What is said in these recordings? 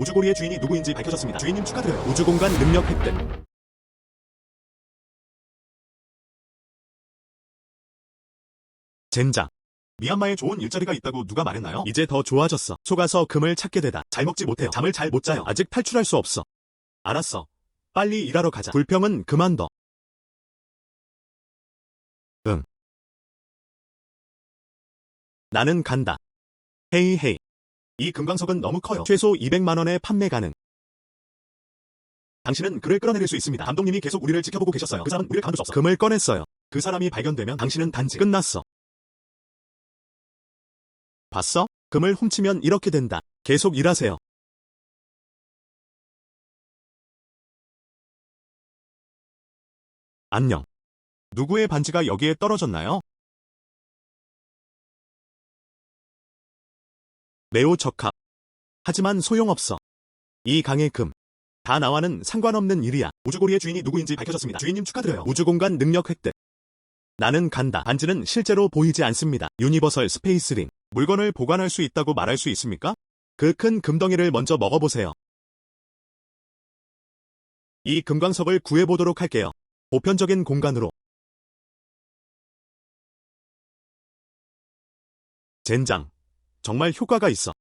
우주고리의 주인이 누구인지 밝혀졌습니다. 주인님 축하드려요. 우주공간 능력 획득. 젠장. 미얀마에 좋은 일자리가 있다고 누가 말했나요? 이제 더 좋아졌어. 속아서 금을 찾게 되다. 잘 먹지 못해요. 잠을 잘 못 자요. 아직 탈출할 수 없어. 알았어. 빨리 일하러 가자. 불평은 그만둬. 응. 나는 간다. 헤이 헤이. 이 금광석은 너무 커요. 최소 200만 원에 판매 가능. 당신은 그를 끌어내릴 수 있습니다. 감독님이 계속 우리를 지켜보고 계셨어요. 그 사람은 우리를 가만둘 수 없어. 금을 꺼냈어요. 그 사람이 발견되면 당신은 단지 끝났어. 봤어? 금을 훔치면 이렇게 된다. 계속 일하세요. 안녕. 누구의 반지가 여기에 떨어졌나요? 매우 적합. 하지만 소용없어. 이 강의 금. 다 나와는 상관없는 일이야. 우주고리의 주인이 누구인지 밝혀졌습니다. 주인님 축하드려요. 우주공간 능력 획득. 나는 간다. 반지는 실제로 보이지 않습니다. 유니버설 스페이스링. 물건을 보관할 수 있다고 말할 수 있습니까? 그 큰 금덩이를 먼저 먹어보세요. 이 금광석을 구해보도록 할게요. 보편적인 공간으로. 젠장. 정말 효과가 있어.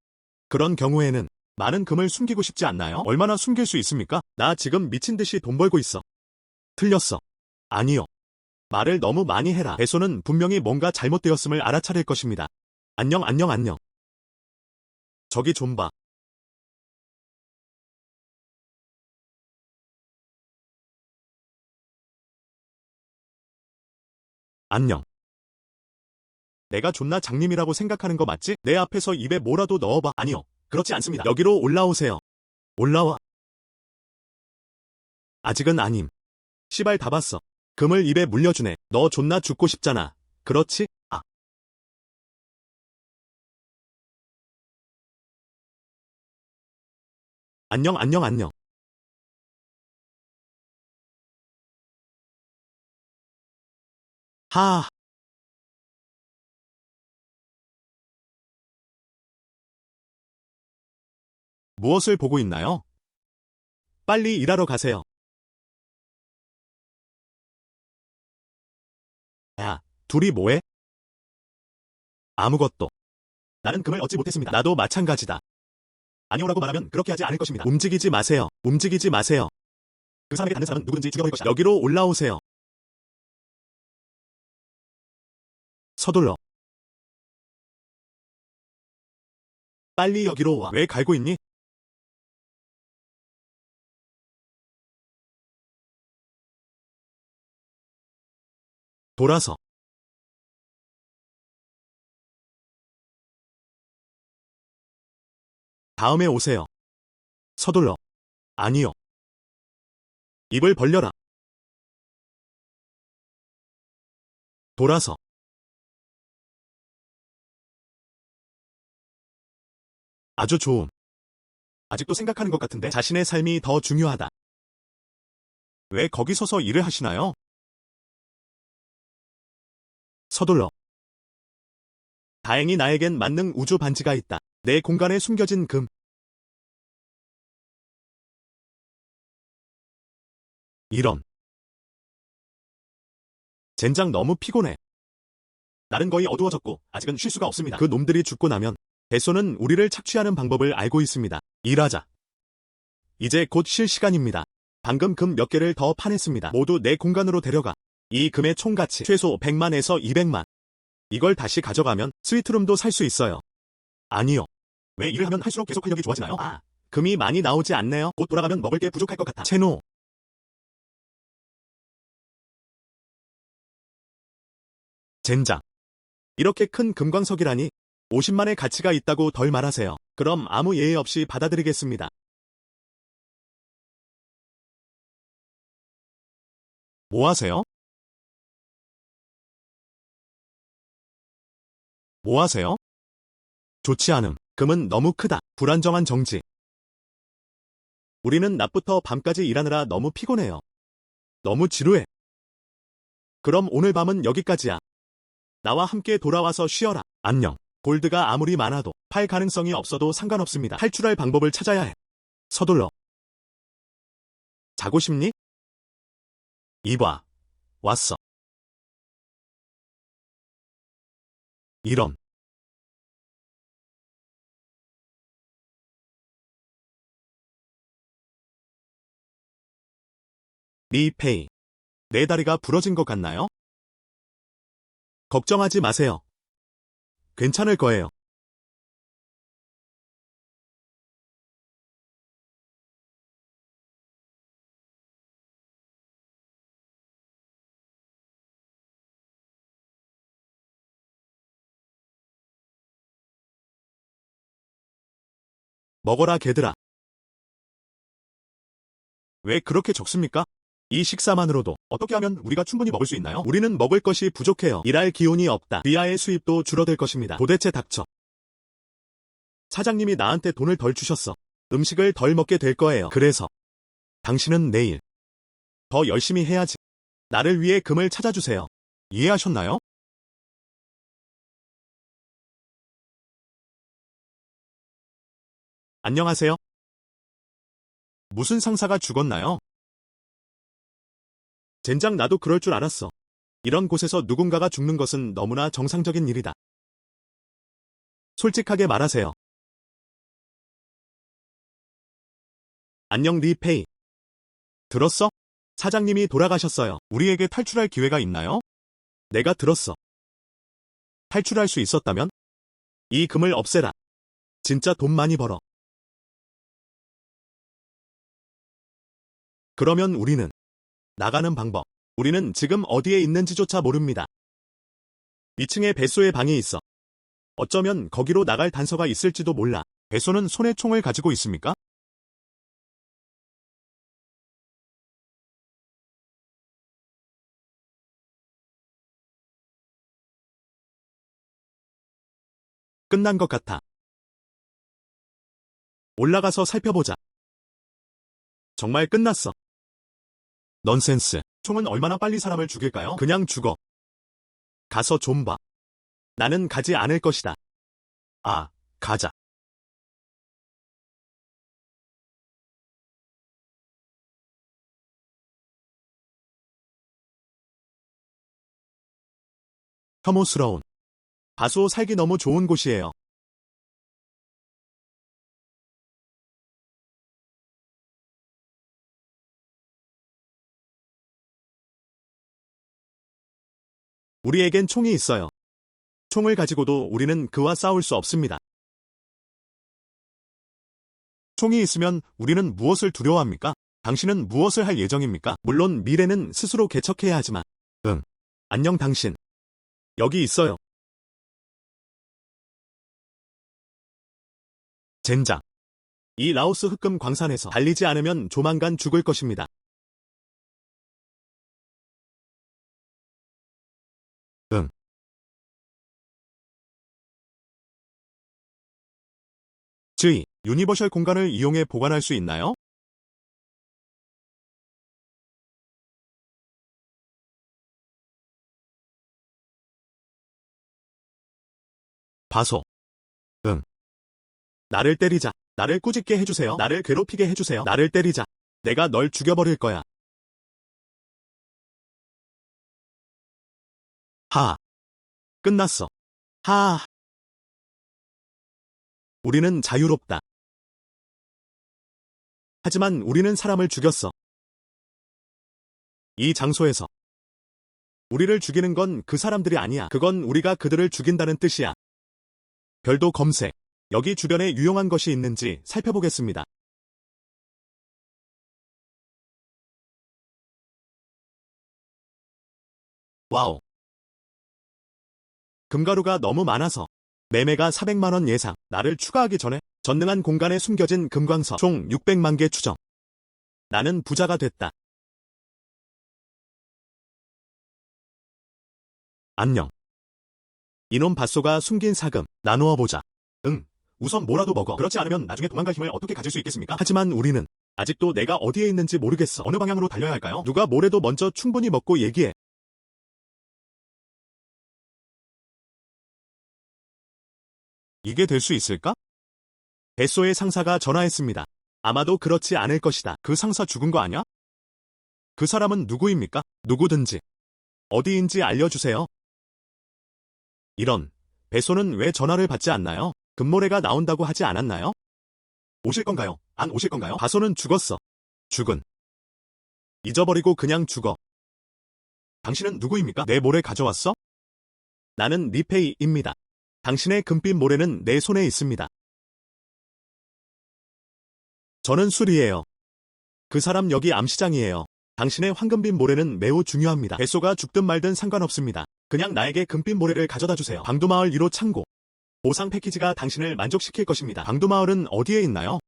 그런 경우에는 많은 금을 숨기고 싶지 않나요? 얼마나 숨길 수 있습니까? 나 지금 미친 듯이 돈 벌고 있어. 틀렸어. 아니요. 말을 너무 많이 해라. 배소는 분명히 뭔가 잘못되었음을 알아차릴 것입니다. 안녕 안녕 안녕. 저기 좀 봐. 안녕. 내가 존나 장님이라고 생각하는 거 맞지? 내 앞에서 입에 뭐라도 넣어봐. 아니요. 그렇지 않습니다. 여기로 올라오세요. 올라와. 아직은 아님. 씨발 다 봤어. 금을 입에 물려주네. 너 존나 죽고 싶잖아. 그렇지? 아. 안녕 안녕 안녕. 하. 무엇을 보고 있나요? 빨리 일하러 가세요. 야, 둘이 뭐해? 아무것도. 나는 금을 얻지 못했습니다. 나도 마찬가지다. 아니오라고 말하면 그렇게 하지 않을 것입니다. 움직이지 마세요. 움직이지 마세요. 그 사람에게 닿는 사람은 누구든지 죽여버릴 것이다. 여기로 올라오세요. 서둘러. 빨리 여기로 와. 왜 갈고 있니? 돌아서. 다음에 오세요. 서둘러. 아니요. 입을 벌려라. 돌아서. 아주 좋음. 아직도 생각하는 것 같은데 자신의 삶이 더 중요하다. 왜 거기 서서 일을 하시나요? 서둘러. 다행히 나에겐 만능 우주 반지가 있다. 내 공간에 숨겨진 금. 이런. 젠장 너무 피곤해. 날은 거의 어두워졌고 아직은 쉴 수가 없습니다. 그 놈들이 죽고 나면 배소는 우리를 착취하는 방법을 알고 있습니다. 일하자. 이제 곧 쉴 시간입니다. 방금 금 몇 개를 더 파냈습니다. 모두 내 공간으로 데려가. 이 금의 총가치 최소 100만에서 200만. 이걸 다시 가져가면 스위트룸도 살 수 있어요. 아니요. 왜 일을 하면 할수록 계속 활력이 좋아지나요? 아, 금이 많이 나오지 않네요. 곧 돌아가면 먹을 게 부족할 것 같아. 채노. 젠장. 이렇게 큰 금광석이라니 50만의 가치가 있다고 덜 말하세요. 그럼 아무 예의 없이 받아들이겠습니다. 뭐 하세요? 뭐 하세요? 좋지 않음. 금은 너무 크다. 불안정한 정지. 우리는 낮부터 밤까지 일하느라 너무 피곤해요. 너무 지루해. 그럼 오늘 밤은 여기까지야. 나와 함께 돌아와서 쉬어라. 안녕. 골드가 아무리 많아도 팔 가능성이 없어도 상관없습니다. 탈출할 방법을 찾아야 해. 서둘러. 자고 싶니? 이봐. 왔어. 이런. 리페이. 내 다리가 부러진 것 같나요? 걱정하지 마세요. 괜찮을 거예요. 먹어라, 개들아. 왜 그렇게 적습니까? 이 식사만으로도 어떻게 하면 우리가 충분히 먹을 수 있나요? 우리는 먹을 것이 부족해요. 일할 기운이 없다. 비아의 수입도 줄어들 것입니다. 도대체 닥쳐. 사장님이 나한테 돈을 덜 주셨어. 음식을 덜 먹게 될 거예요. 그래서 당신은 내일 더 열심히 해야지. 나를 위해 금을 찾아주세요. 이해하셨나요? 안녕하세요. 무슨 상사가 죽었나요? 젠장, 나도 그럴 줄 알았어. 이런 곳에서 누군가가 죽는 것은 너무나 정상적인 일이다. 솔직하게 말하세요. 안녕, 리페이. 들었어? 사장님이 돌아가셨어요. 우리에게 탈출할 기회가 있나요? 내가 들었어. 탈출할 수 있었다면? 이 금을 없애라. 진짜 돈 많이 벌어. 그러면 우리는 나가는 방법. 우리는 지금 어디에 있는지조차 모릅니다. 2층에 배소의 방이 있어. 어쩌면 거기로 나갈 단서가 있을지도 몰라. 배소는 손에 총을 가지고 있습니까? 끝난 것 같아. 올라가서 살펴보자. 정말 끝났어. 넌센스. 총은 얼마나 빨리 사람을 죽일까요? 그냥 죽어. 가서 좀 봐. 나는 가지 않을 것이다. 아, 가자. 혐오스러운. 바소 살기 너무 좋은 곳이에요. 우리에겐 총이 있어요. 총을 가지고도 우리는 그와 싸울 수 없습니다. 총이 있으면 우리는 무엇을 두려워합니까? 당신은 무엇을 할 예정입니까? 물론 미래는 스스로 개척해야 하지만. 응. 안녕, 당신. 여기 있어요. 젠장. 이 라오스 흑금 광산에서 달리지 않으면 조만간 죽을 것입니다. 응. 주의, 유니버셜 공간을 이용해 보관할 수 있나요? 바소. 응. 나를 때리자. 나를 꾸짖게 해주세요. 나를 괴롭히게 해주세요. 나를 때리자. 내가 널 죽여버릴 거야. 하. 끝났어. 하. 우리는 자유롭다. 하지만 우리는 사람을 죽였어. 이 장소에서. 우리를 죽이는 건 그 사람들이 아니야. 그건 우리가 그들을 죽인다는 뜻이야. 별도 검색. 여기 주변에 유용한 것이 있는지 살펴보겠습니다. 와우. 금가루가 너무 많아서. 매매가 400만 원 예상. 나를 추가하기 전에 전능한 공간에 숨겨진 금광석 총 600만 개 추정. 나는 부자가 됐다. 안녕. 이놈 밭소가 숨긴 사금. 나누어 보자. 응. 우선 뭐라도 먹어. 그렇지 않으면 나중에 도망갈 힘을 어떻게 가질 수 있겠습니까? 하지만 우리는 아직도 내가 어디에 있는지 모르겠어. 어느 방향으로 달려야 할까요? 누가 뭐래도 먼저 충분히 먹고 얘기해. 이게 될 수 있을까? 뱃소의 상사가 전화했습니다. 아마도 그렇지 않을 것이다. 그 상사 죽은 거 아냐? 그 사람은 누구입니까? 누구든지. 어디인지 알려주세요. 이런. 배소는 왜 전화를 받지 않나요? 금모래가 나온다고 하지 않았나요? 오실 건가요? 안 오실 건가요? 바소는 죽었어. 죽은. 잊어버리고 그냥 죽어. 당신은 누구입니까? 내 모래 가져왔어? 나는 리페이입니다. 당신의 금빛 모래는 내 손에 있습니다. 저는 술이에요. 그 사람 여기 암시장이에요. 당신의 황금빛 모래는 매우 중요합니다. 배소가 죽든 말든 상관없습니다. 그냥 나에게 금빛 모래를 가져다 주세요. 방두마을 1호 창고. 보상 패키지가 당신을 만족시킬 것입니다. 방두마을은 어디에 있나요?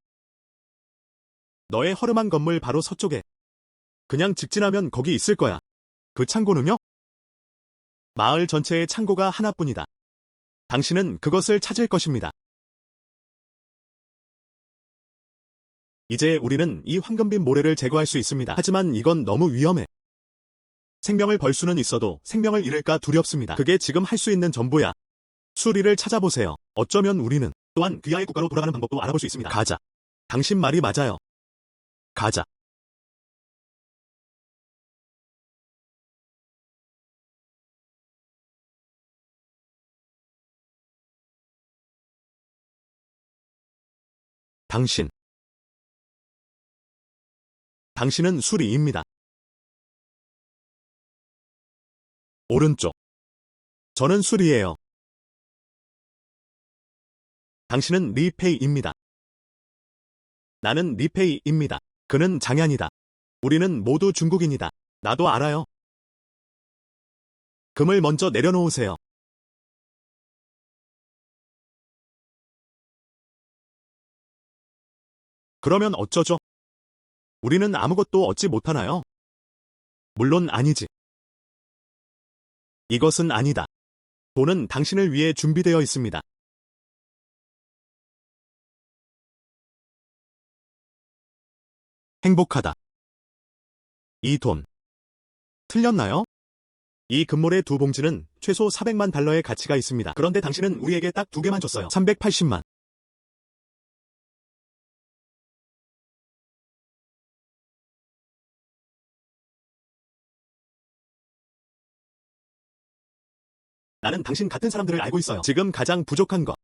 너의 허름한 건물 바로 서쪽에. 그냥 직진하면 거기 있을 거야. 그 창고는요? 마을 전체의 창고가 하나뿐이다. 당신은 그것을 찾을 것입니다. 이제 우리는 이 황금빛 모래를 제거할 수 있습니다. 하지만 이건 너무 위험해. 생명을 벌 수는 있어도 생명을 잃을까 두렵습니다. 그게 지금 할 수 있는 전부야. 수리를 찾아보세요. 어쩌면 우리는 또한 귀하의 국가로 돌아가는 방법도 알아볼 수 있습니다. 가자. 당신 말이 맞아요. 가자. 당신은 수리입니다. 오른쪽. 저는 수리예요. 당신은 리페이입니다. 나는 리페이입니다. 그는 장현이다. 우리는 모두 중국인이다. 나도 알아요. 금을 먼저 내려놓으세요. 그러면 어쩌죠? 우리는 아무것도 얻지 못하나요? 물론 아니지. 이것은 아니다. 돈은 당신을 위해 준비되어 있습니다. 행복하다. 이 돈. 틀렸나요? 이 금모래 두 봉지는 최소 400만 달러의 가치가 있습니다. 그런데 당신은 우리에게 딱 2개만 줬어요. 380만. 나는 당신 같은 사람들을 알고 있어요. 지금 가장 부족한 것.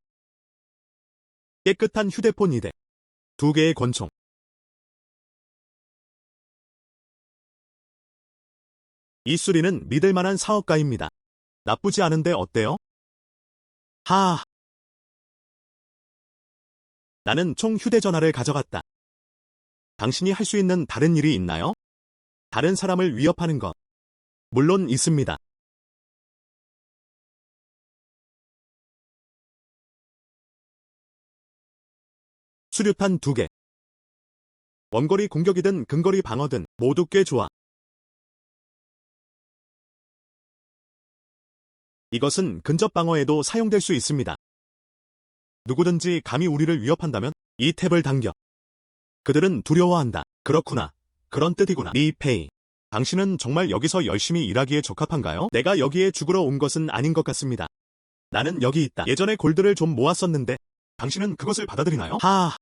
깨끗한 휴대폰 2대. 2개의 권총. 이 수리는 믿을 만한 사업가입니다. 나쁘지 않은데 어때요? 하아. 나는 총 휴대전화를 가져갔다. 당신이 할 수 있는 다른 일이 있나요? 다른 사람을 위협하는 것. 물론 있습니다. 수류탄 2개. 원거리 공격이든 근거리 방어든 모두 꽤 좋아. 이것은 근접 방어에도 사용될 수 있습니다. 누구든지 감히 우리를 위협한다면 이 탭을 당겨. 그들은 두려워한다. 그렇구나. 그런 뜻이구나. 리페이. 당신은 정말 여기서 열심히 일하기에 적합한가요? 내가 여기에 죽으러 온 것은 아닌 것 같습니다. 나는 여기 있다. 예전에 골드를 좀 모았었는데 당신은 그것을 받아들이나요? 하아.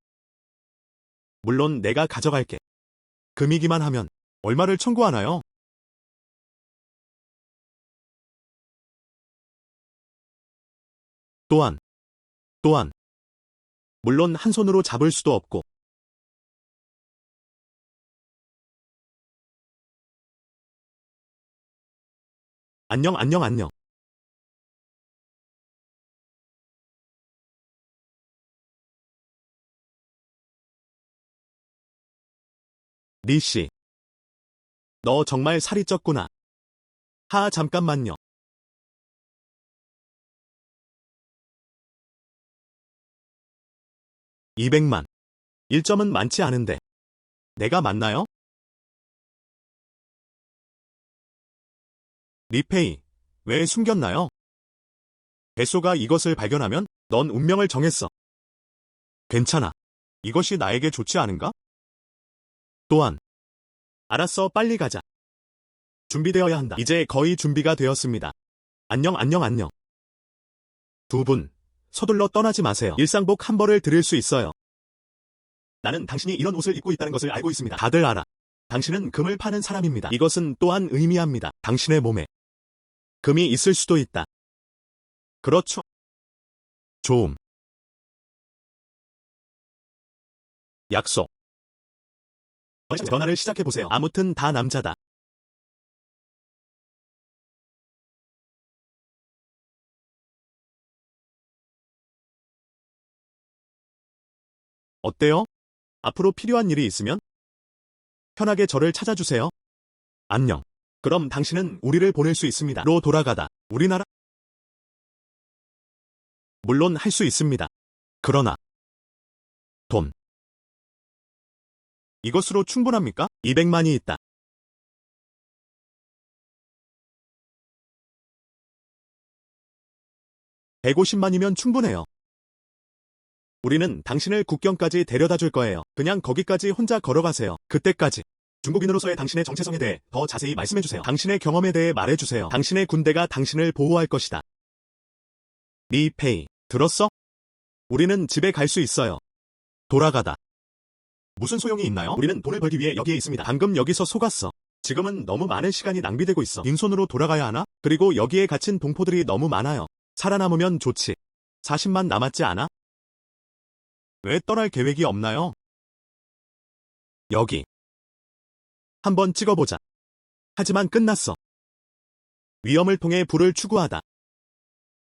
물론 내가 가져갈게. 금이기만 하면 얼마를 청구하나요? 또한. 물론 한 손으로 잡을 수도 없고. 안녕. 리씨. 너 정말 살이 쪘구나. 잠깐만요. 200만. 1점은 많지 않은데. 내가 맞나요? 리페이. 왜 숨겼나요? 배소가 이것을 발견하면 넌 운명을 정했어. 괜찮아. 이것이 나에게 좋지 않은가? 또한. 알았어, 빨리 가자. 준비되어야 한다. 이제 거의 준비가 되었습니다. 안녕. 두 분, 서둘러 떠나지 마세요. 일상복 한 벌을 드릴 수 있어요. 나는 당신이 이런 옷을 입고 있다는 것을 알고 있습니다. 다들 알아. 당신은 금을 파는 사람입니다. 이것은 또한 의미합니다. 당신의 몸에 금이 있을 수도 있다. 그렇죠? 좋음. 약속. 전화를 시작해보세요. 아무튼 다 남자다. 어때요? 앞으로 필요한 일이 있으면 편하게 저를 찾아주세요. 안녕. 그럼 당신은 우리를 보낼 수 있습니다. 로 돌아가다. 우리나라? 물론 할 수 있습니다. 그러나 돈. 이것으로 충분합니까? 200만이 있다. 150만이면 충분해요. 우리는 당신을 국경까지 데려다 줄 거예요. 그냥 거기까지 혼자 걸어가세요. 그때까지 중국인으로서의 당신의 정체성에 대해 더 자세히 말씀해주세요. 당신의 경험에 대해 말해주세요. 당신의 군대가 당신을 보호할 것이다. 리 페이, 들었어? 우리는 집에 갈 수 있어요. 돌아가다. 무슨 소용이 있나요? 우리는 돈을 벌기 위해 여기에 있습니다. 방금 여기서 속았어. 지금은 너무 많은 시간이 낭비되고 있어. 빈손으로 돌아가야 하나? 그리고 여기에 갇힌 동포들이 너무 많아요. 살아남으면 좋지. 40만 남았지 않아? 왜 떠날 계획이 없나요? 여기. 한번 찍어보자. 하지만 끝났어. 위험을 통해 부를 추구하다.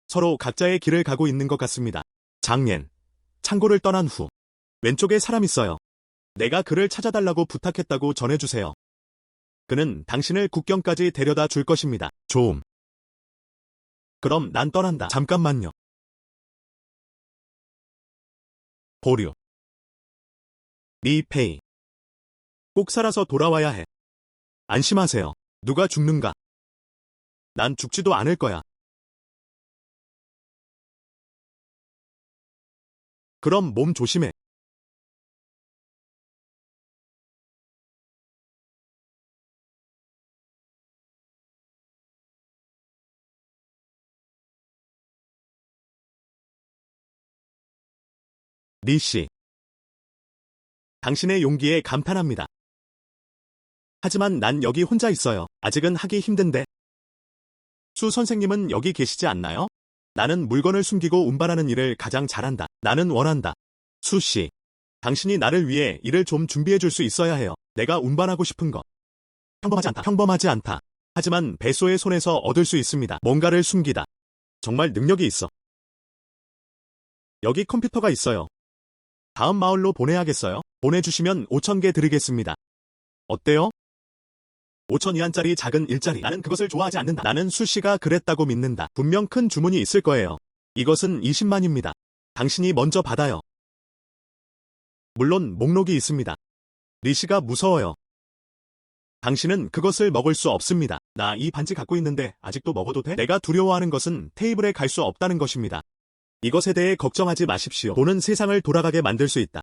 서로 각자의 길을 가고 있는 것 같습니다. 장옌. 창고를 떠난 후. 왼쪽에 사람 있어요. 내가 그를 찾아달라고 부탁했다고 전해주세요. 그는 당신을 국경까지 데려다 줄 것입니다. 좋음. 그럼 난 떠난다. 잠깐만요. 보류. 리 페이. 꼭 살아서 돌아와야 해. 안심하세요. 누가 죽는가? 난 죽지도 않을 거야. 그럼 몸 조심해. 리 씨. 당신의 용기에 감탄합니다. 하지만 난 여기 혼자 있어요. 아직은 하기 힘든데. 수 선생님은 여기 계시지 않나요? 나는 물건을 숨기고 운반하는 일을 가장 잘한다. 나는 원한다. 수 씨. 당신이 나를 위해 일을 좀 준비해 줄 수 있어야 해요. 내가 운반하고 싶은 거. 평범하지 않다. 평범하지 않다. 하지만 배소의 손에서 얻을 수 있습니다. 뭔가를 숨기다. 정말 능력이 있어. 여기 컴퓨터가 있어요. 다음 마을로 보내야겠어요? 보내주시면 5,000개 드리겠습니다. 어때요? 5,000위안짜리 작은 일자리. 나는 그것을 좋아하지 않는다. 나는 수씨가 그랬다고 믿는다. 분명 큰 주문이 있을 거예요. 이것은 20만입니다. 당신이 먼저 받아요. 물론 목록이 있습니다. 리씨가 무서워요. 당신은 그것을 먹을 수 없습니다. 나 이 반지 갖고 있는데 아직도 먹어도 돼? 내가 두려워하는 것은 테이블에 갈 수 없다는 것입니다. 이것에 대해 걱정하지 마십시오. 돈은 세상을 돌아가게 만들 수 있다.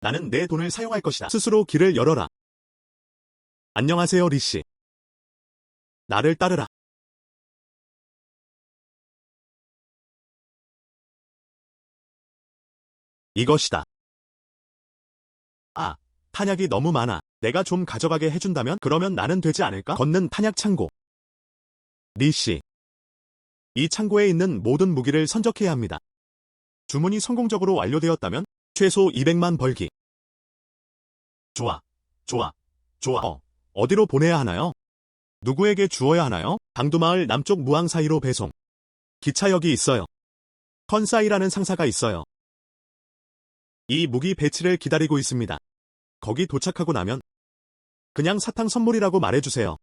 나는 내 돈을 사용할 것이다. 스스로 길을 열어라. 안녕하세요, 리씨. 나를 따르라. 이것이다. 아, 탄약이 너무 많아. 내가 좀 가져가게 해준다면? 그러면 나는 되지 않을까? 걷는 탄약 창고. 리씨. 이 창고에 있는 모든 무기를 선적해야 합니다. 주문이 성공적으로 완료되었다면 최소 200만 벌기. 좋아. 좋아. 좋아. 어디로 보내야 하나요? 누구에게 주어야 하나요? 강두마을 남쪽 무항 사이로 배송. 기차역이 있어요. 컨사이라는 상사가 있어요. 이 무기 배치를 기다리고 있습니다. 거기 도착하고 나면 그냥 사탕 선물이라고 말해주세요.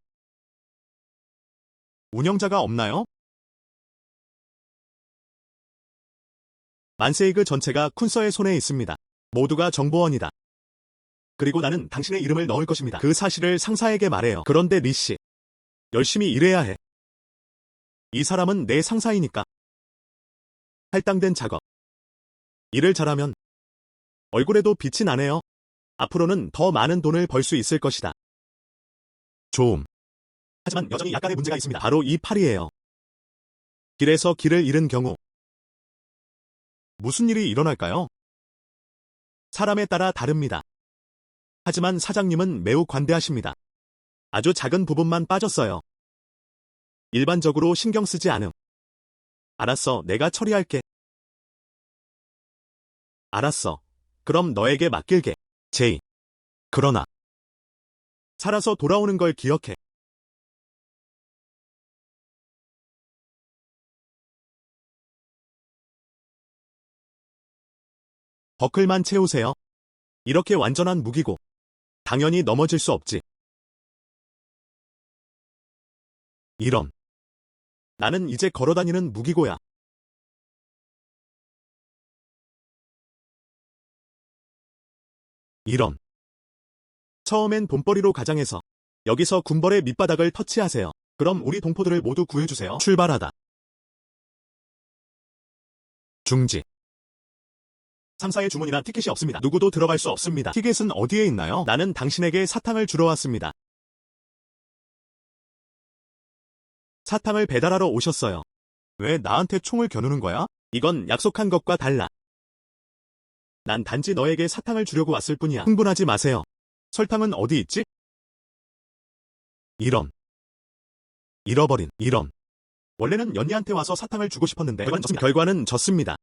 운영자가 없나요? 만세이그 전체가 쿤서의 손에 있습니다. 모두가 정보원이다. 그리고 나는 당신의 이름을 넣을 것입니다. 그 사실을 상사에게 말해요. 그런데 리씨. 열심히 일해야 해. 이 사람은 내 상사이니까. 할당된 작업. 일을 잘하면 얼굴에도 빛이 나네요. 앞으로는 더 많은 돈을 벌 수 있을 것이다. 좋음. 하지만 여전히 약간의 문제가 있습니다. 바로 이 팔이에요. 길에서 길을 잃은 경우 무슨 일이 일어날까요? 사람에 따라 다릅니다. 하지만 사장님은 매우 관대하십니다. 아주 작은 부분만 빠졌어요. 일반적으로 신경 쓰지 않음. 알았어, 내가 처리할게. 알았어. 그럼 너에게 맡길게. 제이. 그러나 살아서 돌아오는 걸 기억해. 버클만 채우세요. 이렇게 완전한 무기고 당연히 넘어질 수 없지. 이런. 나는 이제 걸어다니는 무기고야. 이런. 처음엔 돈벌이로 가장해서 여기서 군벌의 밑바닥을 터치하세요. 그럼 우리 동포들을 모두 구해주세요. 출발하다. 중지. 3사의 주문이나 티켓이 없습니다. 누구도 들어갈 수 없습니다. 티켓은 어디에 있나요? 나는 당신에게 사탕을 주러 왔습니다. 사탕을 배달하러 오셨어요. 왜 나한테 총을 겨누는 거야? 이건 약속한 것과 달라. 난 단지 너에게 사탕을 주려고 왔을 뿐이야. 흥분하지 마세요. 설탕은 어디 있지? 이런. 잃어버린. 이런. 원래는 연희한테 와서 사탕을 주고 싶었는데 결과는 졌습니다.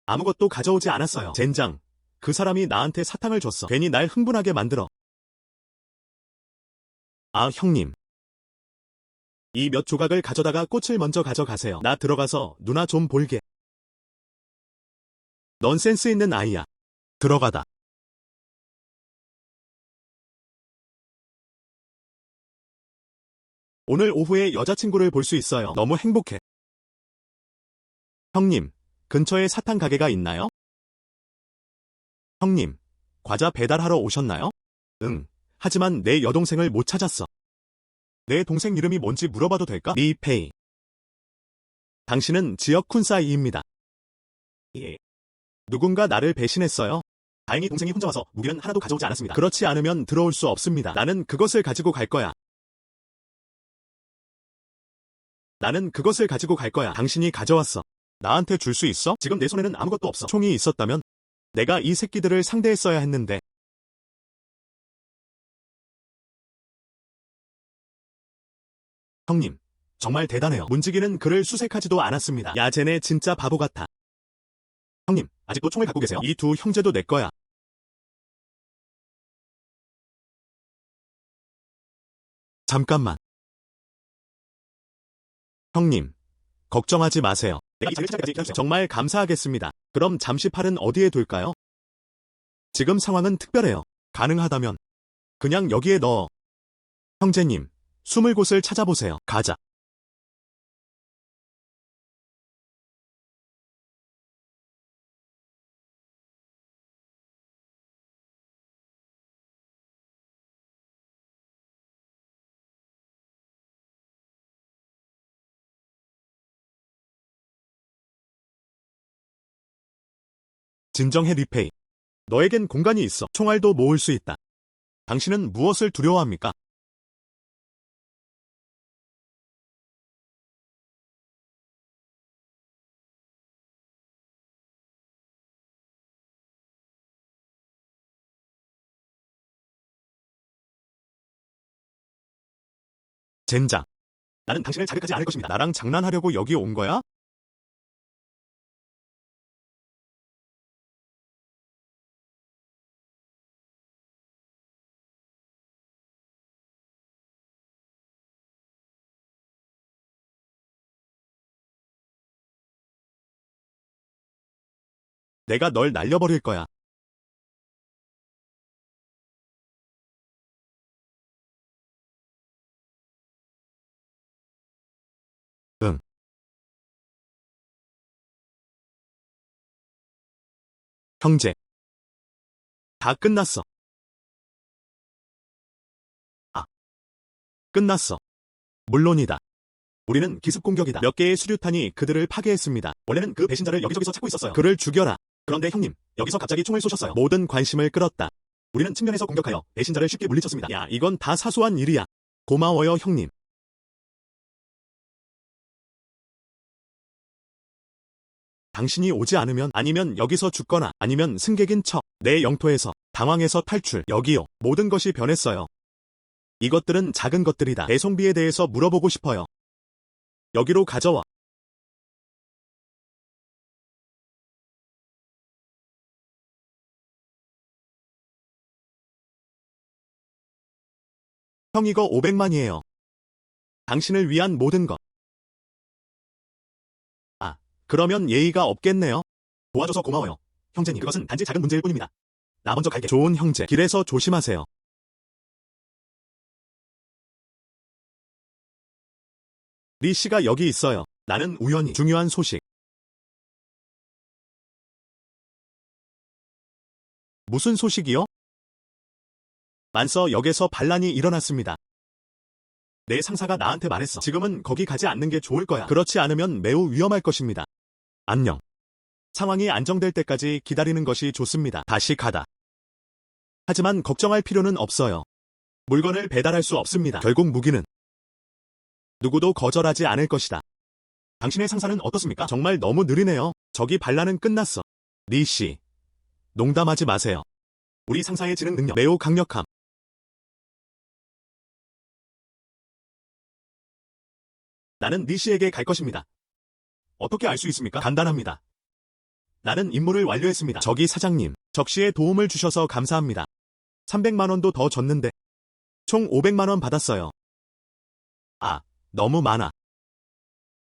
아무것도 가져오지 않았어요. 젠장. 그 사람이 나한테 사탕을 줬어. 괜히 날 흥분하게 만들어. 아, 형님. 이 몇 조각을 가져다가 꽃을 먼저 가져가세요. 나 들어가서 누나 좀 볼게. 넌 센스 있는 아이야. 들어가다. 오늘 오후에 여자친구를 볼 수 있어요. 너무 행복해. 형님, 근처에 사탕 가게가 있나요? 형님, 과자 배달하러 오셨나요? 응. 하지만 내 여동생을 못 찾았어. 내 동생 이름이 뭔지 물어봐도 될까? 리페이. 당신은 지역 쿤사이입니다. 예. 누군가 나를 배신했어요. 다행히 동생이 혼자 와서 무기는 하나도 가져오지 않았습니다. 그렇지 않으면 들어올 수 없습니다. 나는 그것을 가지고 갈 거야. 나는 그것을 가지고 갈 거야. 당신이 가져왔어. 나한테 줄 수 있어? 지금 내 손에는 아무것도 없어. 총이 있었다면 내가 이 새끼들을 상대했어야 했는데. 형님, 정말 대단해요. 문지기는 그를 수색하지도 않았습니다. 야, 쟤네 진짜 바보 같아. 형님, 아직도 총을 갖고 계세요? 이 두 형제도 내 거야. 잠깐만. 형님, 걱정하지 마세요. 내가 이 자리를 찾을 때까지 기다려주세요. 정말 감사하겠습니다. 그럼 잠시 팔은 어디에 둘까요? 지금 상황은 특별해요. 가능하다면 그냥 여기에 넣어. 형제님, 숨을 곳을 찾아보세요. 가자. 진정해, 리페이. 너에겐 공간이 있어. 총알도 모을 수 있다. 당신은 무엇을 두려워합니까? 젠장. 나는 당신을 자극하지 않을 것입니다. 나랑 장난하려고 여기 온 거야? 내가 널 날려버릴 거야. 응. 형제. 다 끝났어. 아, 끝났어. 물론이다. 우리는 기습 공격이다. 몇 개의 수류탄이 그들을 파괴했습니다. 원래는 그 배신자를 여기저기서 찾고 있었어요. 그를 죽여라. 그런데 형님, 여기서 갑자기 총을 쏘셨어요. 모든 관심을 끌었다. 우리는 측면에서 공격하여 배신자를 쉽게 물리쳤습니다. 야, 이건 다 사소한 일이야. 고마워요, 형님. 당신이 오지 않으면 아니면 여기서 죽거나 아니면 승객인 척 내 영토에서 당황해서 탈출. 여기요. 모든 것이 변했어요. 이것들은 작은 것들이다. 배송비에 대해서 물어보고 싶어요. 여기로 가져와. 형 이거 500만이에요. 당신을 위한 모든 것. 아, 그러면 예의가 없겠네요. 도와줘서 고마워요. 형제님, 그것은 단지 작은 문제일 뿐입니다. 나 먼저 갈게. 좋은 형제. 길에서 조심하세요. 리 씨가 여기 있어요. 나는 우연히 중요한 소식. 무슨 소식이요? 만서 역에서 반란이 일어났습니다. 내 상사가 나한테 말했어. 지금은 거기 가지 않는 게 좋을 거야. 그렇지 않으면 매우 위험할 것입니다. 안녕. 상황이 안정될 때까지 기다리는 것이 좋습니다. 다시 가다. 하지만 걱정할 필요는 없어요. 물건을 배달할 수 없습니다. 결국 무기는 누구도 거절하지 않을 것이다. 당신의 상사는 어떻습니까? 정말 너무 느리네요. 저기 반란은 끝났어. 리 씨. 농담하지 마세요. 우리 상사의 지능 능력 매우 강력함. 나는 리 씨에게 갈 것입니다. 어떻게 알 수 있습니까? 간단합니다. 나는 임무를 완료했습니다. 저기 사장님, 적시에 도움을 주셔서 감사합니다. 300만 원도 더 줬는데 총 500만 원 받았어요. 아, 너무 많아.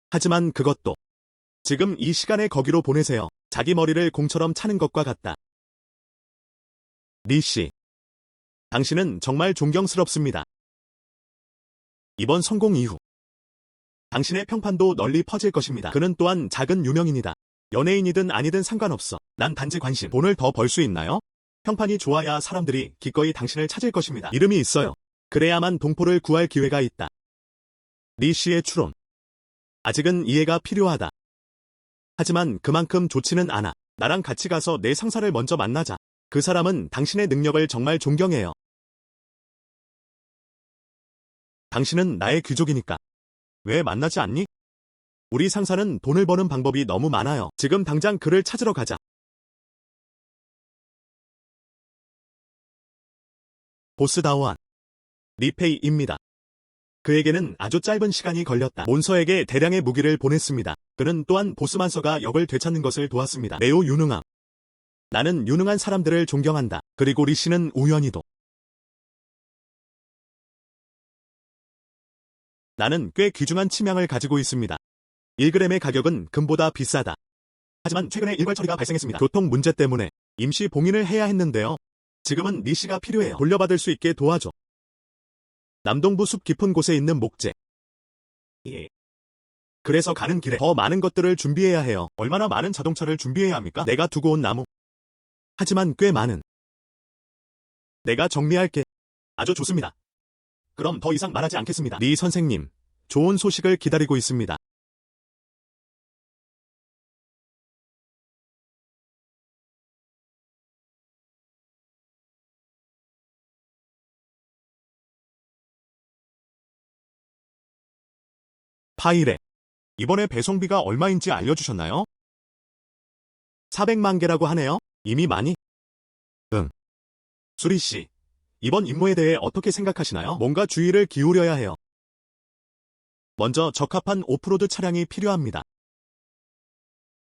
하지만 그것도 지금 이 시간에 거기로 보내세요. 자기 머리를 공처럼 차는 것과 같다. 리 씨, 당신은 정말 존경스럽습니다. 이번 성공 이후 당신의 평판도 널리 퍼질 것입니다. 그는 또한 작은 유명인이다. 연예인이든 아니든 상관없어. 난 단지 관심. 돈을 더 벌 수 있나요? 평판이 좋아야 사람들이 기꺼이 당신을 찾을 것입니다. 이름이 있어요. 그래야만 동포를 구할 기회가 있다. 리 씨의 추론. 아직은 이해가 필요하다. 하지만 그만큼 좋지는 않아. 나랑 같이 가서 내 상사를 먼저 만나자. 그 사람은 당신의 능력을 정말 존경해요. 당신은 나의 귀족이니까. 왜 만나지 않니? 우리 상사는 돈을 버는 방법이 너무 많아요. 지금 당장 그를 찾으러 가자. 보스다워한 리페이입니다. 그에게는 아주 짧은 시간이 걸렸다. 몬서에게 대량의 무기를 보냈습니다. 그는 또한 보스만서가 역을 되찾는 것을 도왔습니다. 매우 유능함. 나는 유능한 사람들을 존경한다. 그리고 리 씨는 우연히도 나는 꽤 귀중한 침향을 가지고 있습니다. 1g의 가격은 금보다 비싸다. 하지만 최근에 일괄 처리가 발생했습니다. 교통 문제 때문에 임시 봉인을 해야 했는데요. 지금은 리 씨가 필요해요. 돌려받을 수 있게 도와줘. 남동부 숲 깊은 곳에 있는 목재. 예. 그래서 가는 길에 더 많은 것들을 준비해야 해요. 얼마나 많은 자동차를 준비해야 합니까? 내가 두고 온 나무. 하지만 꽤 많은. 내가 정리할게. 아주 좋습니다. 그럼 더 이상 말하지 않겠습니다. 리 선생님, 좋은 소식을 기다리고 있습니다. 파일에 이번에 배송비가 얼마인지 알려주셨나요? 400만 개라고 하네요. 이미 많이? 응. 수리 씨, 이번 임무에 대해 어떻게 생각하시나요? 뭔가 주의를 기울여야 해요. 먼저 적합한 오프로드 차량이 필요합니다.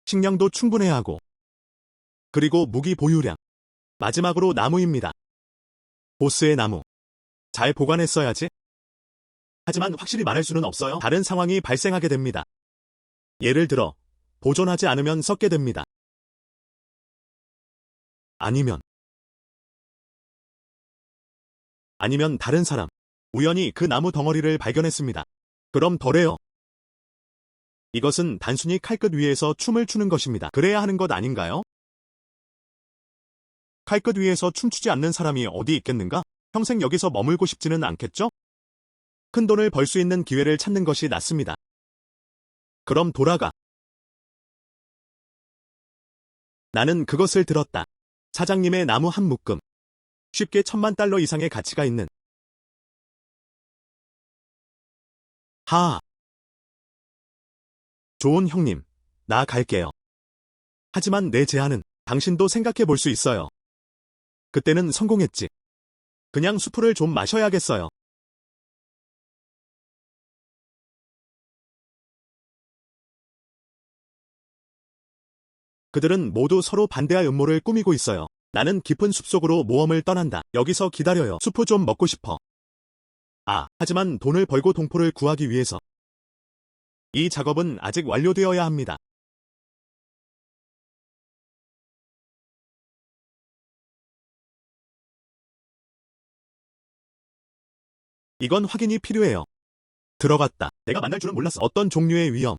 식량도 충분해야 하고, 그리고 무기 보유량. 마지막으로 나무입니다. 보스의 나무. 잘 보관했어야지. 하지만 확실히 말할 수는 없어요. 다른 상황이 발생하게 됩니다. 예를 들어, 보존하지 않으면 썩게 됩니다. 아니면 다른 사람, 우연히 그 나무 덩어리를 발견했습니다. 그럼 덜해요. 이것은 단순히 칼끝 위에서 춤을 추는 것입니다. 그래야 하는 것 아닌가요? 칼끝 위에서 춤추지 않는 사람이 어디 있겠는가? 평생 여기서 머물고 싶지는 않겠죠? 큰 돈을 벌 수 있는 기회를 찾는 것이 낫습니다. 그럼 돌아가. 나는 그것을 들었다. 사장님의 나무 한 묶음. 쉽게 $10,000,000 이상의 가치가 있는. 하하. 좋은 형님, 나 갈게요. 하지만 내 제안은 당신도 생각해 볼 수 있어요. 그때는 성공했지. 그냥 수프를 좀 마셔야겠어요. 그들은 모두 서로 반대할 음모를 꾸미고 있어요. 나는 깊은 숲속으로 모험을 떠난다. 여기서 기다려요. 수프 좀 먹고 싶어. 하지만 돈을 벌고 동포를 구하기 위해서 이 작업은 아직 완료되어야 합니다. 이건 확인이 필요해요. 들어갔다. 내가 만날 줄은 몰랐어. 어떤 종류의 위험?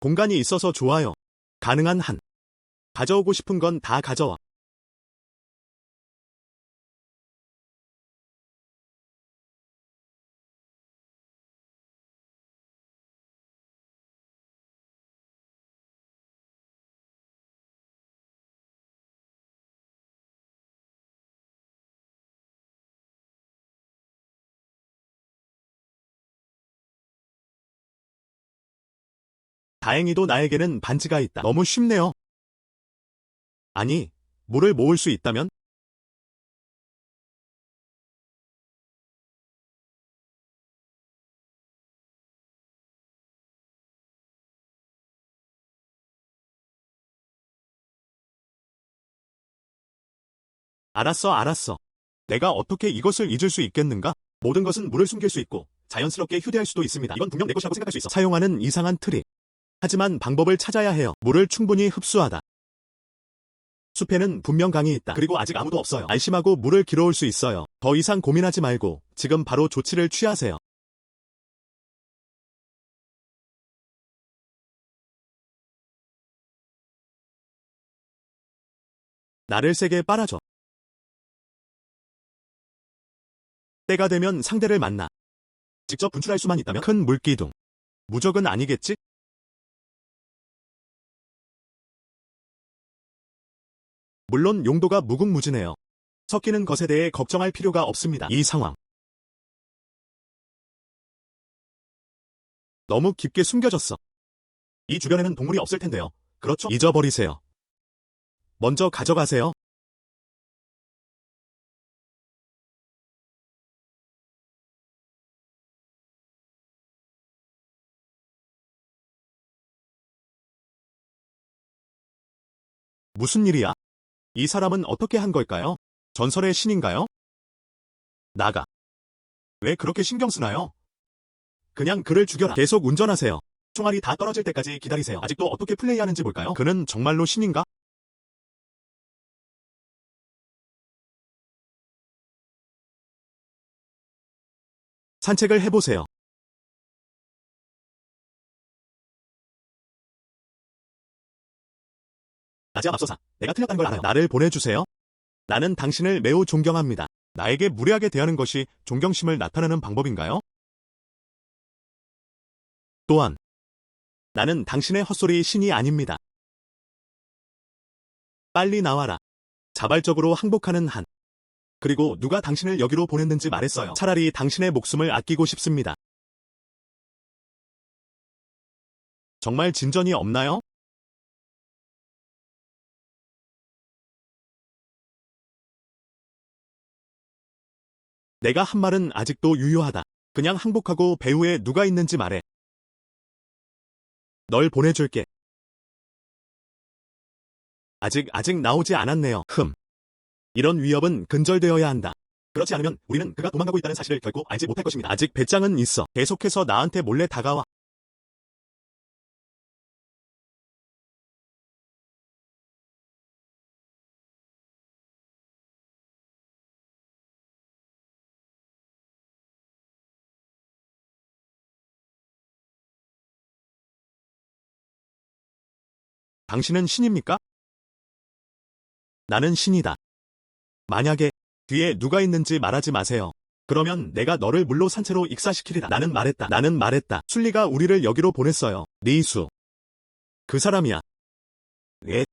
공간이 있어서 좋아요. 가능한 한. 가져오고 싶은 건 다 가져와. 다행히도 나에게는 반지가 있다. 너무 쉽네요. 아니, 물을 모을 수 있다면? 알았어. 내가 어떻게 이것을 잊을 수 있겠는가? 모든 것은 물을 숨길 수 있고 자연스럽게 휴대할 수도 있습니다. 이건 분명 내 것이라고 생각할 수 있어. 사용하는 이상한 트릭. 하지만 방법을 찾아야 해요. 물을 충분히 흡수하다. 숲에는 분명 강이 있다. 그리고 아직 아무도 없어요. 안심하고 물을 길어올 수 있어요. 더 이상 고민하지 말고 지금 바로 조치를 취하세요. 나를 세게 빨아줘. 때가 되면 상대를 만나. 직접 분출할 수만 있다면 큰 물기둥. 무적은 아니겠지? 물론 용도가 무궁무진해요. 섞이는 것에 대해 걱정할 필요가 없습니다. 이 상황. 너무 깊게 숨겨졌어. 이 주변에는 동물이 없을 텐데요. 그렇죠? 잊어버리세요. 먼저 가져가세요. 무슨 일이야? 이 사람은 어떻게 한 걸까요? 전설의 신인가요? 나가. 왜 그렇게 신경 쓰나요? 그냥 그를 죽여라. 계속 운전하세요. 총알이 다 떨어질 때까지 기다리세요. 아직도 어떻게 플레이하는지 볼까요? 그는 정말로 신인가? 산책을 해보세요. 나지아 맙소사, 내가 틀렸다는 걸 알아요. 나를 보내주세요. 나는 당신을 매우 존경합니다. 나에게 무례하게 대하는 것이 존경심을 나타내는 방법인가요? 또한, 나는 당신의 헛소리 신이 아닙니다. 빨리 나와라. 자발적으로 항복하는 한. 그리고 누가 당신을 여기로 보냈는지 말했어요. 차라리 당신의 목숨을 아끼고 싶습니다. 정말 진전이 없나요? 내가 한 말은 아직도 유효하다. 그냥 항복하고 배후에 누가 있는지 말해. 널 보내줄게. 아직 나오지 않았네요. 이런 위협은 근절되어야 한다. 그렇지 않으면 우리는 그가 도망가고 있다는 사실을 결코 알지 못할 것입니다. 아직 배짱은 있어. 계속해서 나한테 몰래 다가와. 당신은 신입니까? 나는 신이다. 만약에 뒤에 누가 있는지 말하지 마세요. 그러면 내가 너를 물로 산채로 익사시키리라. 나는 말했다. 순리가 우리를 여기로 보냈어요. 리수. 그 사람이야. 예.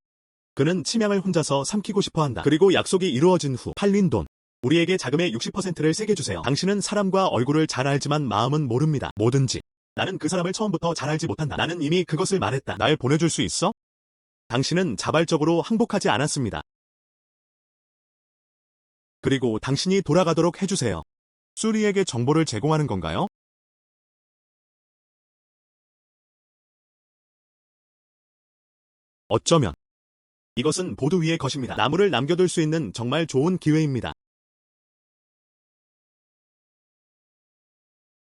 그는 침향을 혼자서 삼키고 싶어 한다. 그리고 약속이 이루어진 후 팔린 돈. 우리에게 자금의 60%를 세게 주세요. 당신은 사람과 얼굴을 잘 알지만 마음은 모릅니다. 뭐든지. 나는 그 사람을 처음부터 잘 알지 못한다. 나는 이미 그것을 말했다. 날 보내줄 수 있어? 당신은 자발적으로 항복하지 않았습니다. 그리고 당신이 돌아가도록 해주세요. 수리에게 정보를 제공하는 건가요? 어쩌면 이것은 보드 위의 것입니다. 나무를 남겨둘 수 있는 정말 좋은 기회입니다.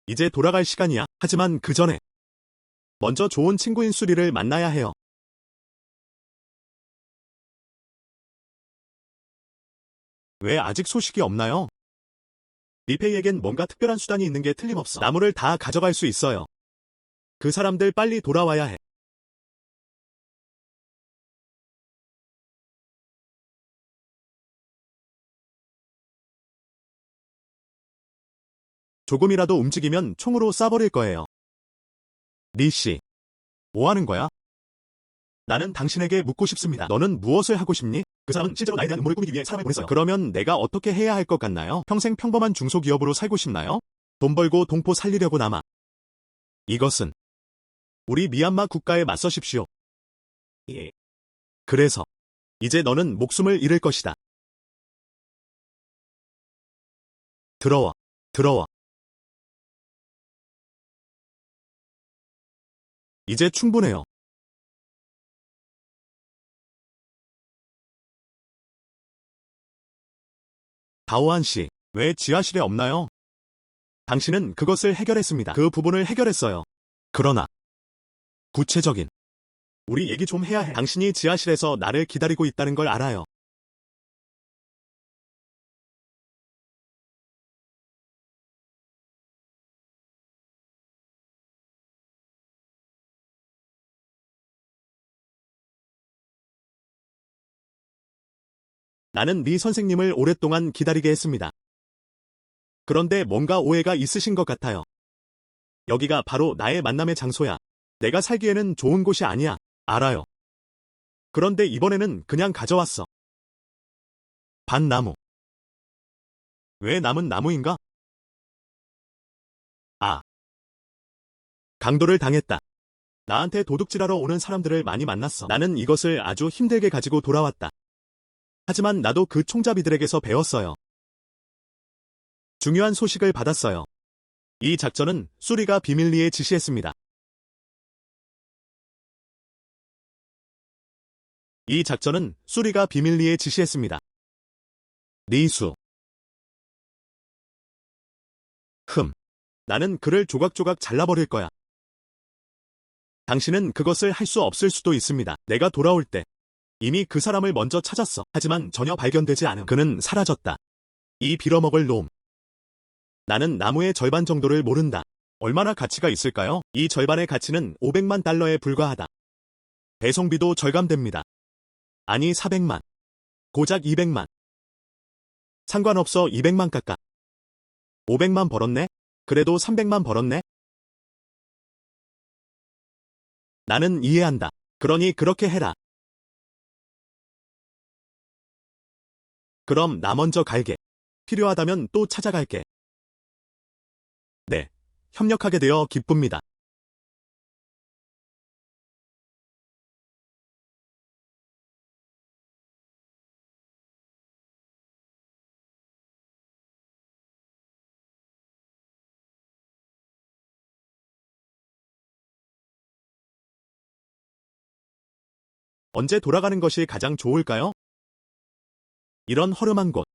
이제 돌아갈 시간이야. 하지만 그 전에 먼저 좋은 친구인 수리를 만나야 해요. 왜 아직 소식이 없나요? 리페이에겐 뭔가 특별한 수단이 있는 게 틀림없어. 나무를 다 가져갈 수 있어요. 그 사람들 빨리 돌아와야 해. 조금이라도 움직이면 총으로 쏴버릴 거예요. 리 씨, 뭐 하는 거야? 나는 당신에게 묻고 싶습니다. 너는 무엇을 하고 싶니? 그 사람은 실제로 나에 대한 음모를 꾸미기 위해 사람을 보냈어요. 그러면 내가 어떻게 해야 할 것 같나요? 평생 평범한 중소기업으로 살고 싶나요? 돈 벌고 동포 살리려고 남아. 이것은 우리 미얀마 국가에 맞서십시오. 예. 그래서 이제 너는 목숨을 잃을 것이다. 들어와. 들어와. 이제 충분해요. 다오한 씨, 왜 지하실에 없나요? 당신은 그것을 해결했습니다. 그 부분을 해결했어요. 그러나 구체적인 우리 얘기 좀 해야 해. 당신이 지하실에서 나를 기다리고 있다는 걸 알아요. 나는 네 선생님을 오랫동안 기다리게 했습니다. 그런데 뭔가 오해가 있으신 것 같아요. 여기가 바로 나의 만남의 장소야. 내가 살기에는 좋은 곳이 아니야. 알아요. 그런데 이번에는 그냥 가져왔어. 밭나무. 왜 남은 나무인가? 아. 강도를 당했다. 나한테 도둑질하러 오는 사람들을 많이 만났어. 나는 이것을 아주 힘들게 가지고 돌아왔다. 하지만 나도 그 총잡이들에게서 배웠어요. 중요한 소식을 받았어요. 이 작전은 수리가 비밀리에 지시했습니다. 이 작전은 수리가 비밀리에 지시했습니다. 리수. 나는 그를 조각조각 잘라버릴 거야. 당신은 그것을 할 수 없을 수도 있습니다. 내가 돌아올 때 이미 그 사람을 먼저 찾았어. 하지만 전혀 발견되지 않음. 그는 사라졌다. 이 빌어먹을 놈. 나는 나무의 절반 정도를 모른다. 얼마나 가치가 있을까요? 이 절반의 가치는 500만 달러에 불과하다. 배송비도 절감됩니다. 아니 400만. 고작 200만. 상관없어 200만 깎아. 500만 벌었네? 그래도 300만 벌었네? 나는 이해한다. 그러니 그렇게 해라. 그럼 나 먼저 갈게. 필요하다면 또 찾아갈게. 네, 협력하게 되어 기쁩니다. 언제 돌아가는 것이 가장 좋을까요? 이런 허름한 곳.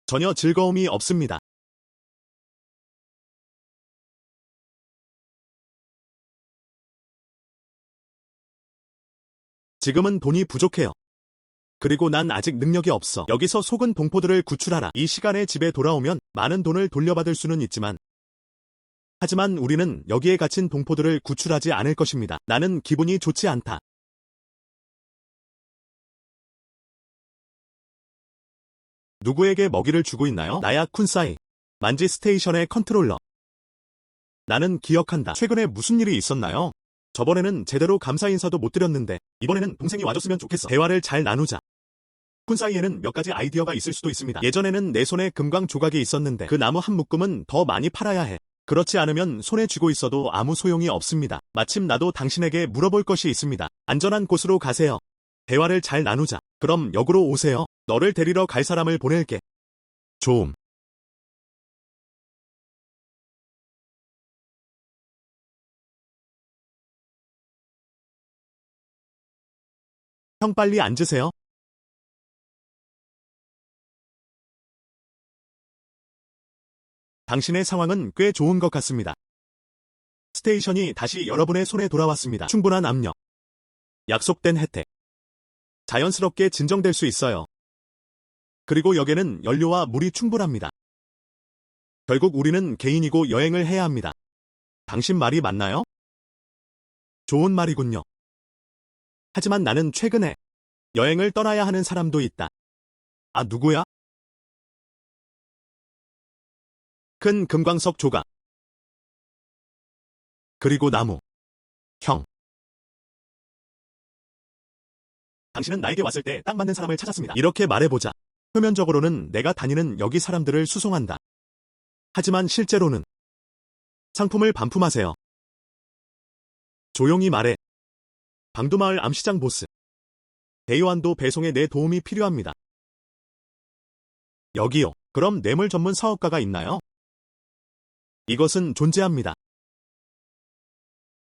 전혀 즐거움이 없습니다. 지금은 돈이 부족해요. 그리고 난 아직 능력이 없어. 여기서 속은 동포들을 구출하라. 이 시간에 집에 돌아오면 많은 돈을 돌려받을 수는 있지만 하지만 우리는 여기에 갇힌 동포들을 구출하지 않을 것입니다. 나는 기분이 좋지 않다. 누구에게 먹이를 주고 있나요? 나야 쿤사이. 만지 스테이션의 컨트롤러. 나는 기억한다. 최근에 무슨 일이 있었나요? 저번에는 제대로 감사 인사도 못 드렸는데 이번에는 동생이 와줬으면 좋겠어. 대화를 잘 나누자. 군 사이에는 몇 가지 아이디어가 있을 수도 있습니다. 예전에는 내 손에 금광 조각이 있었는데 그 나무 한 묶음은 더 많이 팔아야 해. 그렇지 않으면 손에 쥐고 있어도 아무 소용이 없습니다. 마침 나도 당신에게 물어볼 것이 있습니다. 안전한 곳으로 가세요. 대화를 잘 나누자. 그럼 역으로 오세요. 너를 데리러 갈 사람을 보낼게. 좀. 형 빨리 앉으세요. 당신의 상황은 꽤 좋은 것 같습니다. 스테이션이 다시 여러분의 손에 돌아왔습니다. 충분한 압력, 약속된 혜택, 자연스럽게 진정될 수 있어요. 그리고 역에는 연료와 물이 충분합니다. 결국 우리는 개인이고 여행을 해야 합니다. 당신 말이 맞나요? 좋은 말이군요. 하지만 나는 최근에 여행을 떠나야 하는 사람도 있다. 아, 누구야? 큰 금광석 조각. 그리고 나무. 형. 당신은 나에게 왔을 때 딱 맞는 사람을 찾았습니다. 이렇게 말해보자. 표면적으로는 내가 다니는 여기 사람들을 수송한다. 하지만 실제로는 상품을 반품하세요. 조용히 말해. 방두마을 암시장 보스. 대요한도 배송에 내 도움이 필요합니다. 여기요. 그럼 뇌물 전문 사업가가 있나요? 이것은 존재합니다.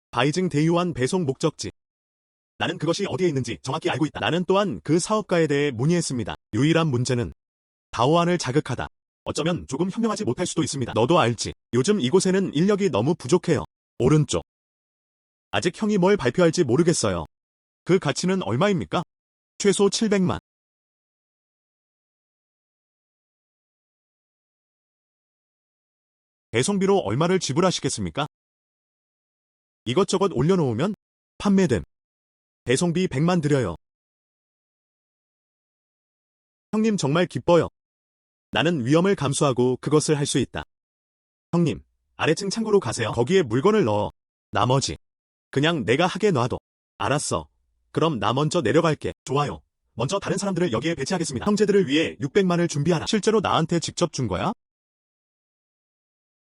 바이징 대유한 배송 목적지. 나는 그것이 어디에 있는지 정확히 알고 있다. 나는 또한 그 사업가에 대해 문의했습니다. 유일한 문제는 다오안을 자극하다. 어쩌면 조금 현명하지 못할 수도 있습니다. 너도 알지. 요즘 이곳에는 인력이 너무 부족해요. 오른쪽. 아직 형이 뭘 발표할지 모르겠어요. 그 가치는 얼마입니까? 최소 700만. 배송비로 얼마를 지불하시겠습니까? 이것저것 올려놓으면 판매됨. 배송비 100만 드려요. 형님 정말 기뻐요. 나는 위험을 감수하고 그것을 할 수 있다. 형님, 아래층 창고로 가세요. 거기에 물건을 넣어. 나머지 그냥 내가 하게 놔둬. 알았어. 그럼 나 먼저 내려갈게. 좋아요. 먼저 다른 사람들을 여기에 배치하겠습니다. 형제들을 위해 600만을 준비하라. 실제로 나한테 직접 준 거야?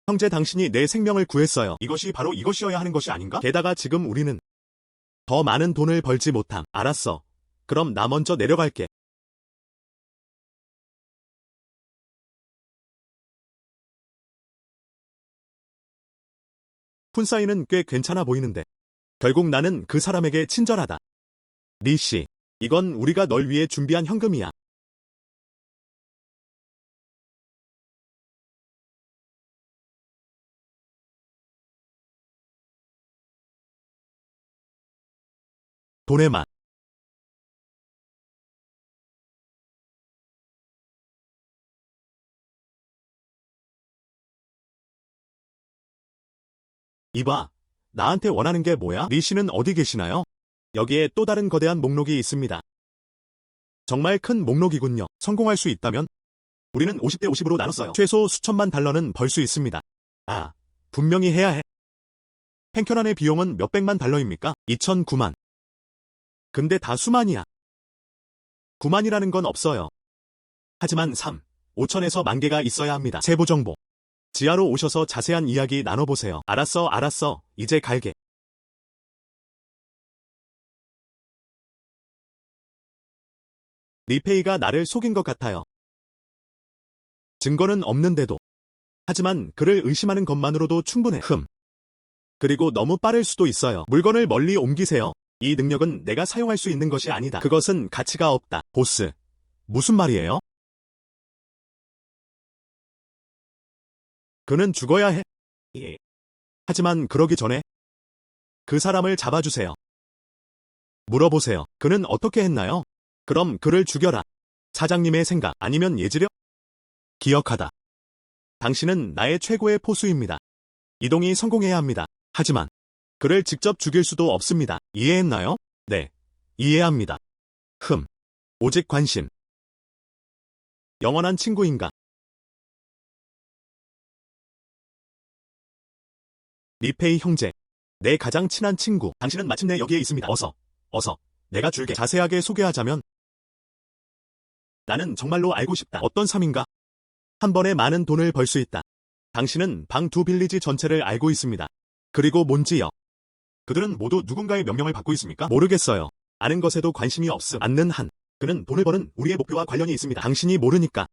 형제 당신이 내 생명을 구했어요. 이것이 바로 이것이어야 하는 것이 아닌가? 게다가 지금 우리는 더 많은 돈을 벌지 못함. 알았어. 그럼 나 먼저 내려갈게. 푼사이는 꽤 괜찮아 보이는데. 결국 나는 그 사람에게 친절하다. 리씨, 이건 우리가 널 위해 준비한 현금이야. 돈의 맛. 이봐, 나한테 원하는 게 뭐야? 리씨는 어디 계시나요? 여기에 또 다른 거대한 목록이 있습니다. 정말 큰 목록이군요. 성공할 수 있다면? 우리는 50대 50으로 나눴어요. 최소 수천만 달러는 벌 수 있습니다. 아, 분명히 해야 해. 펜켜난의 비용은 몇백만 달러입니까? 2009만. 근데 다 수만이야. 9만이라는 건 없어요. 하지만 3, 5천에서 만 개가 있어야 합니다. 세부 정보. 지하로 오셔서 자세한 이야기 나눠보세요. 알았어. 이제 갈게. 리페이가 나를 속인 것 같아요. 증거는 없는데도. 하지만 그를 의심하는 것만으로도 충분해. 그리고 너무 빠를 수도 있어요. 물건을 멀리 옮기세요. 이 능력은 내가 사용할 수 있는 것이 아니다. 그것은 가치가 없다. 보스, 무슨 말이에요? 그는 죽어야 해. 예. 하지만 그러기 전에 그 사람을 잡아주세요. 물어보세요. 그는 어떻게 했나요? 그럼 그를 죽여라. 사장님의 생각 아니면 예지력? 기억하다. 당신은 나의 최고의 포수입니다. 이동이 성공해야 합니다. 하지만 그를 직접 죽일 수도 없습니다. 이해했나요? 네, 이해합니다. 오직 관심. 영원한 친구인가? 리페이 형제. 내 가장 친한 친구. 당신은 마침내 여기에 있습니다. 어서. 내가 줄게. 자세하게 소개하자면 나는 정말로 알고 싶다. 어떤 삶인가? 한 번에 많은 돈을 벌 수 있다. 당신은 방 두 빌리지 전체를 알고 있습니다. 그리고 뭔지요? 그들은 모두 누군가의 명령을 받고 있습니까? 모르겠어요. 아는 것에도 관심이 없음. 않는 한. 그는 돈을 버는 우리의 목표와 관련이 있습니다. 당신이 모르니까.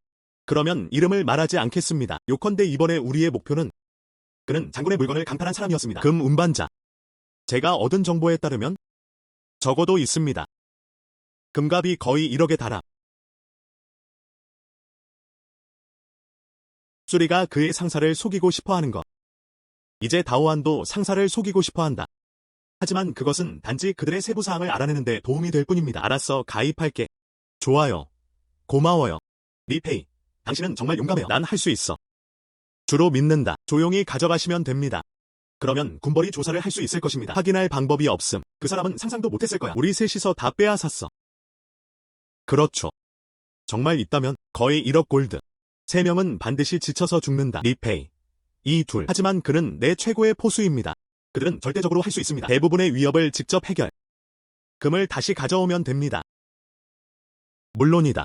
그러면 이름을 말하지 않겠습니다. 요컨대 이번에 우리의 목표는 그는 장군의 물건을 강탈한 사람이었습니다. 금 운반자. 제가 얻은 정보에 따르면 적어도 있습니다. 금값이 거의 1억에 달하. 수리가 그의 상사를 속이고 싶어하는 것. 이제 다오안도 상사를 속이고 싶어한다. 하지만 그것은 단지 그들의 세부 사항을 알아내는 데 도움이 될 뿐입니다. 알았어, 가입할게. 좋아요. 고마워요. 리페이. 당신은 정말 용감해요. 난 할 수 있어. 주로 믿는다. 조용히 가져가시면 됩니다. 그러면 군벌이 조사를 할 수 있을 것입니다. 확인할 방법이 없음. 그 사람은 상상도 못했을 거야. 우리 셋이서 다 빼앗았어. 그렇죠. 정말 있다면 거의 1억 골드. 3명은 반드시 지쳐서 죽는다. 리페이. 이 둘. 하지만 그는 내 최고의 포수입니다. 그들은 절대적으로 할 수 있습니다. 대부분의 위협을 직접 해결. 금을 다시 가져오면 됩니다. 물론이다.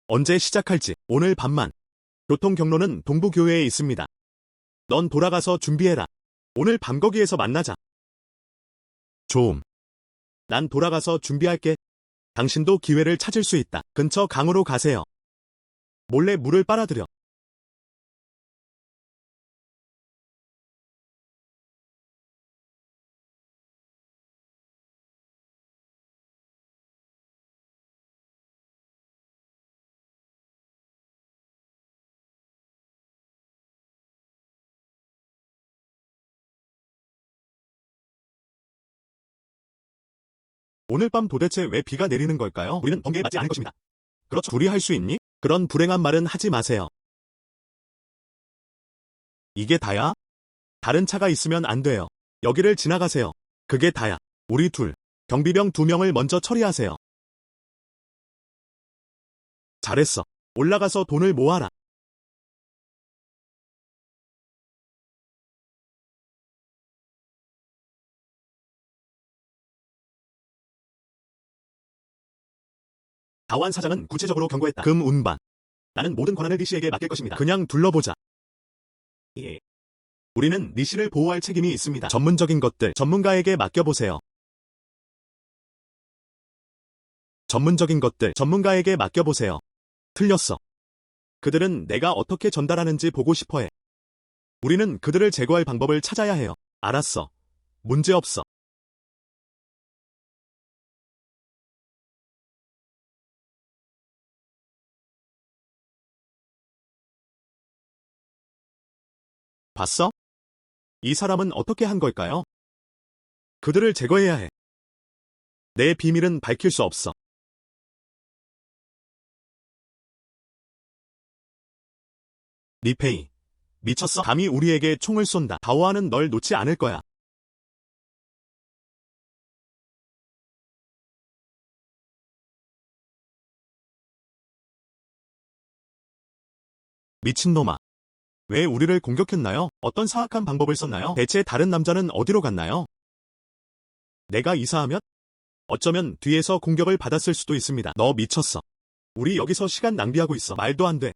언제 시작할지 오늘 밤만. 교통 경로는 동부교회에 있습니다. 넌 돌아가서 준비해라. 오늘 밤 거기에서 만나자. 좀. 난 돌아가서 준비할게. 당신도 기회를 찾을 수 있다. 근처 강으로 가세요. 몰래 물을 빨아들여. 오늘 밤 도대체 왜 비가 내리는 걸까요? 우리는 번개에 맞지 않을 것입니다. 그렇죠. 둘이 할 수 있니? 그런 불행한 말은 하지 마세요. 이게 다야? 다른 차가 있으면 안 돼요. 여기를 지나가세요. 그게 다야. 우리 둘. 경비병 2명을 먼저 처리하세요. 잘했어. 올라가서 돈을 모아라. 다완 사장은 구체적으로 경고했다. 금 운반. 나는 모든 권한을 리씨에게 맡길 것입니다. 그냥 둘러보자. 예. 우리는 리씨를 보호할 책임이 있습니다. 전문적인 것들 전문가에게 맡겨보세요. 전문적인 것들 전문가에게 맡겨보세요. 틀렸어. 그들은 내가 어떻게 전달하는지 보고 싶어해. 우리는 그들을 제거할 방법을 찾아야 해요. 알았어. 문제없어. 봤어? 이 사람은 어떻게 한 걸까요? 그들을 제거해야 해. 내 비밀은 밝힐 수 없어. 리페이. 미쳤어? 감히 우리에게 총을 쏜다. 다오아는 널 놓지 않을 거야. 미친놈아. 왜 우리를 공격했나요? 어떤 사악한 방법을 썼나요? 대체 다른 남자는 어디로 갔나요? 내가 이사하면? 어쩌면 뒤에서 공격을 받았을 수도 있습니다. 너 미쳤어. 우리 여기서 시간 낭비하고 있어. 말도 안 돼.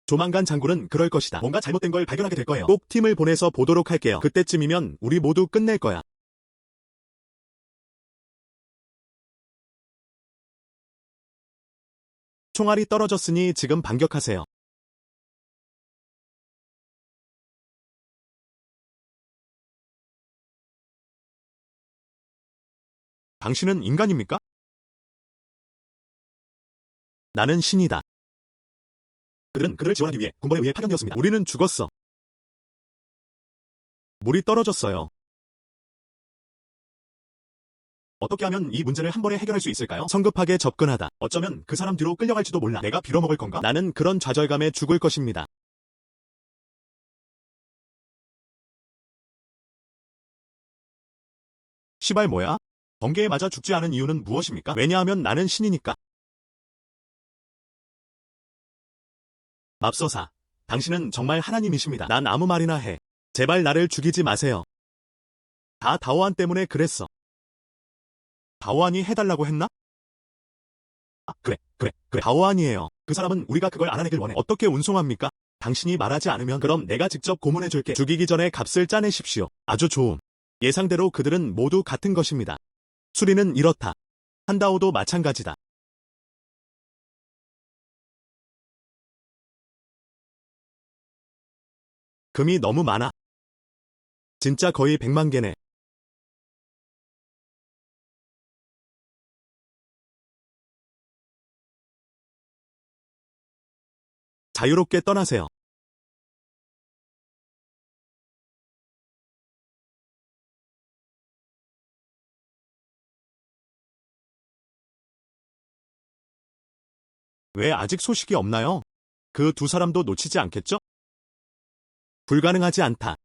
조만간 장군은 그럴 것이다. 뭔가 잘못된 걸 발견하게 될 거예요. 꼭 팀을 보내서 보도록 할게요. 그때쯤이면 우리 모두 끝낼 거야. 총알이 떨어졌으니 지금 반격하세요. 당신은 인간입니까? 나는 신이다. 그들은 그를 지원하기 위해 군벌에 의해 파견되었습니다. 우리는 죽었어. 물이 떨어졌어요. 어떻게 하면 이 문제를 한 번에 해결할 수 있을까요? 성급하게 접근하다. 어쩌면 그 사람 뒤로 끌려갈지도 몰라. 내가 빌어먹을 건가? 나는 그런 좌절감에 죽을 것입니다. 시발 뭐야? 번개에 맞아 죽지 않은 이유는 무엇입니까? 왜냐하면 나는 신이니까. 맙소사. 당신은 정말 하나님이십니다. 난 아무 말이나 해. 제발 나를 죽이지 마세요. 다 다오한 때문에 그랬어. 다오한이 해달라고 했나? 아, 그래. 다오한이에요. 그 사람은 우리가 그걸 알아내길 원해. 어떻게 운송합니까? 당신이 말하지 않으면 그럼 내가 직접 고문해줄게. 죽이기 전에 값을 짜내십시오. 아주 좋음. 예상대로 그들은 모두 같은 것입니다. 수리는 이렇다. 한다오도 마찬가지다. 금이 너무 많아. 진짜 거의 100만 개네. 자유롭게 떠나세요. 왜 아직 소식이 없나요? 그 두 사람도 놓치지 않겠죠? 불가능하지 않다.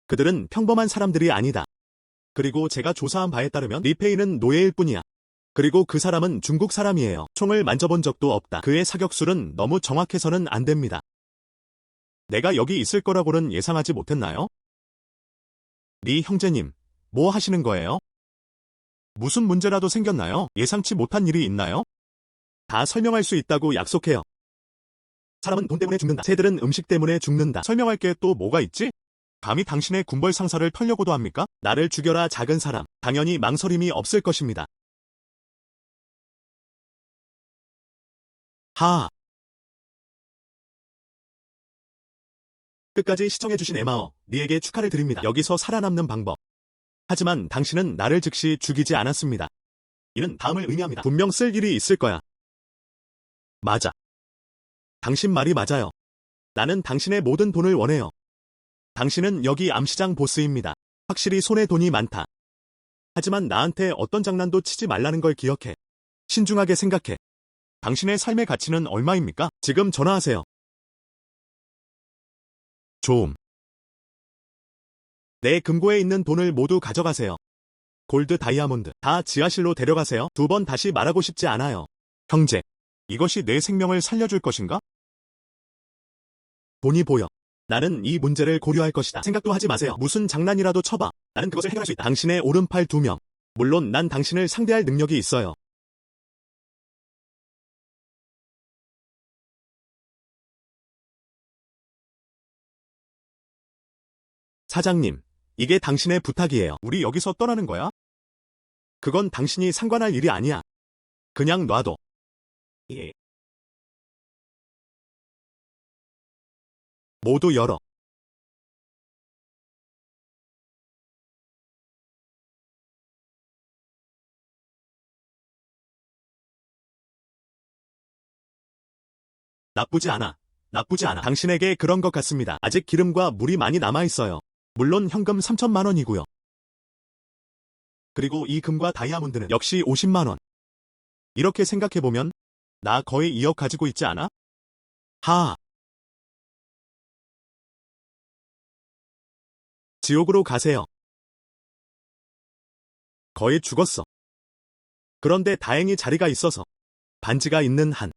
그들은 평범한 사람들이 아니다. 그리고 제가 조사한 바에 따르면 리페이는 노예일 뿐이야. 그리고 그 사람은 중국 사람이에요. 총을 만져본 적도 없다. 그의 사격술은 너무 정확해서는 안 됩니다. 내가 여기 있을 거라고는 예상하지 못했나요? 리 형제님, 뭐 하시는 거예요? 무슨 문제라도 생겼나요? 예상치 못한 일이 있나요? 다 설명할 수 있다고 약속해요. 사람은 돈 때문에 죽는다. 새들은 음식 때문에 죽는다. 설명할 게 또 뭐가 있지? 감히 당신의 군벌 상사를 털려고도 합니까? 나를 죽여라 작은 사람. 당연히 망설임이 없을 것입니다. 하하. 끝까지 시청해주신 에마어, 니에게 축하를 드립니다. 여기서 살아남는 방법. 하지만 당신은 나를 즉시 죽이지 않았습니다. 이는 다음을 의미합니다. 분명 쓸 일이 있을 거야. 맞아. 당신 말이 맞아요. 나는 당신의 모든 돈을 원해요. 당신은 여기 암시장 보스입니다. 확실히 손에 돈이 많다. 하지만 나한테 어떤 장난도 치지 말라는 걸 기억해. 신중하게 생각해. 당신의 삶의 가치는 얼마입니까? 지금 전화하세요. 좋음. 내 금고에 있는 돈을 모두 가져가세요. 골드, 다이아몬드 다 지하실로 데려가세요. 두 번 다시 말하고 싶지 않아요. 형제, 이것이 내 생명을 살려줄 것인가? 돈이 보여. 나는 이 문제를 고려할 것이다. 생각도 하지 마세요. 무슨 장난이라도 쳐봐. 나는 그것을 해결할 수 있다. 당신의 오른팔 2명. 물론 난 당신을 상대할 능력이 있어요. 사장님, 이게 당신의 부탁이에요. 우리 여기서 떠나는 거야? 그건 당신이 상관할 일이 아니야. 그냥 놔둬. 예. 모두 열어. 나쁘지 않아. 나쁘지 않아. 당신에게 그런 것 같습니다. 아직 기름과 물이 많이 남아있어요. 물론 현금 3천만 원이고요. 그리고 이 금과 다이아몬드는 역시 50만 원. 이렇게 생각해보면 나 거의 2억 가지고 있지 않아? 하하. 지옥으로 가세요. 거의 죽었어. 그런데 다행히 자리가 있어서 반지가 있는 한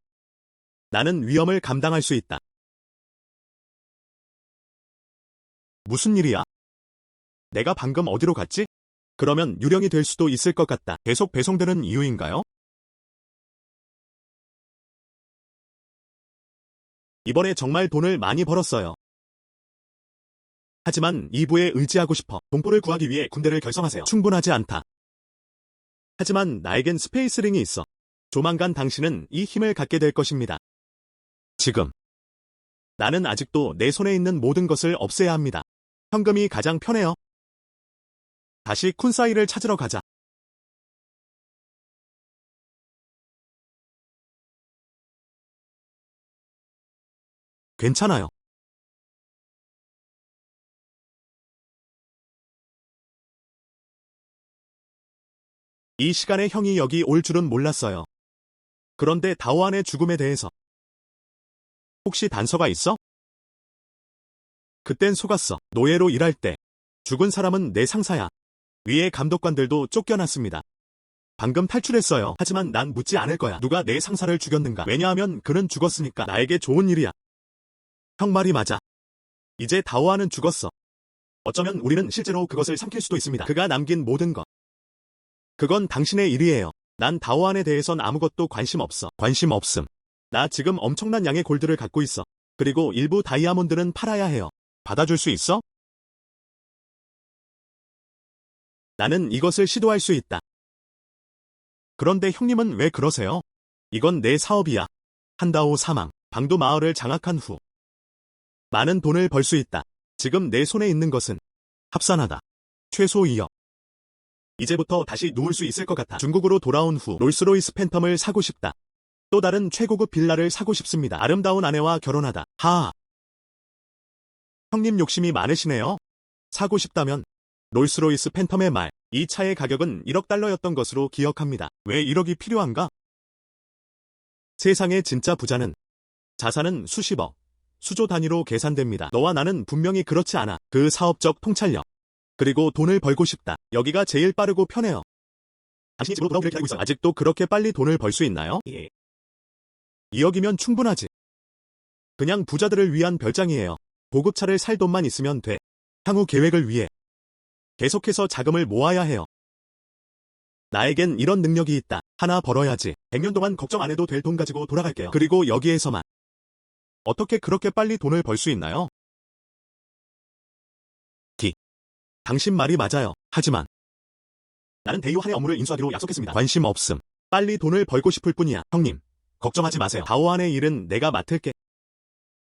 나는 위험을 감당할 수 있다. 무슨 일이야? 내가 방금 어디로 갔지? 그러면 유령이 될 수도 있을 것 같다. 계속 배송되는 이유인가요? 이번에 정말 돈을 많이 벌었어요. 하지만 2부에 의지하고 싶어. 동포를 구하기 위해 군대를 결성하세요. 충분하지 않다. 하지만 나에겐 스페이스링이 있어. 조만간 당신은 이 힘을 갖게 될 것입니다. 지금. 나는 아직도 내 손에 있는 모든 것을 없애야 합니다. 현금이 가장 편해요. 다시 쿤사이를 찾으러 가자. 괜찮아요. 이 시간에 형이 여기 올 줄은 몰랐어요. 그런데 다오안의 죽음에 대해서 혹시 단서가 있어? 그땐 속았어. 노예로 일할 때 죽은 사람은 내 상사야. 위에 감독관들도 쫓겨났습니다. 방금 탈출했어요. 하지만 난 묻지 않을 거야. 누가 내 상사를 죽였는가? 왜냐하면 그는 죽었으니까 나에게 좋은 일이야. 형 말이 맞아. 이제 다오안은 죽었어. 어쩌면 우리는 실제로 그것을 삼킬 수도 있습니다. 그가 남긴 모든 것. 그건 당신의 일이에요. 난 다오안에 대해선 아무것도 관심 없어. 관심 없음. 나 지금 엄청난 양의 골드를 갖고 있어. 그리고 일부 다이아몬드는 팔아야 해요. 받아줄 수 있어? 나는 이것을 시도할 수 있다. 그런데 형님은 왜 그러세요? 이건 내 사업이야. 한다오 사망. 방도 마을을 장악한 후 많은 돈을 벌 수 있다. 지금 내 손에 있는 것은 합산하다. 최소 2억. 이제부터 다시 누울 수 있을 것 같아. 중국으로 돌아온 후 롤스로이스 팬텀을 사고 싶다. 또 다른 최고급 빌라를 사고 싶습니다. 아름다운 아내와 결혼하다. 하하. 형님 욕심이 많으시네요. 사고 싶다면 롤스로이스 팬텀의 말. 이 차의 가격은 1억 달러였던 것으로 기억합니다. 왜 1억이 필요한가? 세상의 진짜 부자는 자산은 수십억, 수조 단위로 계산됩니다. 너와 나는 분명히 그렇지 않아. 그 사업적 통찰력. 그리고 돈을 벌고 싶다. 여기가 제일 빠르고 편해요. 당신이 집으로 돌아오기를 기다리고 있어요. 아직도 그렇게 빨리 돈을 벌 수 있나요? 예. 2억이면 충분하지. 그냥 부자들을 위한 별장이에요. 고급차를 살 돈만 있으면 돼. 향후 계획을 위해 계속해서 자금을 모아야 해요. 나에겐 이런 능력이 있다. 하나 벌어야지. 100년 동안 걱정 안 해도 될 돈 가지고 돌아갈게요. 그리고 여기에서만. 어떻게 그렇게 빨리 돈을 벌 수 있나요? 당신 말이 맞아요. 하지만 나는 대유 한해 업무를 인수하기로 약속했습니다. 관심 없음. 빨리 돈을 벌고 싶을 뿐이야. 형님, 걱정하지 마세요. 다오안의 일은 내가 맡을게.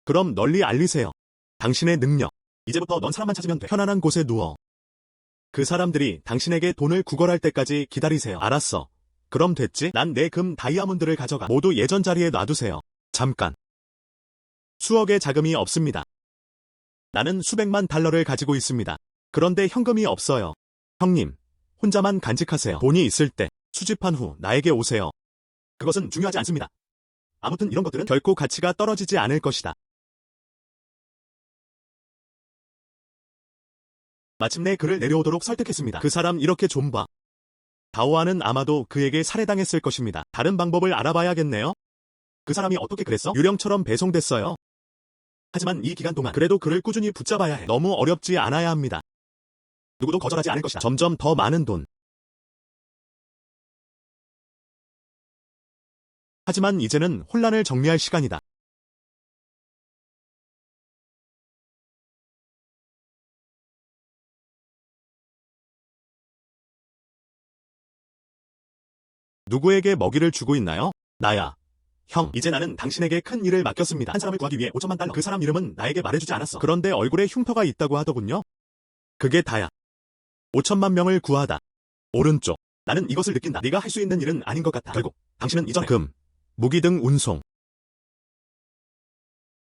그럼 널리 알리세요. 당신의 능력. 이제부터 넌 사람만 찾으면 돼. 편안한 곳에 누워. 그 사람들이 당신에게 돈을 구걸할 때까지 기다리세요. 알았어. 그럼 됐지? 난 내 금 다이아몬드를 가져가. 모두 예전 자리에 놔두세요. 잠깐. 수억의 자금이 없습니다. 나는 수백만 달러를 가지고 있습니다. 그런데 현금이 없어요. 형님, 혼자만 간직하세요. 돈이 있을 때 수집한 후 나에게 오세요. 그것은 중요하지 않습니다. 아무튼 이런 것들은 결코 가치가 떨어지지 않을 것이다. 마침내 그를 내려오도록 설득했습니다. 그 사람 이렇게 좀 봐. 다오안은 아마도 그에게 살해당했을 것입니다. 다른 방법을 알아봐야겠네요. 그 사람이 어떻게 그랬어? 유령처럼 배송됐어요. 하지만 이 기간 동안 그래도 그를 꾸준히 붙잡아야 해. 너무 어렵지 않아야 합니다. 누구도 거절하지 않을 것이다. 점점 더 많은 돈. 하지만 이제는 혼란을 정리할 시간이다. 누구에게 먹이를 주고 있나요? 나야. 형, 이제 나는 당신에게 큰 일을 맡겼습니다. 한 사람을 구하기 위해 5천만 달러. 그 사람 이름은 나에게 말해주지 않았어. 그런데 얼굴에 흉터가 있다고 하더군요. 그게 다야. 5천만 명을 구하다. 오른쪽. 나는 이것을 느낀다. 네가 할 수 있는 일은 아닌 것 같아. 결국 당신은 이전에 금, 무기 등 운송.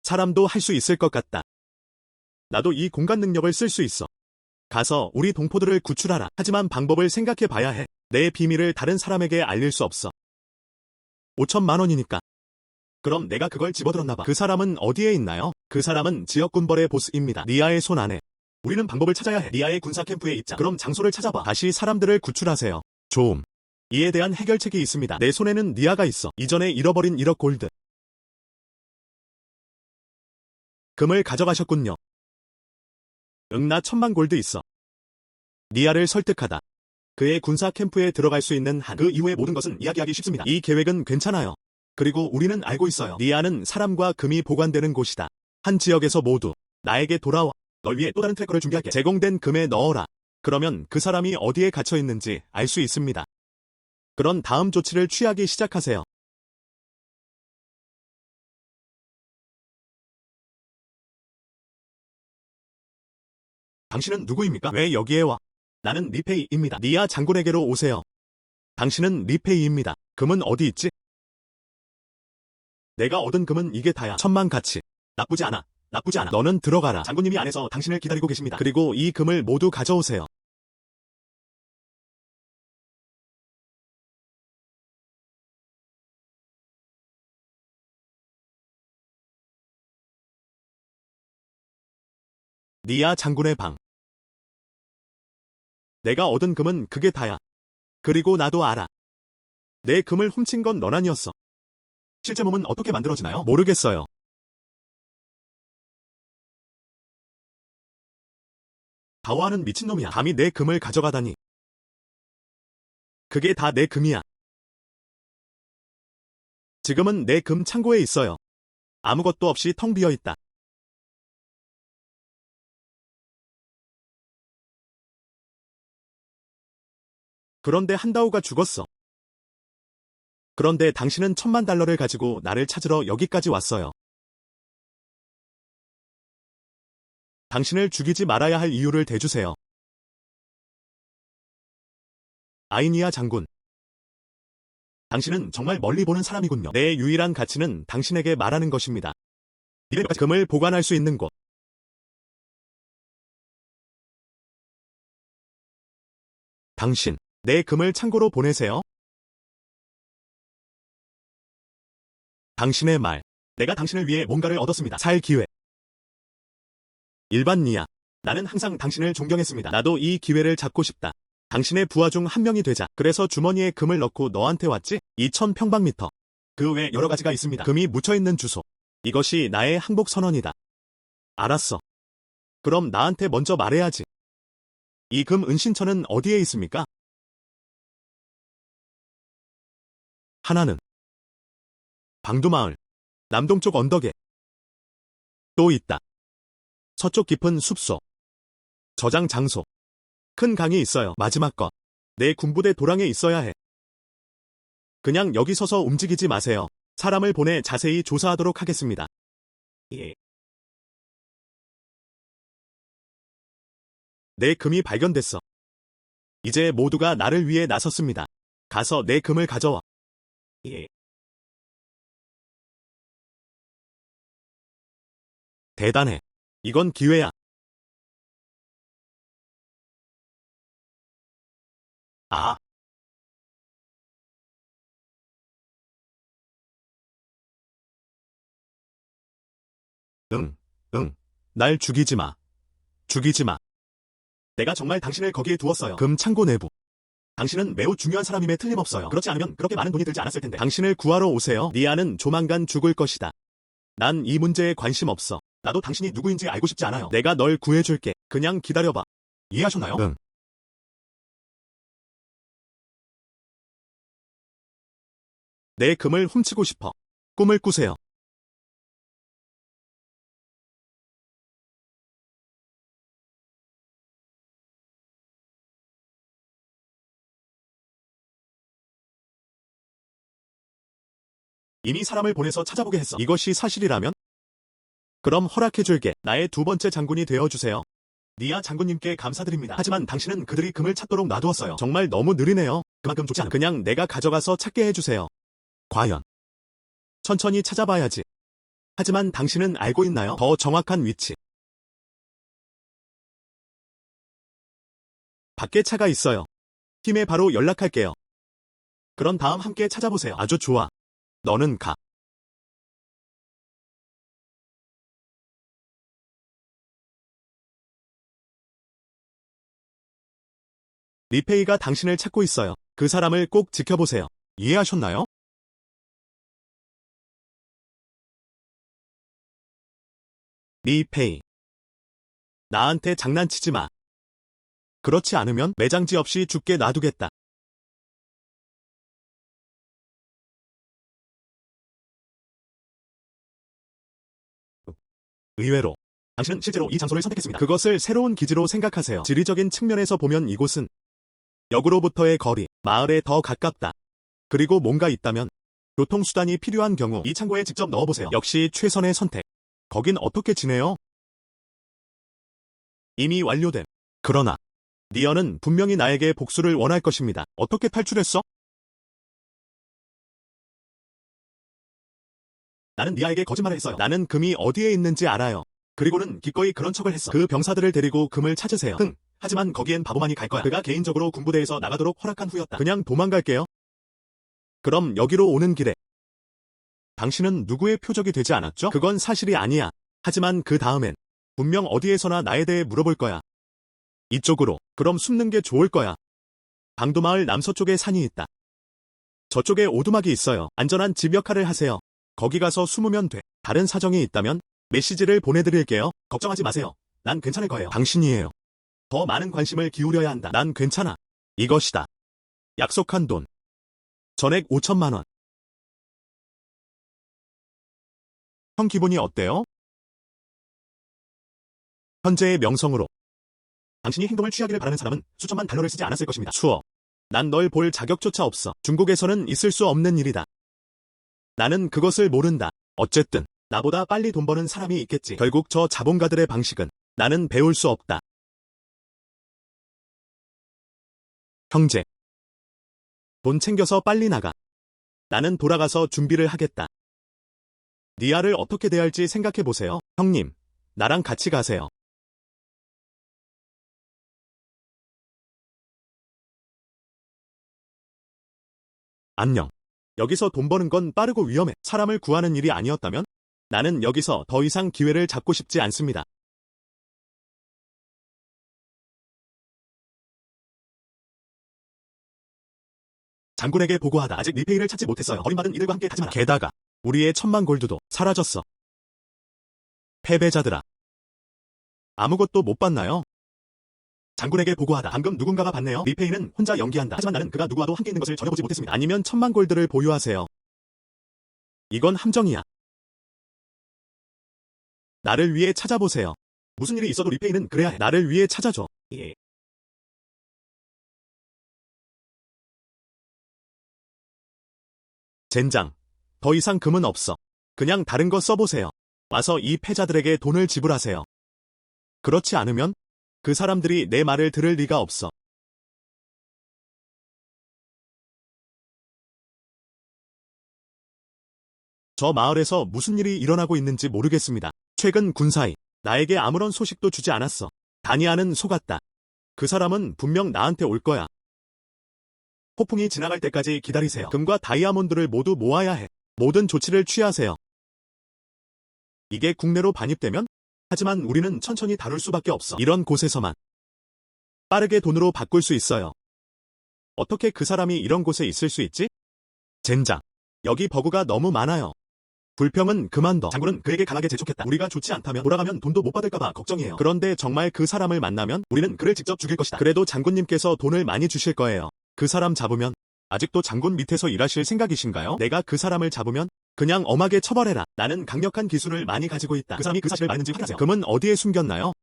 사람도 할 수 있을 것 같다. 나도 이 공간 능력을 쓸 수 있어. 가서 우리 동포들을 구출하라. 하지만 방법을 생각해 봐야 해. 내 비밀을 다른 사람에게 알릴 수 없어. 5천만 원이니까. 그럼 내가 그걸 집어들었나 봐. 그 사람은 어디에 있나요? 그 사람은 지역군벌의 보스입니다. 니아의 손 안에. 우리는 방법을 찾아야 해. 니아의 군사 캠프에 있자. 그럼 장소를 찾아봐. 다시 사람들을 구출하세요. 좀. 이에 대한 해결책이 있습니다. 내 손에는 니아가 있어. 이전에 잃어버린 1억 골드. 금을 가져가셨군요. 응, 나 1,000만 골드 있어. 니아를 설득하다. 그의 군사 캠프에 들어갈 수 있는 한. 그 이후의 모든 것은 이야기하기 쉽습니다. 이 계획은 괜찮아요. 그리고 우리는 알고 있어요. 니아는 사람과 금이 보관되는 곳이다. 한 지역에서 모두 나에게 돌아와. 널 위해 또 다른 트래커를 준비할게. 제공된 금에 넣어라. 그러면 그 사람이 어디에 갇혀 있는지 알 수 있습니다. 그런 다음 조치를 취하기 시작하세요. 당신은 누구입니까? 왜 여기에 와? 나는 리페이입니다. 니아 장군에게로 오세요. 당신은 리페이입니다. 금은 어디 있지? 내가 얻은 금은 이게 다야. 1,000만 가치. 나쁘지 않아. 나쁘지 않아. 너는 들어가라. 장군님이 안에서 당신을 기다리고 계십니다. 그리고 이 금을 모두 가져오세요. 니아 장군의 방. 내가 얻은 금은 그게 다야. 그리고 나도 알아. 내 금을 훔친 건 넌 아니었어. 실제 몸은 어떻게 만들어지나요? 모르겠어요. 가오하는 미친놈이야. 감히 내 금을 가져가다니. 그게 다 내 금이야. 지금은 내 금 창고에 있어요. 아무것도 없이 텅 비어 있다. 그런데 한다오가 죽었어. 그런데 당신은 $10,000를 가지고 나를 찾으러 여기까지 왔어요. 당신을 죽이지 말아야 할 이유를 대주세요. 아이니아 장군. 당신은 정말 멀리 보는 사람이군요. 내 유일한 가치는 당신에게 말하는 것입니다. 금을 보관할 수 있는 곳. 당신, 내 금을 창고로 보내세요. 당신의 말. 내가 당신을 위해 뭔가를 얻었습니다. 살 기회. 일반니아. 나는 항상 당신을 존경했습니다. 나도 이 기회를 잡고 싶다. 당신의 부하 중 한 명이 되자. 그래서 주머니에 금을 넣고 너한테 왔지? 2000평방미터. 그 외 여러 가지가 있습니다. 금이 묻혀있는 주소. 이것이 나의 항복 선언이다. 알았어. 그럼 나한테 먼저 말해야지. 이 금 은신처는 어디에 있습니까? 하나는 방두마을. 남동쪽 언덕에. 또 있다. 서쪽 깊은 숲속. 저장 장소. 큰 강이 있어요. 마지막 것. 내 군부대 도랑에 있어야 해. 그냥 여기 서서 움직이지 마세요. 사람을 보내 자세히 조사하도록 하겠습니다. 예. 내 금이 발견됐어. 이제 모두가 나를 위해 나섰습니다. 가서 내 금을 가져와. 예. 대단해. 이건 기회야. 아. 응. 날 죽이지 마. 죽이지 마. 내가 정말 당신을 거기에 두었어요. 금 창고 내부. 당신은 매우 중요한 사람임에 틀림없어요. 그렇지 않으면 그렇게 많은 돈이 들지 않았을 텐데. 당신을 구하러 오세요. 니아는 조만간 죽을 것이다. 난 이 문제에 관심 없어. 나도 당신이 누구인지 알고 싶지 않아요. 내가 널 구해줄게. 그냥 기다려봐. 이해하셨나요? 응. 내 금을 훔치고 싶어. 꿈을 꾸세요. 이미 사람을 보내서 찾아보게 했어. 이것이 사실이라면? 그럼 허락해줄게. 나의 두 번째 장군이 되어주세요. 니아 장군님께 감사드립니다. 하지만 당신은 그들이 금을 찾도록 놔두었어요. 정말 너무 느리네요. 그만큼 좋지 않아. 그냥 내가 가져가서 찾게 해주세요. 과연. 천천히 찾아봐야지. 하지만 당신은 알고 있나요? 더 정확한 위치. 밖에 차가 있어요. 팀에 바로 연락할게요. 그런 다음 함께 찾아보세요. 아주 좋아. 너는 가. 리페이가 당신을 찾고 있어요. 그 사람을 꼭 지켜보세요. 이해하셨나요? 리페이. 나한테 장난치지 마. 그렇지 않으면 매장지 없이 죽게 놔두겠다. 의외로 당신은 실제로 이 장소를 선택했습니다. 그것을 새로운 기지로 생각하세요. 지리적인 측면에서 보면 이곳은 역으로부터의 거리, 마을에 더 가깝다. 그리고 뭔가 있다면 교통수단이 필요한 경우 이 창고에 직접 넣어보세요. 역시 최선의 선택. 거긴 어떻게 지내요? 이미 완료됨. 그러나 니언은 분명히 나에게 복수를 원할 것입니다. 어떻게 탈출했어? 나는 니아에게 거짓말을 했어요. 나는 금이 어디에 있는지 알아요. 그리고는 기꺼이 그런 척을 했어. 그 병사들을 데리고 금을 찾으세요. 하지만 거기엔 바보만이 갈 거야. 그가 개인적으로 군부대에서 나가도록 허락한 후였다. 그냥 도망갈게요. 그럼 여기로 오는 길에 당신은 누구의 표적이 되지 않았죠? 그건 사실이 아니야. 하지만 그 다음엔 분명 어디에서나 나에 대해 물어볼 거야. 이쪽으로. 그럼 숨는 게 좋을 거야. 방도마을 남서쪽에 산이 있다. 저쪽에 오두막이 있어요. 안전한 집 역할을 하세요. 거기 가서 숨으면 돼. 다른 사정이 있다면 메시지를 보내드릴게요. 걱정하지 마세요. 난 괜찮을 거예요. 당신이에요. 더 많은 관심을 기울여야 한다. 난 괜찮아. 이것이다. 약속한 돈. 전액 5천만 원. 형 기분이 어때요? 현재의 명성으로 당신이 행동을 취하기를 바라는 사람은 수천만 달러를 쓰지 않았을 것입니다. 추워. 난 널 볼 자격조차 없어. 중국에서는 있을 수 없는 일이다. 나는 그것을 모른다. 어쨌든 나보다 빨리 돈 버는 사람이 있겠지. 결국 저 자본가들의 방식은 나는 배울 수 없다. 형제. 돈 챙겨서 빨리 나가. 나는 돌아가서 준비를 하겠다. 니아를 어떻게 대할지 생각해보세요. 형님, 나랑 같이 가세요. 안녕. 여기서 돈 버는 건 빠르고 위험해. 사람을 구하는 일이 아니었다면? 나는 여기서 더 이상 기회를 잡고 싶지 않습니다. 장군에게 보고하다. 아직 리페이를 찾지 못했어요. 버림받은 이들과 함께 가지 마라. 게다가 우리의 1,000만 골드도 사라졌어. 패배자들아. 아무것도 못 봤나요? 장군에게 보고하다. 방금 누군가가 봤네요. 리페이는 혼자 연기한다. 하지만 나는 그가 누구와도 함께 있는 것을 전혀 보지 못했습니다. 아니면 1,000만 골드를 보유하세요. 이건 함정이야. 나를 위해 찾아보세요. 무슨 일이 있어도 리페이는 그래야 해. 나를 위해 찾아줘. 예. 젠장. 더 이상 금은 없어. 그냥 다른 거 써보세요. 와서 이 패자들에게 돈을 지불하세요. 그렇지 않으면 그 사람들이 내 말을 들을 리가 없어. 저 마을에서 무슨 일이 일어나고 있는지 모르겠습니다. 최근 군사이 나에게 아무런 소식도 주지 않았어. 다니아는 속았다. 그 사람은 분명 나한테 올 거야. 폭풍이 지나갈 때까지 기다리세요. 금과 다이아몬드를 모두 모아야 해. 모든 조치를 취하세요. 이게 국내로 반입되면? 하지만 우리는 천천히 다룰 수밖에 없어. 이런 곳에서만 빠르게 돈으로 바꿀 수 있어요. 어떻게 그 사람이 이런 곳에 있을 수 있지? 젠장. 여기 버그가 너무 많아요. 불평은 그만둬. 장군은 그에게 강하게 재촉했다. 우리가 좋지 않다면 돌아가면 돈도 못 받을까봐 걱정이에요. 그런데 정말 그 사람을 만나면 우리는 그를 직접 죽일 것이다. 그래도 장군님께서 돈을 많이 주실 거예요. 그 사람 잡으면 아직도 장군 밑에서 일하실 생각이신가요? 내가 그 사람을 잡으면 그냥 엄하게 처벌해라. 나는 강력한 기술을 많이 가지고 있다. 그 사람이 그 사실을 말했는지 확인하세요. 금은 어디에 숨겼나요?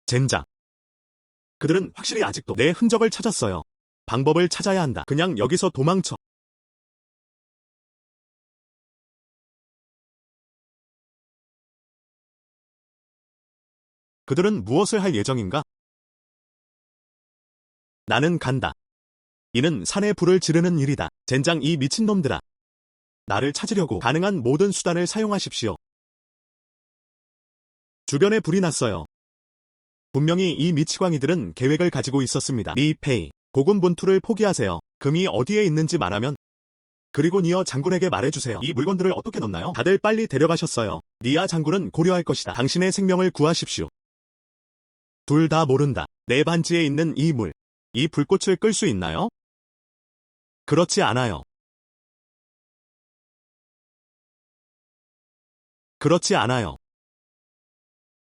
젠장. 그들은 확실히 아직도 내 흔적을 찾았어요. 방법을 찾아야 한다. 그냥 여기서 도망쳐. 그들은 무엇을 할 예정인가? 나는 간다. 이는 산에 불을 지르는 일이다. 젠장 이 미친놈들아. 나를 찾으려고 가능한 모든 수단을 사용하십시오. 주변에 불이 났어요. 분명히 이 미치광이들은 계획을 가지고 있었습니다. 리페이, 고군분투를 포기하세요. 금이 어디에 있는지 말하면 그리고 니어 장군에게 말해주세요. 이 물건들을 어떻게 넣나요? 다들 빨리 데려가셨어요. 니아 장군은 고려할 것이다. 당신의 생명을 구하십시오. 둘 다 모른다. 내 반지에 있는 이 물, 이 불꽃을 끌 수 있나요? 그렇지 않아요. 그렇지 않아요.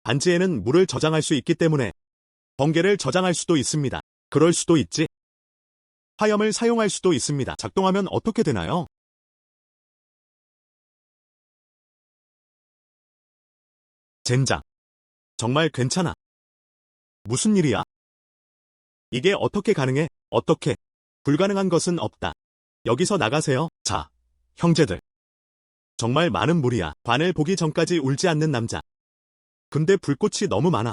반지에는 물을 저장할 수 있기 때문에 번개를 저장할 수도 있습니다. 그럴 수도 있지. 화염을 사용할 수도 있습니다. 작동하면 어떻게 되나요? 젠장. 정말 괜찮아. 무슨 일이야? 이게 어떻게 가능해? 어떻게? 불가능한 것은 없다. 여기서 나가세요. 자, 형제들. 정말 많은 무리야. 관을 보기 전까지 울지 않는 남자. 근데 불꽃이 너무 많아.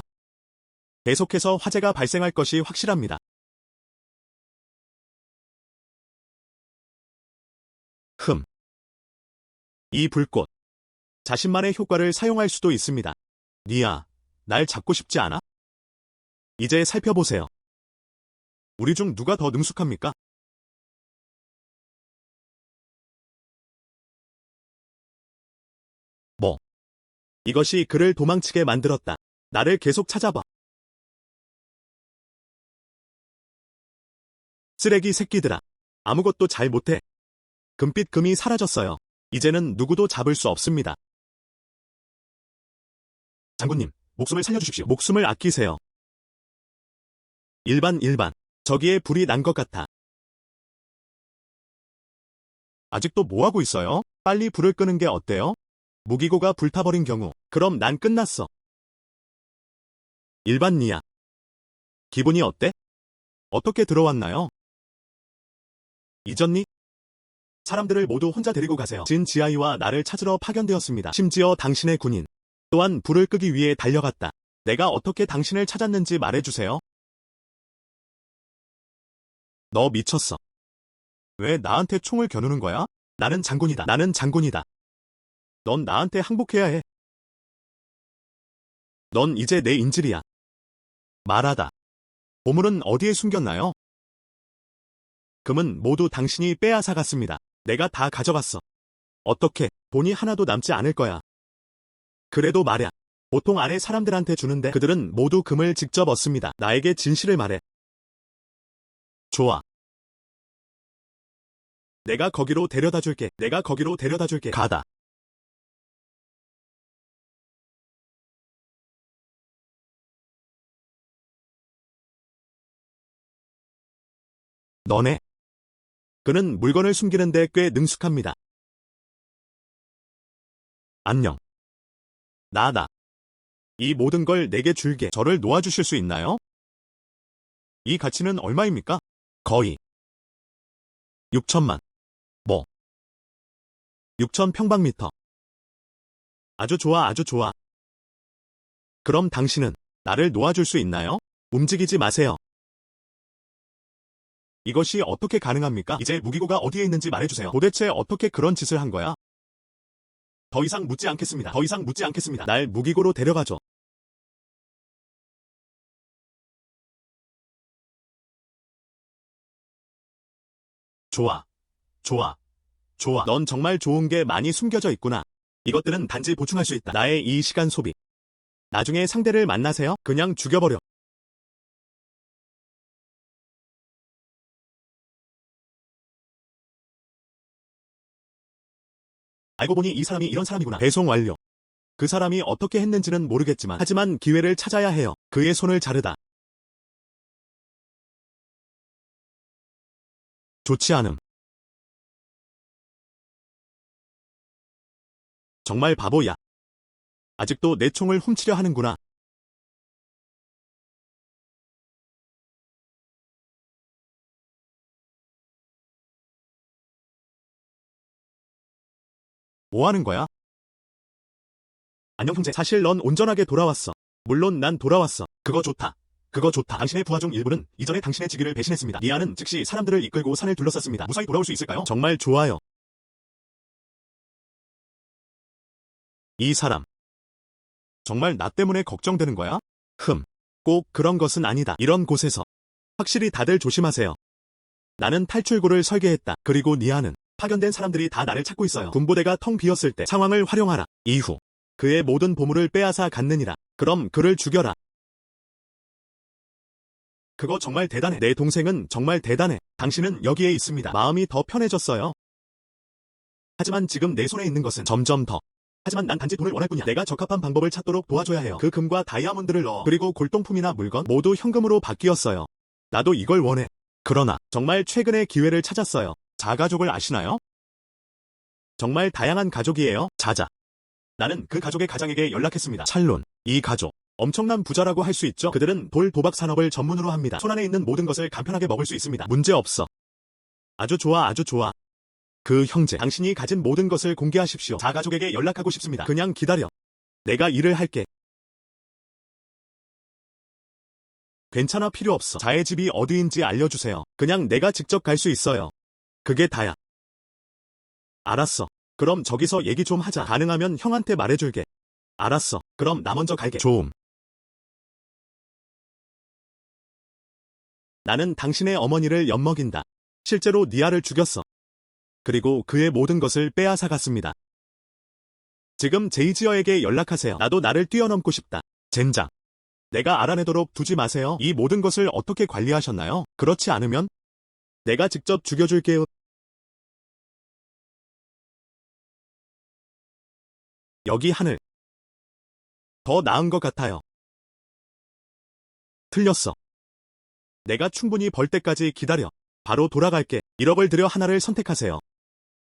계속해서 화재가 발생할 것이 확실합니다. 이 불꽃. 자신만의 효과를 사용할 수도 있습니다. 니아, 날 잡고 싶지 않아? 이제 살펴보세요. 우리 중 누가 더 능숙합니까? 뭐? 이것이 그를 도망치게 만들었다. 나를 계속 찾아봐. 쓰레기 새끼들아. 아무것도 잘 못해. 금빛 금이 사라졌어요. 이제는 누구도 잡을 수 없습니다. 장군님, 목숨을 살려주십시오. 목숨을 아끼세요. 일반. 저기에 불이 난 것 같아. 아직도 뭐하고 있어요? 빨리 불을 끄는 게 어때요? 무기고가 불타버린 경우, 그럼 난 끝났어. 일반이야. 기분이 어때? 어떻게 들어왔나요? 잊었니? 사람들을 모두 혼자 데리고 가세요. 진지아이와 나를 찾으러 파견되었습니다. 심지어 당신의 군인 또한 불을 끄기 위해 달려갔다. 내가 어떻게 당신을 찾았는지 말해주세요. 너 미쳤어. 왜 나한테 총을 겨누는 거야? 나는 장군이다. 넌 나한테 항복해야 해. 넌 이제 내 인질이야. 말하다. 보물은 어디에 숨겼나요? 금은 모두 당신이 빼앗아갔습니다. 내가 다 가져갔어. 어떻게? 돈이 하나도 남지 않을 거야. 그래도 말야. 보통 아래 사람들한테 주는데 그들은 모두 금을 직접 얻습니다. 나에게 진실을 말해. 좋아. 내가 거기로 데려다 줄게. 가다. 너네. 그는 물건을 숨기는데 꽤 능숙합니다. 안녕. 나다. 이 모든 걸 내게 줄게. 저를 놓아주실 수 있나요? 이 가치는 얼마입니까? 거의 6천만. 뭐? 6천 평방미터. 아주 좋아. 그럼 당신은 나를 놓아줄 수 있나요? 움직이지 마세요. 이것이 어떻게 가능합니까? 이제 무기고가 어디에 있는지 말해주세요. 도대체 어떻게 그런 짓을 한 거야? 더 이상 묻지 않겠습니다. 날 무기고로 데려가줘. 좋아. 넌 정말 좋은 게 많이 숨겨져 있구나. 이것들은 단지 보충할 수 있다. 나의 이 시간 소비. 나중에 상대를 만나세요. 그냥 죽여버려. 알고 보니 이 사람이 이런 사람이구나. 배송 완료. 그 사람이 어떻게 했는지는 모르겠지만 하지만 기회를 찾아야 해요. 그의 손을 자르다. 좋지 않음. 정말 바보야. 아직도 내 총을 훔치려 하는구나. 뭐 하는 거야? 안녕 형제. 사실 넌 온전하게 돌아왔어. 물론 난 돌아왔어. 그거 좋다. 당신의 부하 중 일부는 이전에 당신의 직위를 배신했습니다. 니아는 즉시 사람들을 이끌고 산을 둘러쌌습니다. 무사히 돌아올 수 있을까요? 정말 좋아요. 이 사람. 정말 나 때문에 걱정되는 거야? 꼭 그런 것은 아니다. 이런 곳에서 확실히 다들 조심하세요. 나는 탈출구를 설계했다. 그리고 니아는 파견된 사람들이 다 나를 찾고 있어요. 군부대가 텅 비었을 때 상황을 활용하라. 이후 그의 모든 보물을 빼앗아 갔느니라. 그럼 그를 죽여라. 그거 정말 대단해. 내 동생은 정말 대단해. 당신은 여기에 있습니다. 마음이 더 편해졌어요. 하지만 지금 내 손에 있는 것은 점점 더. 하지만 난 단지 돈을 원할 뿐이야. 내가 적합한 방법을 찾도록 도와줘야 해요. 그 금과 다이아몬드를 넣어. 그리고 골동품이나 물건 모두 현금으로 바뀌었어요. 나도 이걸 원해. 그러나 정말 최근에 기회를 찾았어요. 자가족을 아시나요? 정말 다양한 가족이에요. 자자. 나는 그 가족의 가장에게 연락했습니다. 찰론. 이 가족. 엄청난 부자라고 할 수 있죠. 그들은 돌 도박 산업을 전문으로 합니다. 손안에 있는 모든 것을 간편하게 먹을 수 있습니다. 문제 없어. 아주 좋아. 그 형제, 당신이 가진 모든 것을 공개하십시오. 자가족에게 연락하고 싶습니다. 그냥 기다려. 내가 일을 할게. 괜찮아, 필요 없어. 자의 집이 어디인지 알려주세요. 그냥 내가 직접 갈 수 있어요. 그게 다야. 알았어. 그럼 저기서 얘기 좀 하자. 가능하면 형한테 말해줄게. 알았어. 그럼 나 먼저 갈게. 좀. 나는 당신의 어머니를 엿먹인다. 실제로 니아를 죽였어. 그리고 그의 모든 것을 빼앗아갔습니다. 지금 제이지어에게 연락하세요. 나도 나를 뛰어넘고 싶다. 젠장. 내가 알아내도록 두지 마세요. 이 모든 것을 어떻게 관리하셨나요? 그렇지 않으면 내가 직접 죽여줄게요. 여기 하늘. 더 나은 것 같아요. 틀렸어. 내가 충분히 벌 때까지 기다려. 바로 돌아갈게. 1억을 들여 하나를 선택하세요.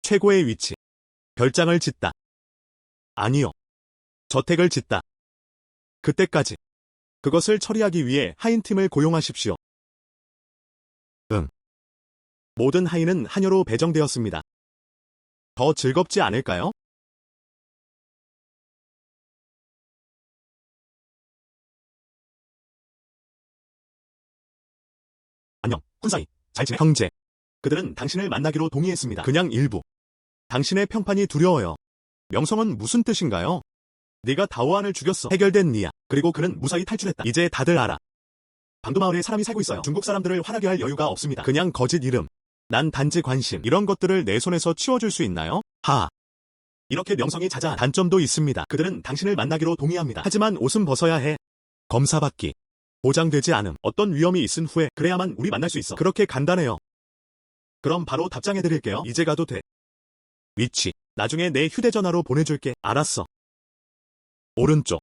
최고의 위치. 별장을 짓다. 아니요. 저택을 짓다. 그때까지. 그것을 처리하기 위해 하인팀을 고용하십시오. 응. 모든 하인은 한여로 배정되었습니다. 더 즐겁지 않을까요? 안녕, 훈사이. 잘 지내? 형제. 그들은 당신을 만나기로 동의했습니다. 그냥 일부. 당신의 평판이 두려워요. 명성은 무슨 뜻인가요? 네가 다오안을 죽였어. 해결된 니아. 그리고 그는 무사히 탈출했다. 이제 다들 알아. 방도 마을에 사람이 살고 있어요. 중국 사람들을 화나게 할 여유가 없습니다. 그냥 거짓 이름. 난 단지 관심. 이런 것들을 내 손에서 치워줄 수 있나요? 하. 이렇게 명성이 자자한 단점도 있습니다. 그들은 당신을 만나기로 동의합니다. 하지만 옷은 벗어야 해. 검사받기. 보장되지 않음. 어떤 위험이 있은 후에 그래야만 우리 만날 수 있어. 그렇게 간단해요. 그럼 바로 답장해드릴게요. 이제 가도 돼. 위치. 나중에 내 휴대전화로 보내줄게. 알았어. 오른쪽.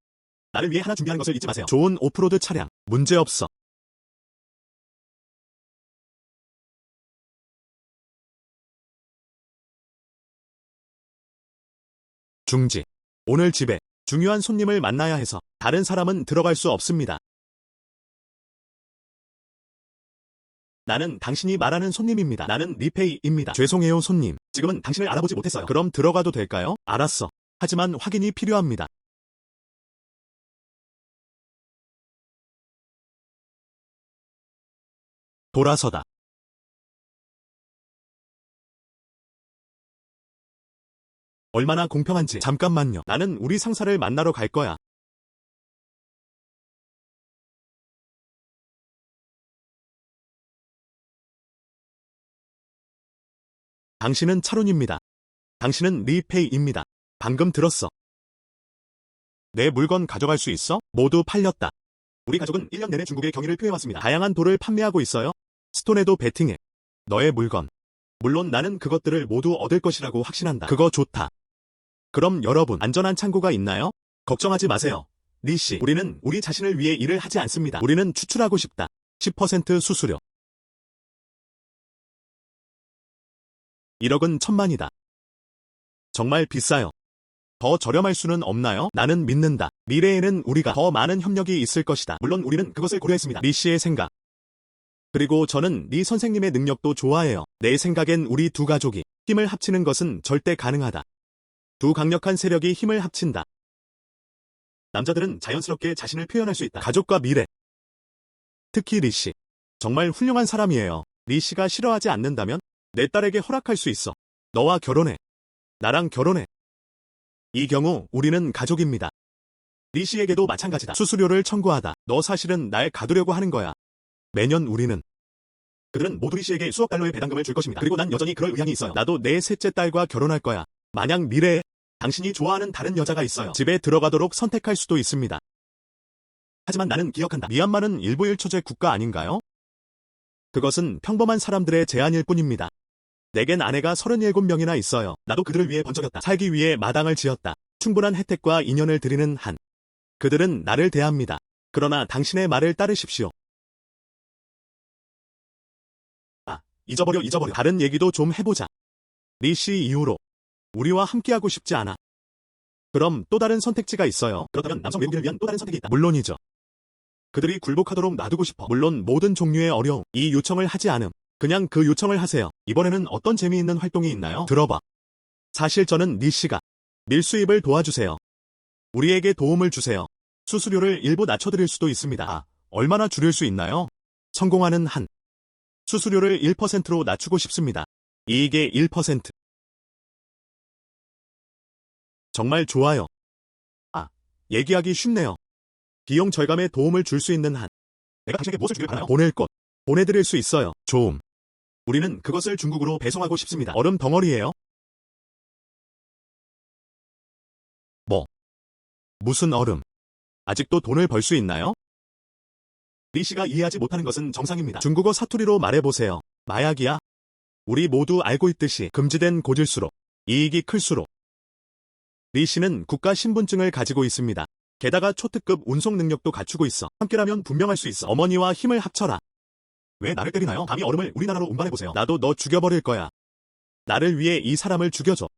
나를 위해 하나 준비하는 것을 잊지 마세요. 좋은 오프로드 차량. 문제없어. 중지. 오늘 집에 중요한 손님을 만나야 해서 다른 사람은 들어갈 수 없습니다. 나는 당신이 말하는 손님입니다. 나는 리페이입니다. 죄송해요, 손님. 지금은 당신을 알아보지 못했어요. 그럼 들어가도 될까요? 알았어. 하지만 확인이 필요합니다. 돌아서다. 얼마나 공평한지. 잠깐만요. 나는 우리 상사를 만나러 갈 거야. 당신은 차룬입니다. 당신은 리페이입니다. 방금 들었어. 내 물건 가져갈 수 있어? 모두 팔렸다. 우리 가족은 1년 내내 중국의 경위를 표해왔습니다. 다양한 돌을 판매하고 있어요. 스톤에도 베팅해. 너의 물건. 물론 나는 그것들을 모두 얻을 것이라고 확신한다. 그거 좋다. 그럼 여러분, 안전한 창고가 있나요? 걱정하지 마세요. 리씨, 우리는 우리 자신을 위해 일을 하지 않습니다. 우리는 추출하고 싶다. 10% 수수료. 1억은 천만이다. 정말 비싸요. 더 저렴할 수는 없나요? 나는 믿는다. 미래에는 우리가 더 많은 협력이 있을 것이다. 물론 우리는 그것을 고려했습니다. 리 씨의 생각. 그리고 저는 리 선생님의 능력도 좋아해요. 내 생각엔 우리 두 가족이 힘을 합치는 것은 절대 가능하다. 두 강력한 세력이 힘을 합친다. 남자들은 자연스럽게 자신을 표현할 수 있다. 가족과 미래. 특히 리 씨. 정말 훌륭한 사람이에요. 리 씨가 싫어하지 않는다면 내 딸에게 허락할 수 있어. 너와 결혼해. 나랑 결혼해. 이 경우 우리는 가족입니다. 리 씨에게도 마찬가지다. 수수료를 청구하다. 너 사실은 날 가두려고 하는 거야. 매년 우리는 그들은 모두 리 씨에게 수억 달러의 배당금을 줄 것입니다. 그리고 난 여전히 그럴 의향이 있어요. 나도 내 셋째 딸과 결혼할 거야. 만약 미래에 당신이 좋아하는 다른 여자가 있어요. 집에 들어가도록 선택할 수도 있습니다. 하지만 나는 기억한다. 미얀마는 일부 1초제 국가 아닌가요? 그것은 평범한 사람들의 제안일 뿐입니다. 내겐 아내가 37명이나 있어요. 나도 그들을 위해 번쩍였다. 살기 위해 마당을 지었다. 충분한 혜택과 인연을 드리는 한. 그들은 나를 대합니다. 그러나 당신의 말을 따르십시오. 잊어버려. 다른 얘기도 좀 해보자. 리 씨 이후로 우리와 함께하고 싶지 않아. 그럼 또 다른 선택지가 있어요. 그렇다면 남성 외국인을 위한 또 다른 선택이 있다. 물론이죠. 그들이 굴복하도록 놔두고 싶어. 물론 모든 종류의 어려움, 이 요청을 하지 않음. 그냥 그 요청을 하세요. 이번에는 어떤 재미있는 활동이 있나요? 들어봐. 사실 저는 리 씨가 밀수입을 도와주세요. 우리에게 도움을 주세요. 수수료를 일부 낮춰드릴 수도 있습니다. 얼마나 줄일 수 있나요? 성공하는 한. 수수료를 1%로 낮추고 싶습니다. 이익의 1%. 정말 좋아요. 아, 얘기하기 쉽네요. 비용 절감에 도움을 줄 수 있는 한. 내가 당신에게 무엇을 주길 바라나요? 보낼 것. 보내드릴 수 있어요. 좋음. 우리는 그것을 중국으로 배송하고 싶습니다. 얼음 덩어리예요? 뭐? 무슨 얼음? 아직도 돈을 벌 수 있나요? 리 씨가 이해하지 못하는 것은 정상입니다. 중국어 사투리로 말해보세요. 마약이야? 우리 모두 알고 있듯이 금지된 곳일수록 이익이 클수록. 리 씨는 국가 신분증을 가지고 있습니다. 게다가 초특급 운송 능력도 갖추고 있어. 함께라면 분명할 수 있어. 어머니와 힘을 합쳐라. 왜 나를 때리나요? 감히 얼음을 우리나라로 운반해보세요. 나도 너 죽여버릴 거야. 나를 위해 이 사람을 죽여줘.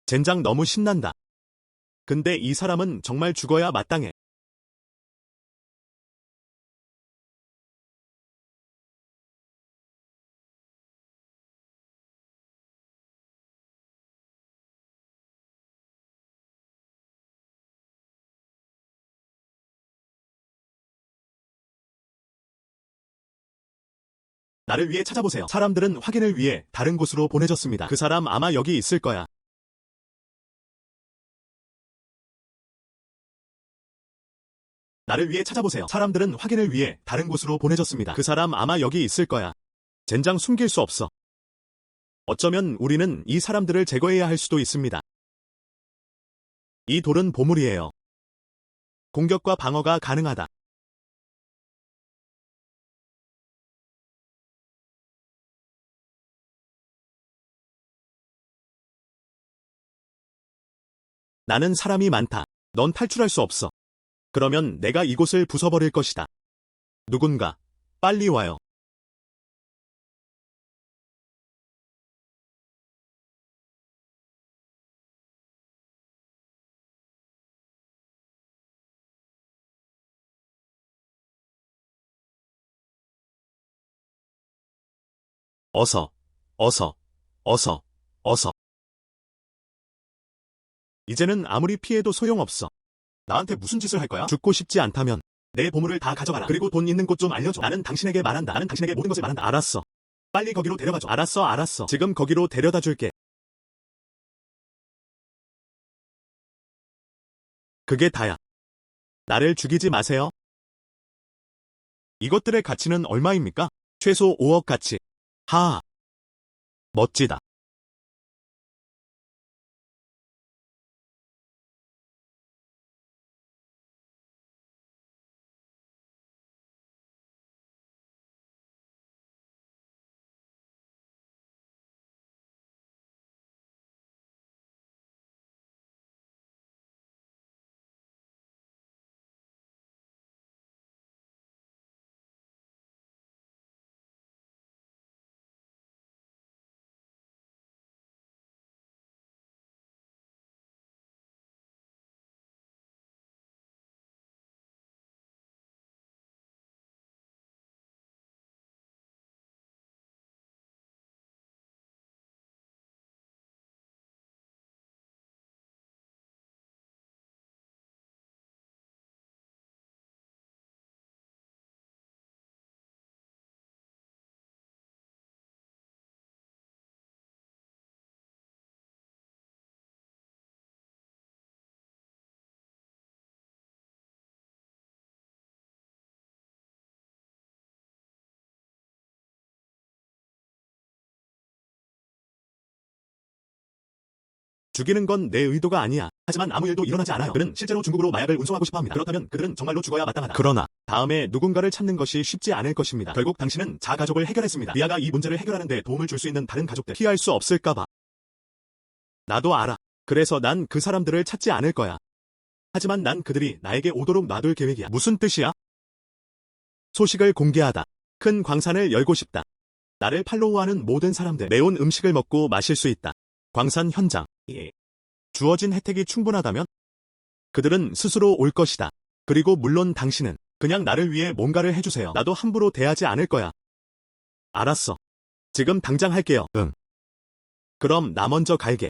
젠장 너무 신난다. 근데 이 사람은 정말 죽어야 마땅해. 나를 위해 찾아보세요. 사람들은 확인을 위해 다른 곳으로 보내졌습니다. 그 사람 아마 여기 있을 거야. 나를 위해 찾아보세요. 사람들은 확인을 위해 다른 곳으로 보내졌습니다. 그 사람 아마 여기 있을 거야. 젠장 숨길 수 없어. 어쩌면 우리는 이 사람들을 제거해야 할 수도 있습니다. 이 돌은 보물이에요. 공격과 방어가 가능하다. 나는 사람이 많다. 넌 탈출할 수 없어. 그러면 내가 이곳을 부숴버릴 것이다. 누군가, 빨리 와요. 어서, 어서, 어서, 어서. 이제는 아무리 피해도 소용없어. 나한테 무슨 짓을 할 거야? 죽고 싶지 않다면 내 보물을 다 가져가라. 그리고 돈 있는 곳 좀 알려줘. 나는 당신에게 말한다. 나는 당신에게 모든 것을 말한다. 알았어. 빨리 거기로 데려가줘. 알았어, 알았어. 지금 거기로 데려다 줄게. 그게 다야. 나를 죽이지 마세요. 이것들의 가치는 얼마입니까? 최소 5억 가치. 하하. 멋지다. 죽이는 건 내 의도가 아니야. 하지만 아무 일도 일어나지 않아요. 그는 실제로 중국으로 마약을 운송하고 싶어 합니다. 그렇다면 그들은 정말로 죽어야 마땅하다. 그러나 다음에 누군가를 찾는 것이 쉽지 않을 것입니다. 결국 당신은 자가족을 해결했습니다. 리아가 이 문제를 해결하는 데 도움을 줄 수 있는 다른 가족들 피할 수 없을까봐. 나도 알아. 그래서 난 그 사람들을 찾지 않을 거야. 하지만 난 그들이 나에게 오도록 놔둘 계획이야. 무슨 뜻이야? 소식을 공개하다. 큰 광산을 열고 싶다. 나를 팔로우하는 모든 사람들 매운 음식을 먹고 마실 수 있다. 광산 현장. 예. 주어진 혜택이 충분하다면 그들은 스스로 올 것이다. 그리고 물론 당신은 그냥 나를 위해 뭔가를 해주세요. 나도 함부로 대하지 않을 거야. 알았어. 지금 당장 할게요. 응. 그럼 나 먼저 갈게.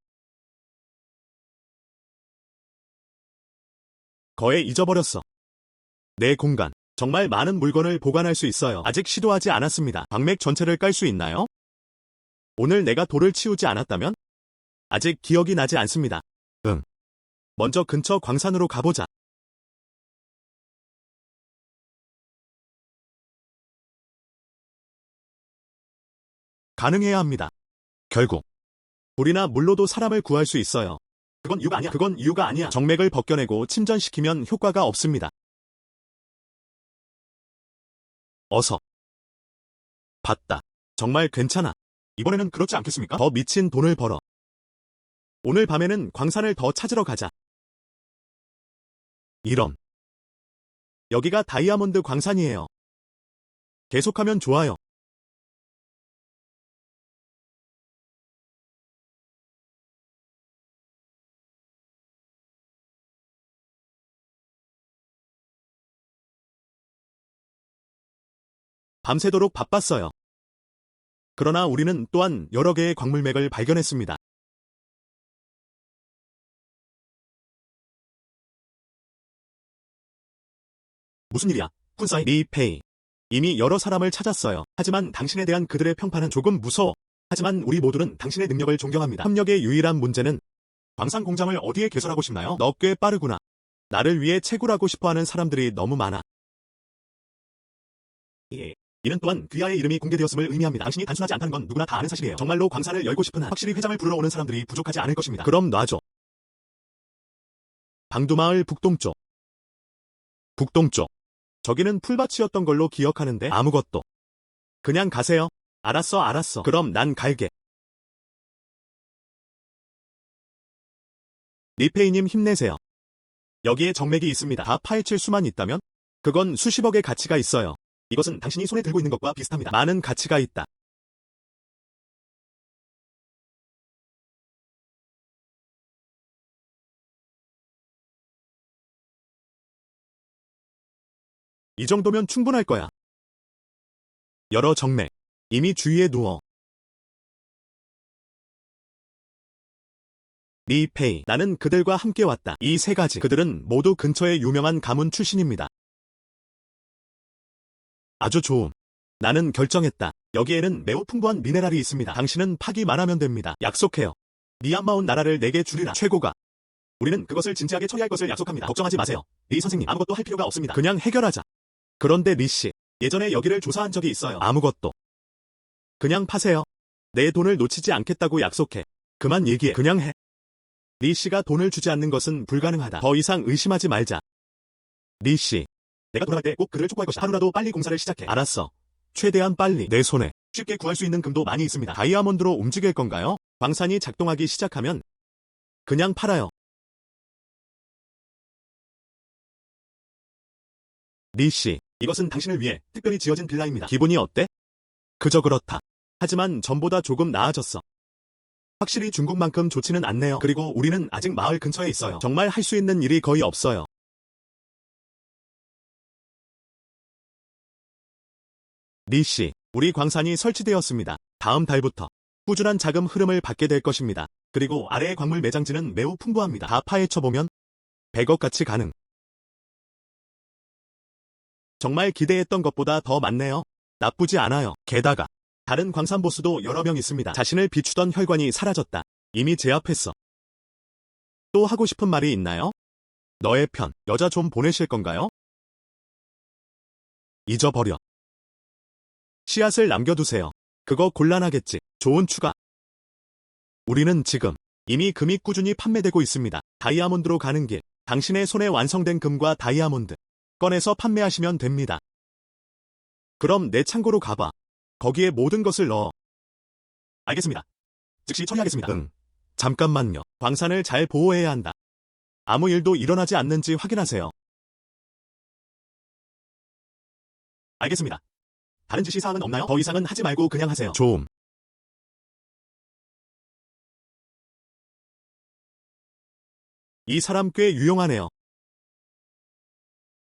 거에 잊어버렸어. 내 공간. 정말 많은 물건을 보관할 수 있어요. 아직 시도하지 않았습니다. 광맥 전체를 깔 수 있나요? 오늘 내가 돌을 치우지 않았다면? 아직 기억이 나지 않습니다. 응. 먼저 근처 광산으로 가보자. 가능해야 합니다. 결국 불이나 물로도 사람을 구할 수 있어요. 그건 이유가 아니야. 그건 이유가 아니야. 정맥을 벗겨내고 침전시키면 효과가 없습니다. 어서. 봤다. 정말 괜찮아. 이번에는 그렇지 않겠습니까? 더 미친 돈을 벌어. 오늘 밤에는 광산을 더 찾으러 가자. 이런. 여기가 다이아몬드 광산이에요. 계속하면 좋아요. 밤새도록 바빴어요. 그러나 우리는 또한 여러 개의 광물맥을 발견했습니다. 무슨 일이야? 쿤사이 리페이. 이미 여러 사람을 찾았어요. 하지만 당신에 대한 그들의 평판은 조금 무서워. 하지만 우리 모두는 당신의 능력을 존경합니다. 협력의 유일한 문제는 광산 공장을 어디에 개설하고 싶나요? 너 꽤 빠르구나. 나를 위해 채굴하고 싶어하는 사람들이 너무 많아. 예. 이는 또한 귀하의 이름이 공개되었음을 의미합니다. 당신이 단순하지 않다는 건 누구나 다 아는 사실이에요. 정말로 광산을 열고 싶은 한 확실히 회장을 부르러 오는 사람들이 부족하지 않을 것입니다. 그럼 놔줘. 방두마을 북동쪽. 북동쪽. 저기는 풀밭이었던 걸로 기억하는데 아무것도. 그냥 가세요. 알았어. 그럼 난 갈게. 리페이님 힘내세요. 여기에 정맥이 있습니다. 다 파헤칠 수만 있다면? 그건 수십억의 가치가 있어요. 이것은 당신이 손에 들고 있는 것과 비슷합니다. 많은 가치가 있다. 이 정도면 충분할 거야. 여러 정맥. 이미 주위에 누워. 리페이. 나는 그들과 함께 왔다. 이 세 가지. 그들은 모두 근처의 유명한 가문 출신입니다. 아주 좋음. 나는 결정했다. 여기에는 매우 풍부한 미네랄이 있습니다. 당신은 파기만 하면 됩니다. 약속해요. 니안마온 나라를 내게 주리라. 최고가. 우리는 그것을 진지하게 처리할 것을 약속합니다. 걱정하지 마세요. 리 선생님, 아무것도 할 필요가 없습니다. 그냥 해결하자. 그런데 리 씨, 예전에 여기를 조사한 적이 있어요. 아무것도. 그냥 파세요. 내 돈을 놓치지 않겠다고 약속해. 그만 얘기해. 그냥 해. 리 씨가 돈을 주지 않는 것은 불가능하다. 더 이상 의심하지 말자. 리 씨, 내가 돌아갈 때 꼭 그를 촉구할 것이다. 하루라도 빨리 공사를 시작해. 알았어. 최대한 빨리. 내 손에 쉽게 구할 수 있는 금도 많이 있습니다. 다이아몬드로 움직일 건가요? 광산이 작동하기 시작하면 그냥 팔아요. 리 씨, 이것은 당신을 위해 특별히 지어진 빌라입니다. 기분이 어때? 그저 그렇다. 하지만 전보다 조금 나아졌어. 확실히 중국만큼 좋지는 않네요. 그리고 우리는 아직 마을 근처에 있어요. 정말 할 수 있는 일이 거의 없어요. 리 씨, 우리 광산이 설치되었습니다. 다음 달부터 꾸준한 자금 흐름을 받게 될 것입니다. 그리고 아래의 광물 매장지는 매우 풍부합니다. 다 파헤쳐보면 100억 가치 가능. 정말 기대했던 것보다 더 많네요. 나쁘지 않아요. 게다가 다른 광산 보스도 여러 명 있습니다. 자신을 비추던 혈관이 사라졌다. 이미 제압했어. 또 하고 싶은 말이 있나요? 너의 편, 여자 좀 보내실 건가요? 잊어버려. 씨앗을 남겨두세요. 그거 곤란하겠지. 좋은 추가. 우리는 지금 이미 금이 꾸준히 판매되고 있습니다. 다이아몬드로 가는 길. 당신의 손에 완성된 금과 다이아몬드. 꺼내서 판매하시면 됩니다. 그럼 내 창고로 가봐. 거기에 모든 것을 넣어. 알겠습니다. 즉시 처리하겠습니다. 응. 잠깐만요. 광산을 잘 보호해야 한다. 아무 일도 일어나지 않는지 확인하세요. 알겠습니다. 다른 지시사항은 없나요? 더 이상은 하지 말고 그냥 하세요. 좀. 이 사람 꽤 유용하네요.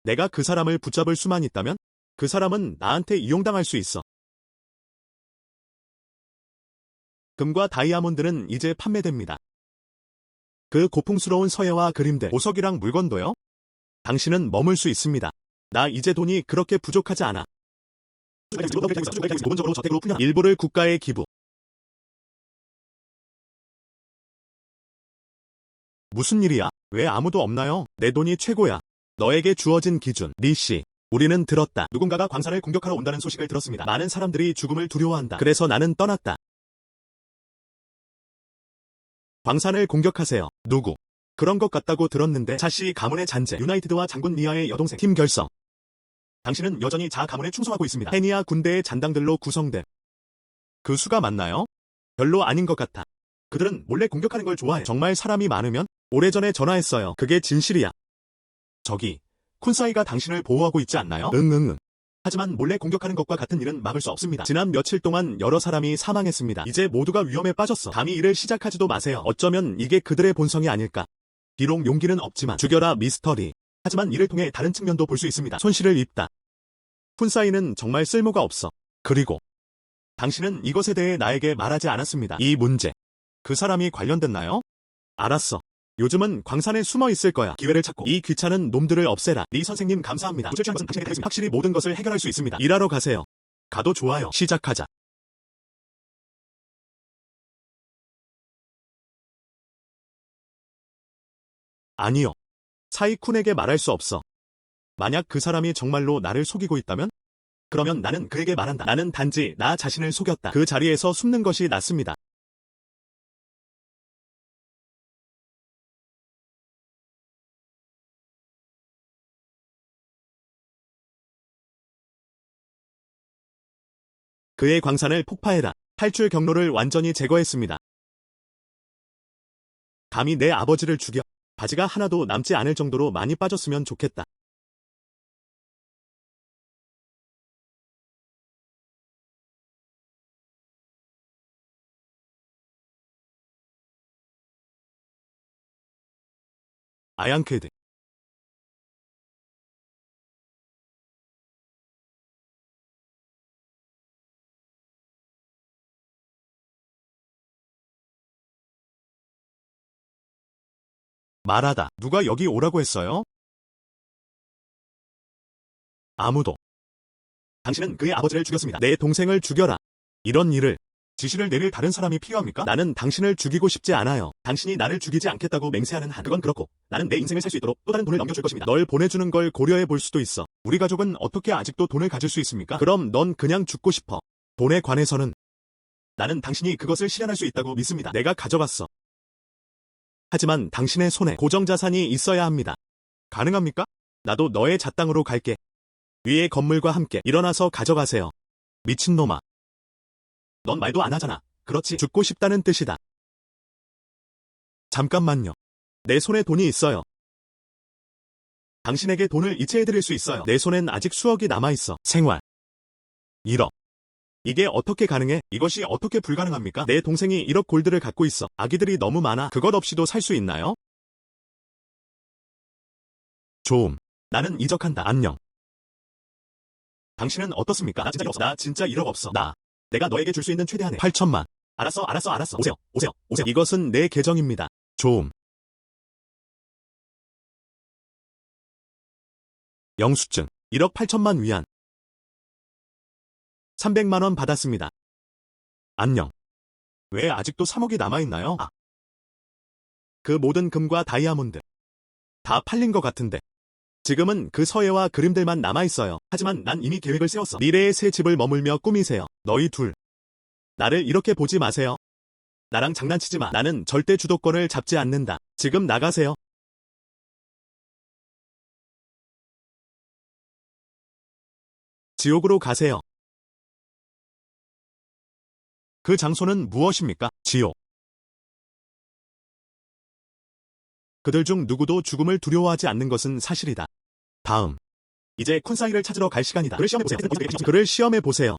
내가 그 사람을 붙잡을 수만 있다면 그 사람은 나한테 이용당할 수 있어. 금과 다이아몬드는 이제 판매됩니다. 그 고풍스러운 서예와 그림들, 보석이랑 물건도요? 당신은 머물 수 있습니다. 나 이제 돈이 그렇게 부족하지 않아. 부분적으로 저택으로 풀려. 일부를 국가에 기부. 무슨 일이야? 왜 아무도 없나요? 내 돈이 최고야. 너에게 주어진 기준. 리씨. 우리는 들었다. 누군가가 광산을 공격하러 온다는 소식을 들었습니다. 많은 사람들이 죽음을 두려워한다. 그래서 나는 떠났다. 광산을 공격하세요. 누구? 그런 것 같다고 들었는데 차시 가문의 잔재. 유나이티드와 장군 미아의 여동생. 팀 결성. 당신은 여전히 자 가문에 충성하고 있습니다. 헤니아 군대의 잔당들로 구성된. 그 수가 맞나요? 별로 아닌 것 같아. 그들은 몰래 공격하는 걸 좋아해. 정말 사람이 많으면? 오래전에 전화했어요. 그게 진실이야. 저기, 쿤사이가 당신을 보호하고 있지 않나요? 응응응. 하지만 몰래 공격하는 것과 같은 일은 막을 수 없습니다. 지난 며칠 동안 여러 사람이 사망했습니다. 이제 모두가 위험에 빠졌어. 감히 일을 시작하지도 마세요. 어쩌면 이게 그들의 본성이 아닐까. 비록 용기는 없지만 죽여라 미스터리. 하지만 이를 통해 다른 측면도 볼 수 있습니다. 손실을 입다. 쿤사이는 정말 쓸모가 없어. 그리고 당신은 이것에 대해 나에게 말하지 않았습니다. 이 문제. 그 사람이 관련됐나요? 알았어. 요즘은 광산에 숨어 있을 거야. 기회를 찾고 이 귀찮은 놈들을 없애라. 리 선생님 감사합니다. 도출 취한 것은 당신에게 달렸습니다. 확실히 모든 것을 해결할 수 있습니다. 일하러 가세요. 가도 좋아요. 시작하자. 아니요. 사이쿤에게 말할 수 없어. 만약 그 사람이 정말로 나를 속이고 있다면? 그러면 나는 그에게 말한다. 나는 단지 나 자신을 속였다. 그 자리에서 숨는 것이 낫습니다. 그의 광산을 폭파해라. 탈출 경로를 완전히 제거했습니다. 감히 내 아버지를 죽여. 바지가 하나도 남지 않을 정도로 많이 빠졌으면 좋겠다. 아양크드. 말하다. 누가 여기 오라고 했어요? 아무도. 당신은 그의 아버지를 죽였습니다. 내 동생을 죽여라. 이런 일을, 지시를 내릴 다른 사람이 필요합니까? 나는 당신을 죽이고 싶지 않아요. 당신이 나를 죽이지 않겠다고 맹세하는 한. 그건 그렇고, 나는 내 인생을 살 수 있도록 또 다른 돈을 넘겨줄 것입니다. 널 보내주는 걸 고려해 볼 수도 있어. 우리 가족은 어떻게 아직도 돈을 가질 수 있습니까? 그럼 넌 그냥 죽고 싶어. 돈에 관해서는 나는 당신이 그것을 실현할 수 있다고 믿습니다. 내가 가져갔어. 하지만 당신의 손에 고정자산이 있어야 합니다. 가능합니까? 나도 너의 잣땅으로 갈게. 위의 건물과 함께 일어나서 가져가세요. 미친놈아. 넌 말도 안 하잖아. 그렇지. 죽고 싶다는 뜻이다. 잠깐만요. 내 손에 돈이 있어요. 당신에게 돈을 이체해드릴 수 있어요. 내 손엔 아직 수억이 남아있어. 생활. 1억. 이게 어떻게 가능해? 이것이 어떻게 불가능합니까? 내 동생이 1억 골드를 갖고 있어. 아기들이 너무 많아. 그것 없이도 살 수 있나요? 좋음. 나는 이적한다. 안녕. 당신은 어떻습니까? 나 진짜 1억 없어. 나 진짜 1억 없어. 내가 너에게 줄 수 있는 최대한의 8천만. 알았어. 오세요. 이것은 내 계정입니다. 좋음. 영수증. 1억 8천만 위안. 300만 원 받았습니다. 안녕. 왜 아직도 3억이 남아있나요? 그 모든 금과 다이아몬드. 다 팔린 것 같은데. 지금은 그 서예와 그림들만 남아있어요. 하지만 난 이미 계획을 세웠어. 미래의 새 집을 머물며 꾸미세요. 너희 둘. 나를 이렇게 보지 마세요. 나랑 장난치지 마. 나는 절대 주도권을 잡지 않는다. 지금 나가세요. 지옥으로 가세요. 그 장소는 무엇입니까? 지옥. 그들 중 누구도 죽음을 두려워하지 않는 것은 사실이다. 다음. 이제 쿤사이를 찾으러 갈 시간이다. 그를 시험해 보세요.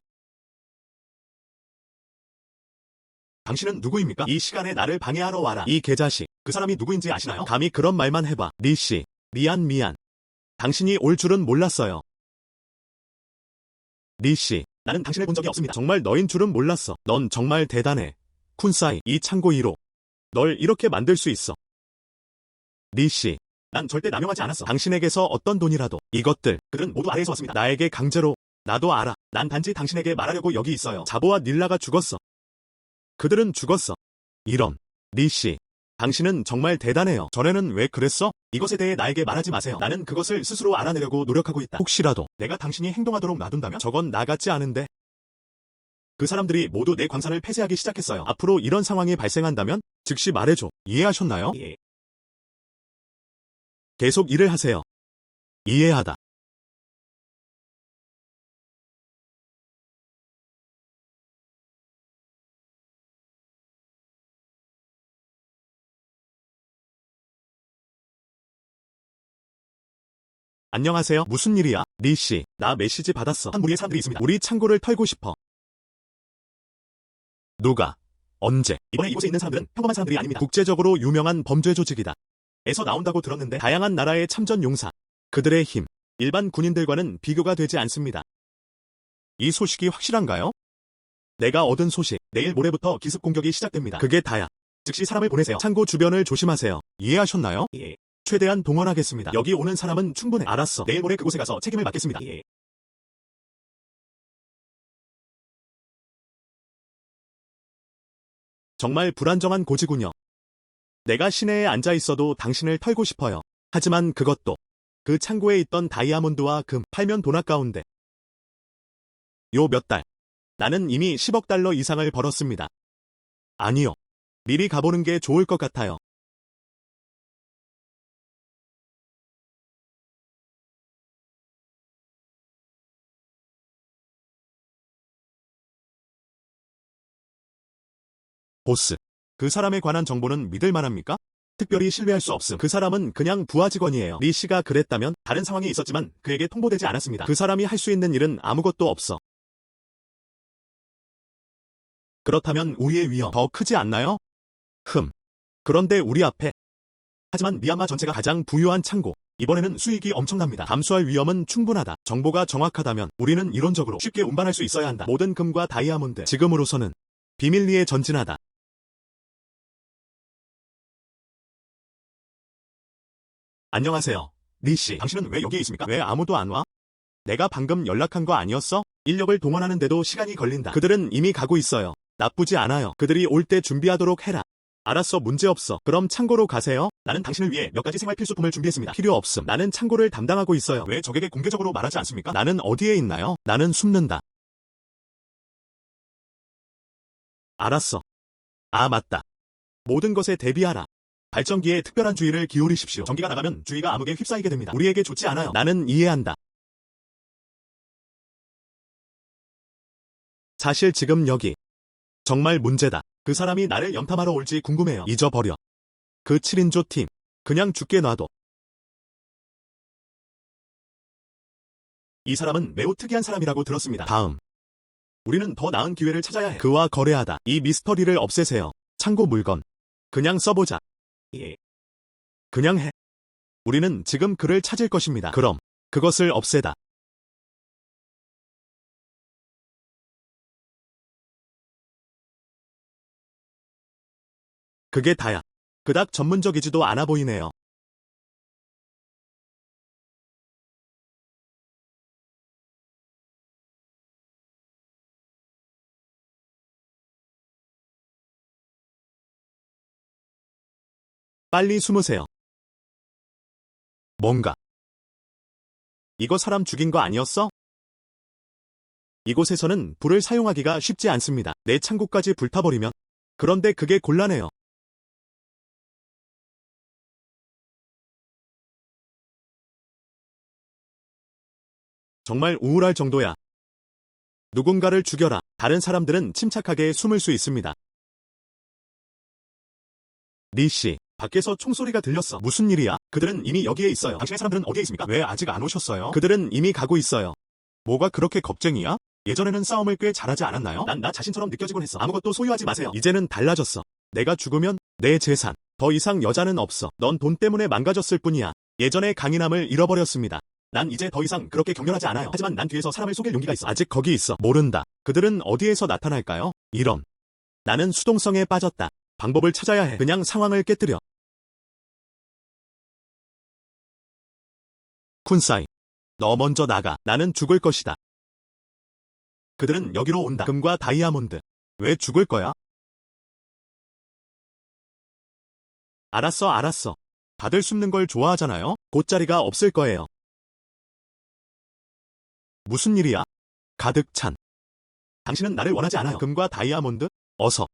당신은 누구입니까? 이 시간에 나를 방해하러 와라. 이 개자식. 그 사람이 누구인지 아시나요? 감히 그런 말만 해봐. 리씨. 미안. 당신이 올 줄은 몰랐어요. 리씨. 나는 당신을 본 적이 없습니다. 정말 너인 줄은 몰랐어. 넌 정말 대단해. 쿤사이. 이 창고 1호. 널 이렇게 만들 수 있어. 리씨. 난 절대 남용하지 않았어. 당신에게서 어떤 돈이라도 이것들 그들은 모두 아래에서 왔습니다. 나에게 강제로. 나도 알아. 난 단지 당신에게 말하려고 여기 있어요. 자보와 닐라가 죽었어. 그들은 죽었어. 이런. 리씨. 당신은 정말 대단해요. 전에는 왜 그랬어? 이것에 대해 나에게 말하지 마세요. 나는 그것을 스스로 알아내려고 노력하고 있다. 혹시라도 내가 당신이 행동하도록 놔둔다면 저건 나 같지 않은데. 그 사람들이 모두 내 광산을 폐쇄하기 시작했어요. 앞으로 이런 상황이 발생한다면 즉시 말해줘. 이해하셨나요? 예. 계속 일을 하세요. 이해하다. 안녕하세요. 무슨 일이야? 리씨, 나 메시지 받았어. 한 무리의 사람들이 있습니다. 우리 창고를 털고 싶어. 누가? 언제? 이번에 이곳에 있는 사람들은 평범한 사람들이 아닙니다. 국제적으로 유명한 범죄 조직이다. 에서 나온다고 들었는데 다양한 나라의 참전 용사. 그들의 힘, 일반 군인들과는 비교가 되지 않습니다. 이 소식이 확실한가요? 내가 얻은 소식, 내일 모레부터 기습 공격이 시작됩니다. 그게 다야. 즉시 사람을 보내세요. 창고 주변을 조심하세요. 이해하셨나요? 예. 최대한 동원하겠습니다. 여기 오는 사람은 충분해. 알았어. 내일 모레 그곳에 가서 책임을 맡겠습니다. 예. 정말 불안정한 고지군요. 내가 시내에 앉아 있어도 당신을 털고 싶어요. 하지만 그것도 그 창고에 있던 다이아몬드와 금 팔면 돈 아까운데. 요 몇 달. 나는 이미 10억 달러 이상을 벌었습니다. 아니요. 미리 가보는 게 좋을 것 같아요. 보스. 그 사람에 관한 정보는 믿을 만합니까? 특별히 신뢰할 수 없음. 그 사람은 그냥 부하 직원이에요. 리 씨가 그랬다면 다른 상황이 있었지만 그에게 통보되지 않았습니다. 그 사람이 할 수 있는 일은 아무것도 없어. 그렇다면 우리의 위험 더 크지 않나요? 그런데 우리 앞에. 하지만 미얀마 전체가 가장 부유한 창고. 이번에는 수익이 엄청납니다. 감수할 위험은 충분하다. 정보가 정확하다면 우리는 이론적으로 쉽게 운반할 수 있어야 한다. 모든 금과 다이아몬드. 지금으로서는 비밀리에 전진하다. 안녕하세요. 리씨, 당신은 왜 여기 있습니까? 왜 아무도 안 와? 내가 방금 연락한 거 아니었어? 인력을 동원하는데도 시간이 걸린다. 그들은 이미 가고 있어요. 나쁘지 않아요. 그들이 올 때 준비하도록 해라. 알았어, 문제없어. 그럼 창고로 가세요. 나는 당신을 위해 몇 가지 생활 필수품을 준비했습니다. 필요 없음. 나는 창고를 담당하고 있어요. 왜 적에게 공개적으로 말하지 않습니까? 나는 어디에 있나요? 나는 숨는다. 알았어. 아, 맞다. 모든 것에 대비하라. 발전기에 특별한 주의를 기울이십시오. 전기가 나가면 주위가 암흑에 휩싸이게 됩니다. 우리에게 좋지 않아요. 나는 이해한다. 사실 지금 여기 정말 문제다. 그 사람이 나를 염탐하러 올지 궁금해요. 잊어버려. 그 7인조 팀 그냥 죽게 놔둬. 이 사람은 매우 특이한 사람이라고 들었습니다. 다음. 우리는 더 나은 기회를 찾아야 해. 그와 거래하다. 이 미스터리를 없애세요. 창고 물건. 그냥 써보자. 예. 그냥 해. 우리는 지금 그를 찾을 것입니다. 그럼 그것을 없애다. 그게 다야. 그닥 전문적이지도 않아 보이네요. 빨리 숨으세요. 뭔가. 이거 사람 죽인 거 아니었어? 이곳에서는 불을 사용하기가 쉽지 않습니다. 내 창고까지 불타버리면. 그런데 그게 곤란해요. 정말 우울할 정도야. 누군가를 죽여라. 다른 사람들은 침착하게 숨을 수 있습니다. 리씨, 밖에서 총소리가 들렸어. 무슨 일이야? 그들은 이미 여기에 있어요. 당신의 사람들은 어디에 있습니까? 왜 아직 안 오셨어요? 그들은 이미 가고 있어요. 뭐가 그렇게 걱정이야? 예전에는 싸움을 꽤 잘하지 않았나요? 난 나 자신처럼 느껴지곤 했어. 아무것도 소유하지 마세요. 이제는 달라졌어. 내가 죽으면 내 재산. 더 이상 여자는 없어. 넌 돈 때문에 망가졌을 뿐이야. 예전의 강인함을 잃어버렸습니다. 난 이제 더 이상 그렇게 격렬하지 않아요. 하지만 난 뒤에서 사람을 속일 용기가 있어. 아직 거기 있어. 모른다. 그들은 어디에서 나타날까요? 이런. 나는 수동성에 빠졌다. 방법을 찾아야 해. 그냥 상황을 깨뜨려. 쿤사이. 너 먼저 나가. 나는 죽을 것이다. 그들은 여기로 온다. 금과 다이아몬드. 왜 죽을 거야? 알았어. 다들 숨는 걸 좋아하잖아요? 곧 자리가 없을 거예요. 무슨 일이야? 가득 찬. 당신은 나를 원하지 않아요. 금과 다이아몬드? 어서.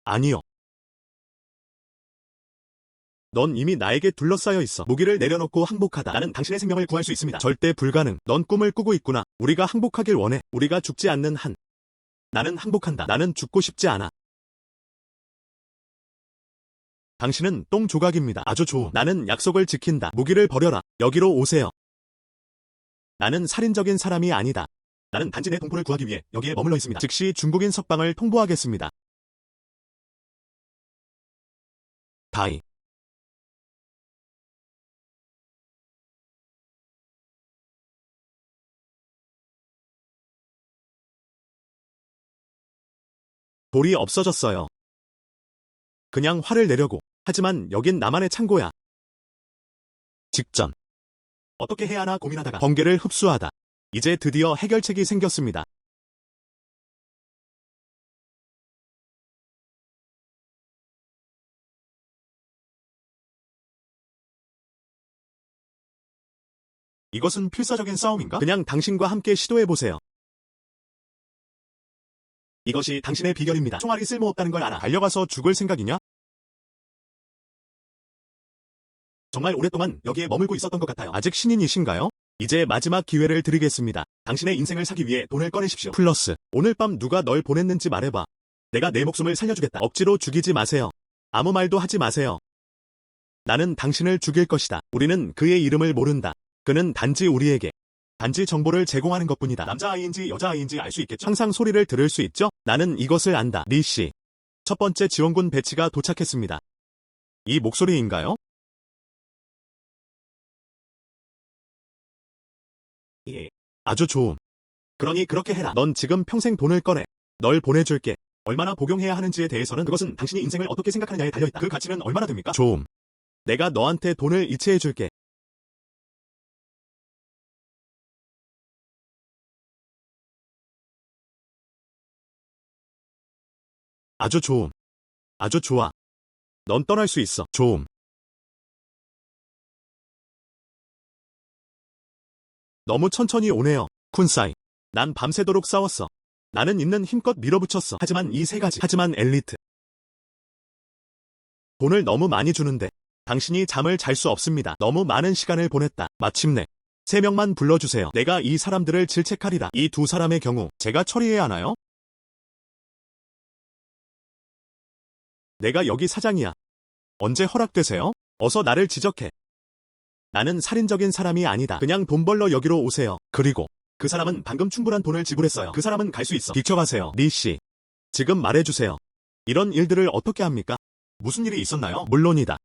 아니요. 넌 이미 나에게 둘러싸여 있어. 무기를 내려놓고 항복하다. 나는 당신의 생명을 구할 수 있습니다. 절대 불가능. 넌 꿈을 꾸고 있구나. 우리가 항복하길 원해. 우리가 죽지 않는 한. 나는 항복한다. 나는 죽고 싶지 않아. 당신은 똥 조각입니다. 아주 좋음. 나는 약속을 지킨다. 무기를 버려라. 여기로 오세요. 나는 살인적인 사람이 아니다. 나는 단지 내 동포를 구하기 위해 여기에 머물러 있습니다. 즉시 중국인 석방을 통보하겠습니다. 다이. 돌이 없어졌어요. 그냥 화를 내려고. 하지만 여긴 나만의 창고야. 직전. 어떻게 해야 하나 고민하다가 번개를 흡수하다. 이제 드디어 해결책이 생겼습니다. 이것은 필사적인 싸움인가? 그냥 당신과 함께 시도해보세요. 이것이 당신의 비결입니다. 총알이 쓸모없다는 걸 알아. 달려가서 죽을 생각이냐? 정말 오랫동안 여기에 머물고 있었던 것 같아요. 아직 신인이신가요? 이제 마지막 기회를 드리겠습니다. 당신의 인생을 사기 위해 돈을 꺼내십시오. 플러스, 오늘 밤 누가 널 보냈는지 말해봐. 내가 내 목숨을 살려주겠다. 억지로 죽이지 마세요. 아무 말도 하지 마세요. 나는 당신을 죽일 것이다. 우리는 그의 이름을 모른다. 그는 단지 우리에게 단지 정보를 제공하는 것뿐이다. 남자아이인지 여자아이인지 알 수 있겠죠? 항상 소리를 들을 수 있죠? 나는 이것을 안다. 리씨. 첫 번째 지원군 배치가 도착했습니다. 이 목소리인가요? 예. 아주 좋음. 그러니 그렇게 해라. 넌 지금 평생 돈을 꺼내. 널 보내줄게. 얼마나 복용해야 하는지에 대해서는 그것은 당신이 인생을 어떻게 생각하느냐에 달려있다. 그 가치는 얼마나 됩니까? 좋음. 내가 너한테 돈을 이체해줄게. 아주 좋음. 아주 좋아. 넌 떠날 수 있어. 좋음. 너무 천천히 오네요. 쿤사이. 난 밤새도록 싸웠어. 나는 있는 힘껏 밀어붙였어. 하지만 이 세 가지. 하지만 엘리트. 돈을 너무 많이 주는데 당신이 잠을 잘 수 없습니다. 너무 많은 시간을 보냈다. 마침내 3명만 불러주세요. 내가 이 사람들을 질책하리라. 이 두 사람의 경우 제가 처리해야 하나요? 내가 여기 사장이야. 언제 허락되세요? 어서 나를 지적해. 나는 살인적인 사람이 아니다. 그냥 돈 벌러 여기로 오세요. 그리고 그 사람은 방금 충분한 돈을 지불했어요. 그 사람은 갈 수 있어. 비켜가세요. 리씨. 지금 말해주세요. 이런 일들을 어떻게 합니까? 무슨 일이 있었나요? 물론이다.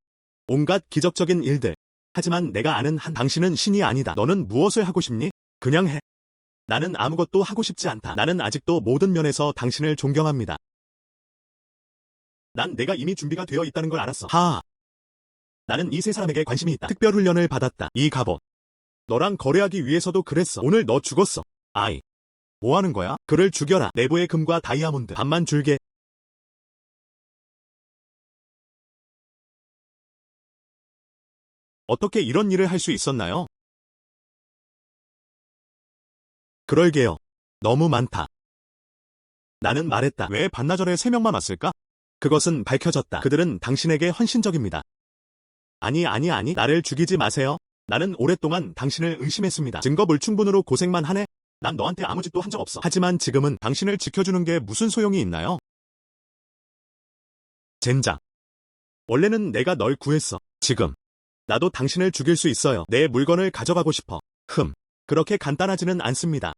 온갖 기적적인 일들. 하지만 내가 아는 한 당신은 신이 아니다. 너는 무엇을 하고 싶니? 그냥 해. 나는 아무것도 하고 싶지 않다. 나는 아직도 모든 면에서 당신을 존경합니다. 난 내가 이미 준비가 되어 있다는 걸 알았어. 하하. 나는 이 세 사람에게 관심이 있다. 특별 훈련을 받았다. 이 갑옷. 너랑 거래하기 위해서도 그랬어. 오늘 너 죽었어. 아이. 뭐 하는 거야? 그를 죽여라. 내부의 금과 다이아몬드. 반만 줄게. 어떻게 이런 일을 할 수 있었나요? 그럴게요. 너무 많다. 나는 말했다. 왜 반나절에 3명만 왔을까? 그것은 밝혀졌다. 그들은 당신에게 헌신적입니다. 아니. 나를 죽이지 마세요. 나는 오랫동안 당신을 의심했습니다. 증거 불충분으로 고생만 하네? 난 너한테 아무 짓도 한 적 없어. 하지만 지금은 당신을 지켜주는 게 무슨 소용이 있나요? 젠장. 원래는 내가 널 구했어. 지금. 나도 당신을 죽일 수 있어요. 내 물건을 가져가고 싶어. 그렇게 간단하지는 않습니다.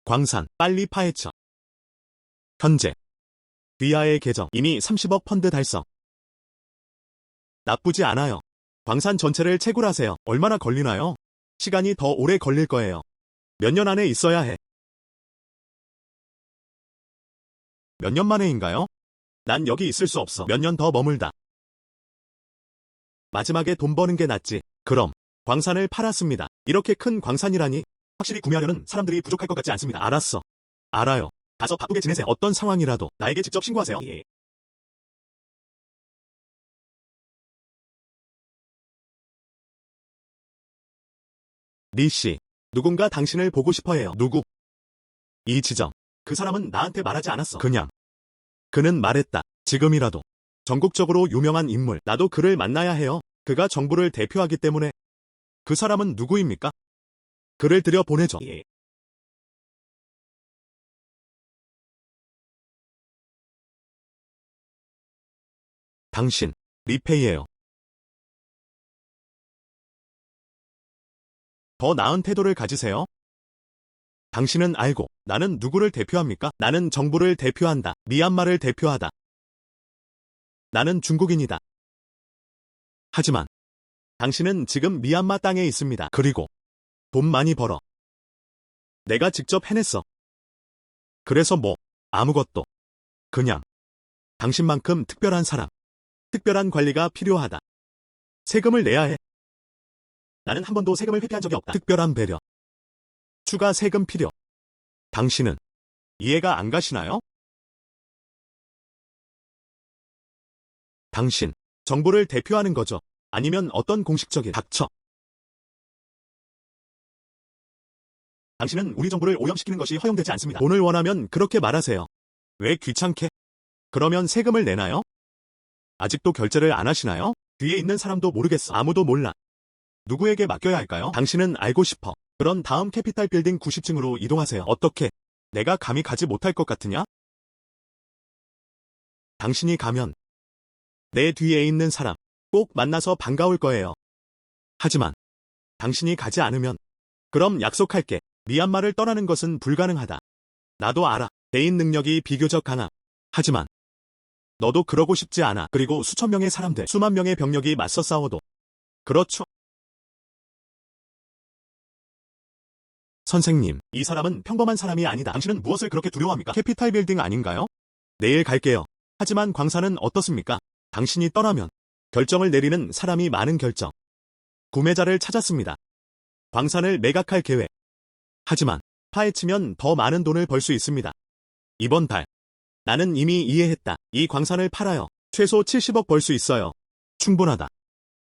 광산, 빨리 파헤쳐. 현재. 귀하의 계정, 이미 30억 펀드 달성. 나쁘지 않아요. 광산 전체를 채굴하세요. 얼마나 걸리나요? 시간이 더 오래 걸릴 거예요. 몇 년 안에 있어야 해. 몇 년 만에인가요? 난 여기 있을 수 없어. 몇 년 더 머물다. 마지막에 돈 버는 게 낫지. 그럼 광산을 팔았습니다. 이렇게 큰 광산이라니 확실히 구매하려는 사람들이 부족할 것 같지 않습니다. 알았어. 알아요. 가서 바쁘게 지내세요. 어떤 상황이라도 나에게 직접 신고하세요. 예. 리 씨, 누군가 당신을 보고 싶어 해요. 누구? 이 지점. 그 사람은 나한테 말하지 않았어. 그냥. 그는 말했다. 지금이라도. 전국적으로 유명한 인물. 나도 그를 만나야 해요. 그가 정부를 대표하기 때문에. 그 사람은 누구입니까? 그를 들여보내죠. 예. 당신, 리페이예요. 더 나은 태도를 가지세요. 당신은 알고 나는 누구를 대표합니까? 나는 정부를 대표한다. 미얀마를 대표하다. 나는 중국인이다. 하지만 당신은 지금 미얀마 땅에 있습니다. 그리고 돈 많이 벌어. 내가 직접 해냈어. 그래서 뭐? 아무것도. 그냥 당신만큼 특별한 사람, 특별한 관리가 필요하다. 세금을 내야 해. 나는 한 번도 세금을 회피한 적이 없다. 특별한 배려. 추가 세금 필요. 당신은 이해가 안 가시나요? 당신, 정부를 대표하는 거죠. 아니면 어떤 공식적인 닥쳐. 당신은 우리 정부를 오염시키는 것이 허용되지 않습니다. 돈을 원하면 그렇게 말하세요. 왜 귀찮게? 그러면 세금을 내나요? 아직도 결제를 안 하시나요? 뒤에 있는 사람도 모르겠어. 아무도 몰라. 누구에게 맡겨야 할까요? 당신은 알고 싶어. 그런 다음 캐피탈 빌딩 90층으로 이동하세요. 어떻게? 내가 감히 가지 못할 것 같으냐? 당신이 가면 내 뒤에 있는 사람 꼭 만나서 반가울 거예요. 하지만 당신이 가지 않으면 그럼 약속할게. 미얀마를 떠나는 것은 불가능하다. 나도 알아. 개인 능력이 비교적 강함. 하지만 너도 그러고 싶지 않아. 그리고 수천 명의 사람들, 수만 명의 병력이 맞서 싸워도. 그렇죠. 선생님, 이 사람은 평범한 사람이 아니다. 당신은 무엇을 그렇게 두려워합니까? 캐피탈 빌딩 아닌가요? 내일 갈게요. 하지만 광산은 어떻습니까? 당신이 떠나면 결정을 내리는 사람이 많은 결정. 구매자를 찾았습니다. 광산을 매각할 계획. 하지만 파헤치면 더 많은 돈을 벌 수 있습니다. 이번 달 나는 이미 이해했다. 이 광산을 팔아요. 최소 70억 벌 수 있어요. 충분하다.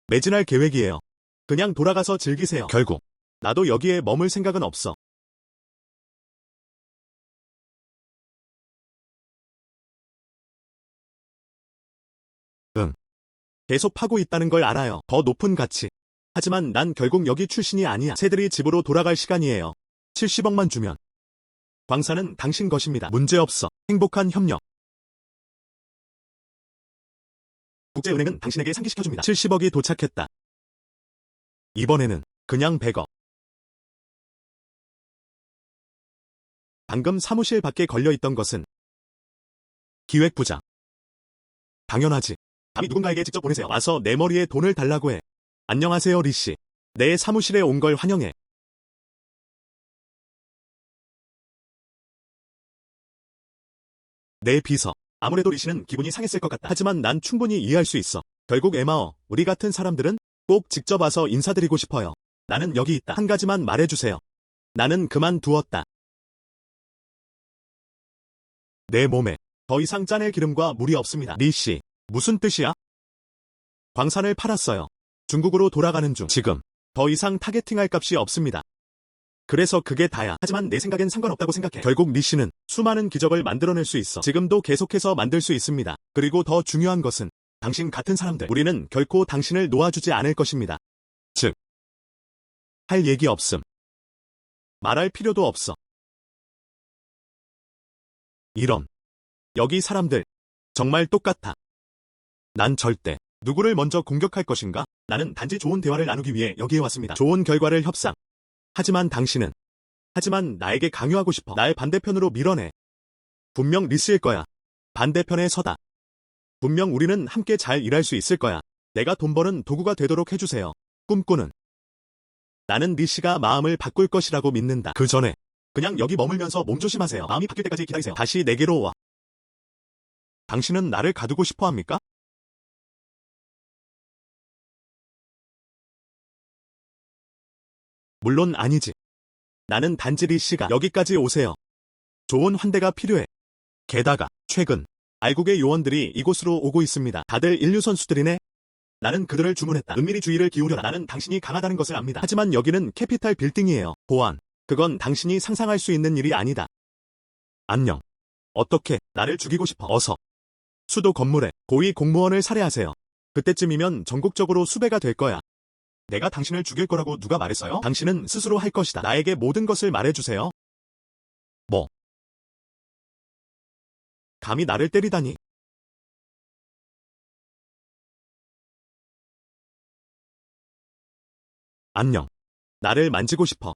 매진할 계획이에요. 그냥 돌아가서 즐기세요. 결국 나도 여기에 머물 생각은 없어. 응. 계속 파고 있다는 걸 알아요. 더 높은 가치. 하지만 난 결국 여기 출신이 아니야. 새들이 집으로 돌아갈 시간이에요. 70억만 주면 광산은 당신 것입니다. 문제없어. 행복한 협력. 국제은행은 당신에게 상기시켜줍니다. 70억이 도착했다. 이번에는 그냥 100억. 방금 사무실 밖에 걸려있던 것은 기획부장. 당연하지. 감히 누군가에게 직접 보내세요. 와서 내 머리에 돈을 달라고 해. 안녕하세요, 리씨. 내 사무실에 온 걸 환영해. 내 비서. 아무래도 리씨는 기분이 상했을 것 같다. 하지만 난 충분히 이해할 수 있어. 결국 에마어, 우리 같은 사람들은 꼭 직접 와서 인사드리고 싶어요. 나는 여기 있다. 한 가지만 말해주세요. 나는 그만두었다. 내 몸에 더 이상 짜낼 기름과 물이 없습니다. 리씨, 무슨 뜻이야? 광산을 팔았어요. 중국으로 돌아가는 중. 지금 더 이상 타겟팅할 값이 없습니다. 그래서 그게 다야. 하지만 내 생각엔 상관없다고 생각해. 결국 리씨는 수많은 기적을 만들어낼 수 있어. 지금도 계속해서 만들 수 있습니다. 그리고 더 중요한 것은 당신 같은 사람들. 우리는 결코 당신을 놓아주지 않을 것입니다. 즉, 할 얘기 없음. 말할 필요도 없어. 이런. 여기 사람들. 정말 똑같아. 난 절대 누구를 먼저 공격할 것인가? 나는 단지 좋은 대화를 나누기 위해 여기에 왔습니다. 좋은 결과를 협상. 하지만 당신은 나에게 강요하고 싶어. 날 반대편으로 밀어내. 분명 리스일 거야. 반대편에 서다. 분명 우리는 함께 잘 일할 수 있을 거야. 내가 돈 버는 도구가 되도록 해주세요. 꿈꾸는. 나는 리씨가 마음을 바꿀 것이라고 믿는다. 그 전에 그냥 여기 머물면서 몸조심하세요. 마음이 바뀔 때까지 기다리세요. 다시 내게로 와. 당신은 나를 가두고 싶어 합니까? 물론 아니지. 나는 단지 리 씨가 여기까지 오세요. 좋은 환대가 필요해. 게다가 최근 알국의 요원들이 이곳으로 오고 있습니다. 다들 인류 선수들이네. 나는 그들을 주문했다. 은밀히 주의를 기울여라. 나는 당신이 강하다는 것을 압니다. 하지만 여기는 캐피탈 빌딩이에요. 보안. 그건 당신이 상상할 수 있는 일이 아니다. 안녕. 어떻게 나를 죽이고 싶어? 어서. 수도 건물에 고위 공무원을 살해하세요. 그때쯤이면 전국적으로 수배가 될 거야. 내가 당신을 죽일 거라고 누가 말했어요? 당신은 스스로 할 것이다. 나에게 모든 것을 말해주세요. 뭐? 감히 나를 때리다니? 안녕. 나를 만지고 싶어.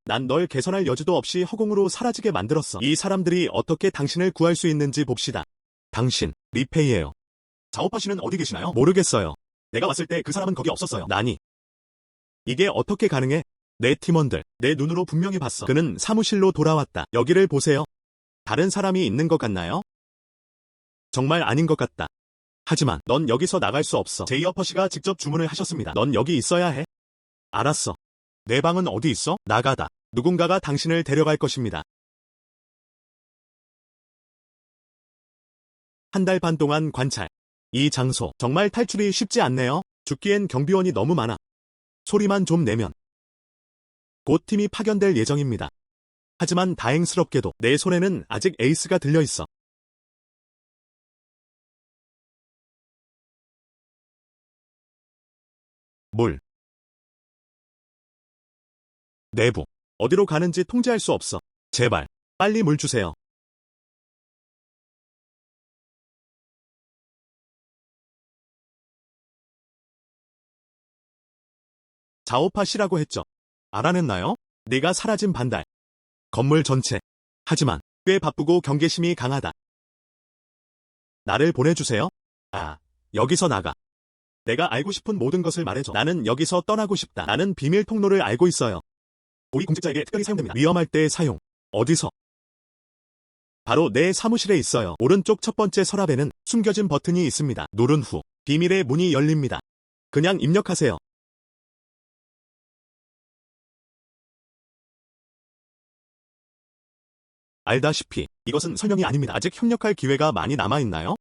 난 널 개선할 여지도 없이 허공으로 사라지게 만들었어. 이 사람들이 어떻게 당신을 구할 수 있는지 봅시다. 당신, 리페이예요. 자오파 씨는 어디 계시나요? 모르겠어요. 내가 왔을 때 그 사람은 거기 없었어요. 나니. 이게 어떻게 가능해? 내 팀원들, 내 눈으로 분명히 봤어. 그는 사무실로 돌아왔다. 여기를 보세요. 다른 사람이 있는 것 같나요? 정말 아닌 것 같다. 하지만 넌 여기서 나갈 수 없어. 제이어퍼 씨가 직접 주문을 하셨습니다. 넌 여기 있어야 해. 알았어. 내 방은 어디 있어? 나가다. 누군가가 당신을 데려갈 것입니다. 한 달 반 동안 관찰. 이 장소 정말 탈출이 쉽지 않네요. 죽기엔 경비원이 너무 많아. 소리만 좀 내면 곧 팀이 파견될 예정입니다. 하지만 다행스럽게도 내 손에는 아직 에이스가 들려있어. 물. 내부. 어디로 가는지 통제할 수 없어. 제발, 빨리 물 주세요. 자오파 씨라고 했죠. 알아냈나요? 네가 사라진 반달. 건물 전체. 하지만 꽤 바쁘고 경계심이 강하다. 나를 보내주세요. 아, 여기서 나가. 내가 알고 싶은 모든 것을 말해줘. 나는 여기서 떠나고 싶다. 나는 비밀 통로를 알고 있어요. 고위공직자에게 특별히 사용됩니다. 위험할 때 사용. 어디서? 바로 내 사무실에 있어요. 오른쪽 첫 번째 서랍에는 숨겨진 버튼이 있습니다. 누른 후 비밀의 문이 열립니다. 그냥 입력하세요. 알다시피 이것은 설명이 아닙니다. 아직 협력할 기회가 많이 남아있나요?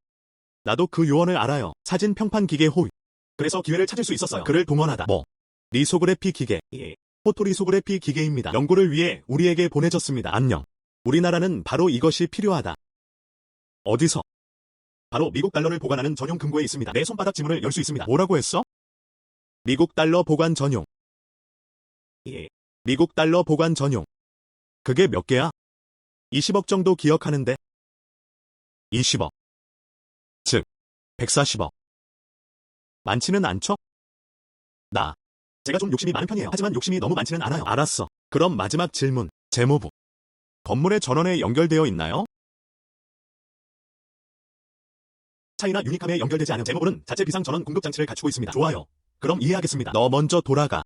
나도 그 요원을 알아요. 사진 평판 기계 호위. 그래서 기회를 찾을 수 있었어요. 그를 동원하다. 뭐? 리소그래피 기계. 예. 포토리소그래피 기계입니다. 연구를 위해 우리에게 보내졌습니다. 안녕. 우리나라는 바로 이것이 필요하다. 어디서? 바로 미국 달러를 보관하는 전용 금고에 있습니다. 내 손바닥 지문을 열 수 있습니다. 뭐라고 했어? 미국 달러 보관 전용. 예. 미국 달러 보관 전용. 그게 몇 개야? 20억 정도 기억하는데. 20억. 즉, 140억. 많지는 않죠? 제가 좀 욕심이 많은 편이에요. 하지만 욕심이 너무 많지는 않아요. 알았어. 그럼 마지막 질문. 재무부. 건물의 전원에 연결되어 있나요? 차이나 유니캄에 연결되지 않은 재무부는 자체 비상 전원 공급 장치를 갖추고 있습니다. 좋아요. 그럼 이해하겠습니다. 너 먼저 돌아가.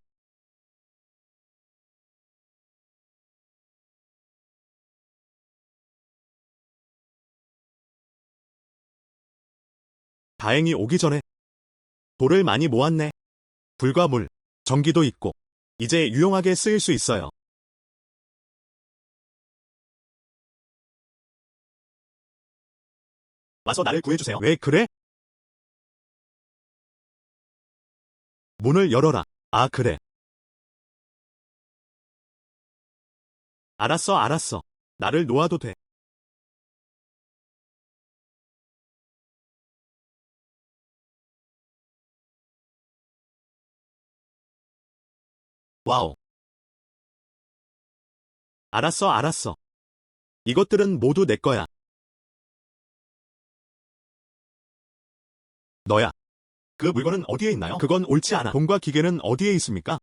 다행히 오기 전에 돌을 많이 모았네. 불과 물, 전기도 있고 이제 유용하게 쓰일 수 있어요. 와서 나를 구해주세요. 왜 그래? 문을 열어라. 아, 그래. 알았어. 나를 놓아도 돼. 와우. 알았어. 이것들은 모두 내 거야. 너야. 그 물건은 어디에 있나요? 그건 옳지 않아. 돈과 기계는 어디에 있습니까?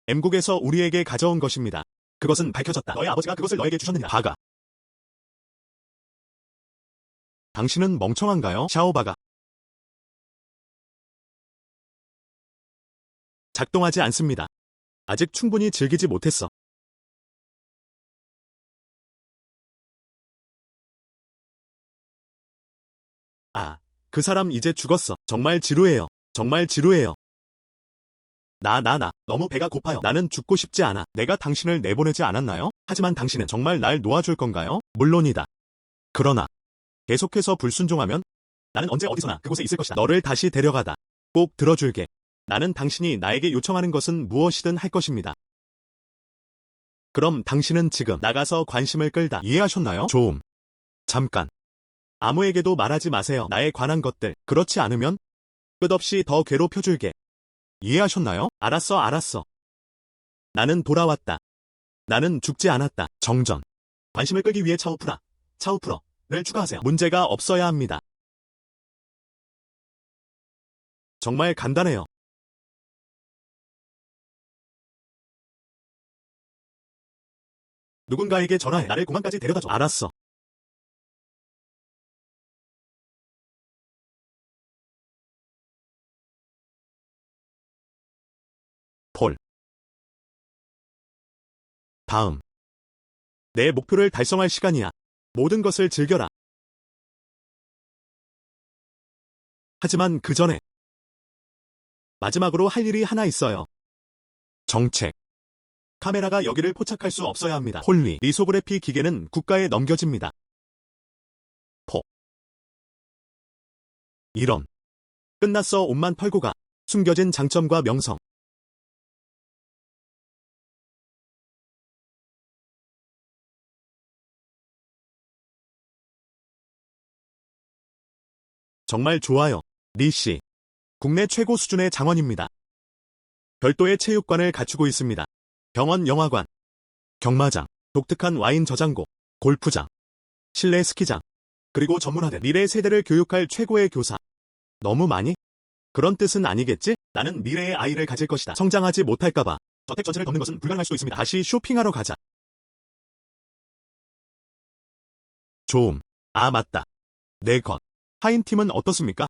M국에서 우리에게 가져온 것입니다. 그것은 밝혀졌다. 너의 아버지가 그것을 너에게 주셨느냐? 바가. 당신은 멍청한가요? 샤오바가. 작동하지 않습니다. 아직 충분히 즐기지 못했어. 그 사람 이제 죽었어. 정말 지루해요. 정말 지루해요. 나 너무 배가 고파요. 나는 죽고 싶지 않아. 내가 당신을 내보내지 않았나요? 하지만 당신은 정말 날 놓아줄 건가요? 물론이다. 그러나 계속해서 불순종하면 나는 언제 어디서나 그곳에 있을 것이다. 너를 다시 데려가다. 꼭 들어줄게. 나는 당신이 나에게 요청하는 것은 무엇이든 할 것입니다. 그럼 당신은 지금 나가서 관심을 끌다. 이해하셨나요? 좀. 잠깐. 아무에게도 말하지 마세요. 나에 관한 것들. 그렇지 않으면 끝없이 더 괴롭혀줄게. 이해하셨나요? 알았어. 나는 돌아왔다. 나는 죽지 않았다. 정전. 관심을 끌기 위해 차우프러를 추가하세요. 문제가 없어야 합니다. 정말 간단해요. 누군가에게 전화해. 나를 공항까지 데려다줘. 알았어. 폴. 다음. 내 목표를 달성할 시간이야. 모든 것을 즐겨라. 하지만 그 전에 마지막으로 할 일이 하나 있어요. 정책. 카메라가 여기를 포착할 수 없어야 합니다. 폴리. 리소그래피 기계는 국가에 넘겨집니다. 포. 이런. 끝났어. 옷만 털고 가. 숨겨진 장점과 명성. 정말 좋아요. 리씨. 국내 최고 수준의 장원입니다. 별도의 체육관을 갖추고 있습니다. 병원 영화관, 경마장, 독특한 와인 저장고, 골프장, 실내 스키장, 그리고 전문화된 미래 세대를 교육할 최고의 교사. 너무 많이? 그런 뜻은 아니겠지? 나는 미래의 아이를 가질 것이다. 성장하지 못할까봐 저택 전체를 덮는 것은 불가능할 수도 있습니다. 다시 쇼핑하러 가자. 좀. 아, 맞다. 내 것. 하인팀은 어떻습니까?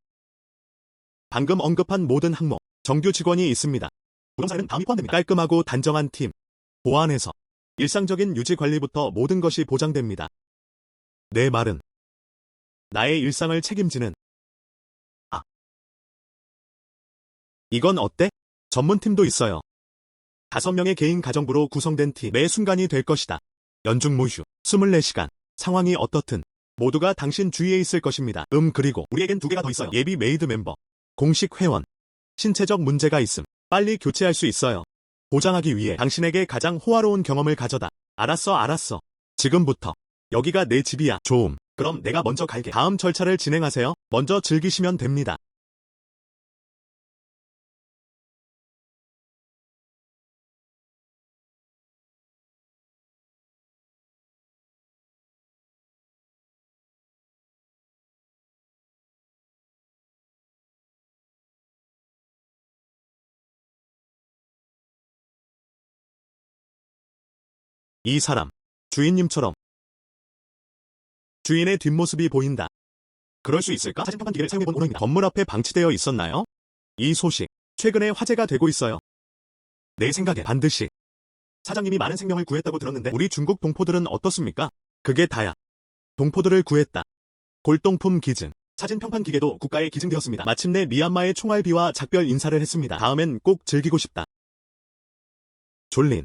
방금 언급한 모든 항목, 정규 직원이 있습니다. 부동산에는 다음이 포함됩니다. 깔끔하고 단정한 팀. 보안에서 일상적인 유지 관리부터 모든 것이 보장됩니다. 내 말은 나의 일상을 책임지는 이건 어때? 전문팀도 있어요. 5명의 개인 가정부로 구성된 팀. 매 순간이 될 것이다. 연중 무휴, 24시간, 상황이 어떻든 모두가 당신 주위에 있을 것입니다. 그리고 우리에겐 2개가 더 있어요. 예비 메이드 멤버, 공식 회원. 신체적 문제가 있음 빨리 교체할 수 있어요. 보장하기 위해 당신에게 가장 호화로운 경험을 가져다. 알았어. 지금부터 여기가 내 집이야. 좀. 그럼 내가 먼저 갈게. 다음 절차를 진행하세요. 먼저 즐기시면 됩니다. 이 사람, 주인님처럼 주인의 뒷모습이 보인다. 그럴 수 있을까? 사진 평판 기계를 사용해본 오너입니다. 건물 앞에 방치되어 있었나요? 이 소식, 최근에 화제가 되고 있어요. 내 생각에 반드시 사장님이 많은 생명을 구했다고 들었는데 우리 중국 동포들은 어떻습니까? 그게 다야. 동포들을 구했다. 골동품 기증. 사진 평판 기계도 국가에 기증되었습니다. 마침내 미얀마의 총알비와 작별 인사를 했습니다. 다음엔 꼭 즐기고 싶다. 졸린.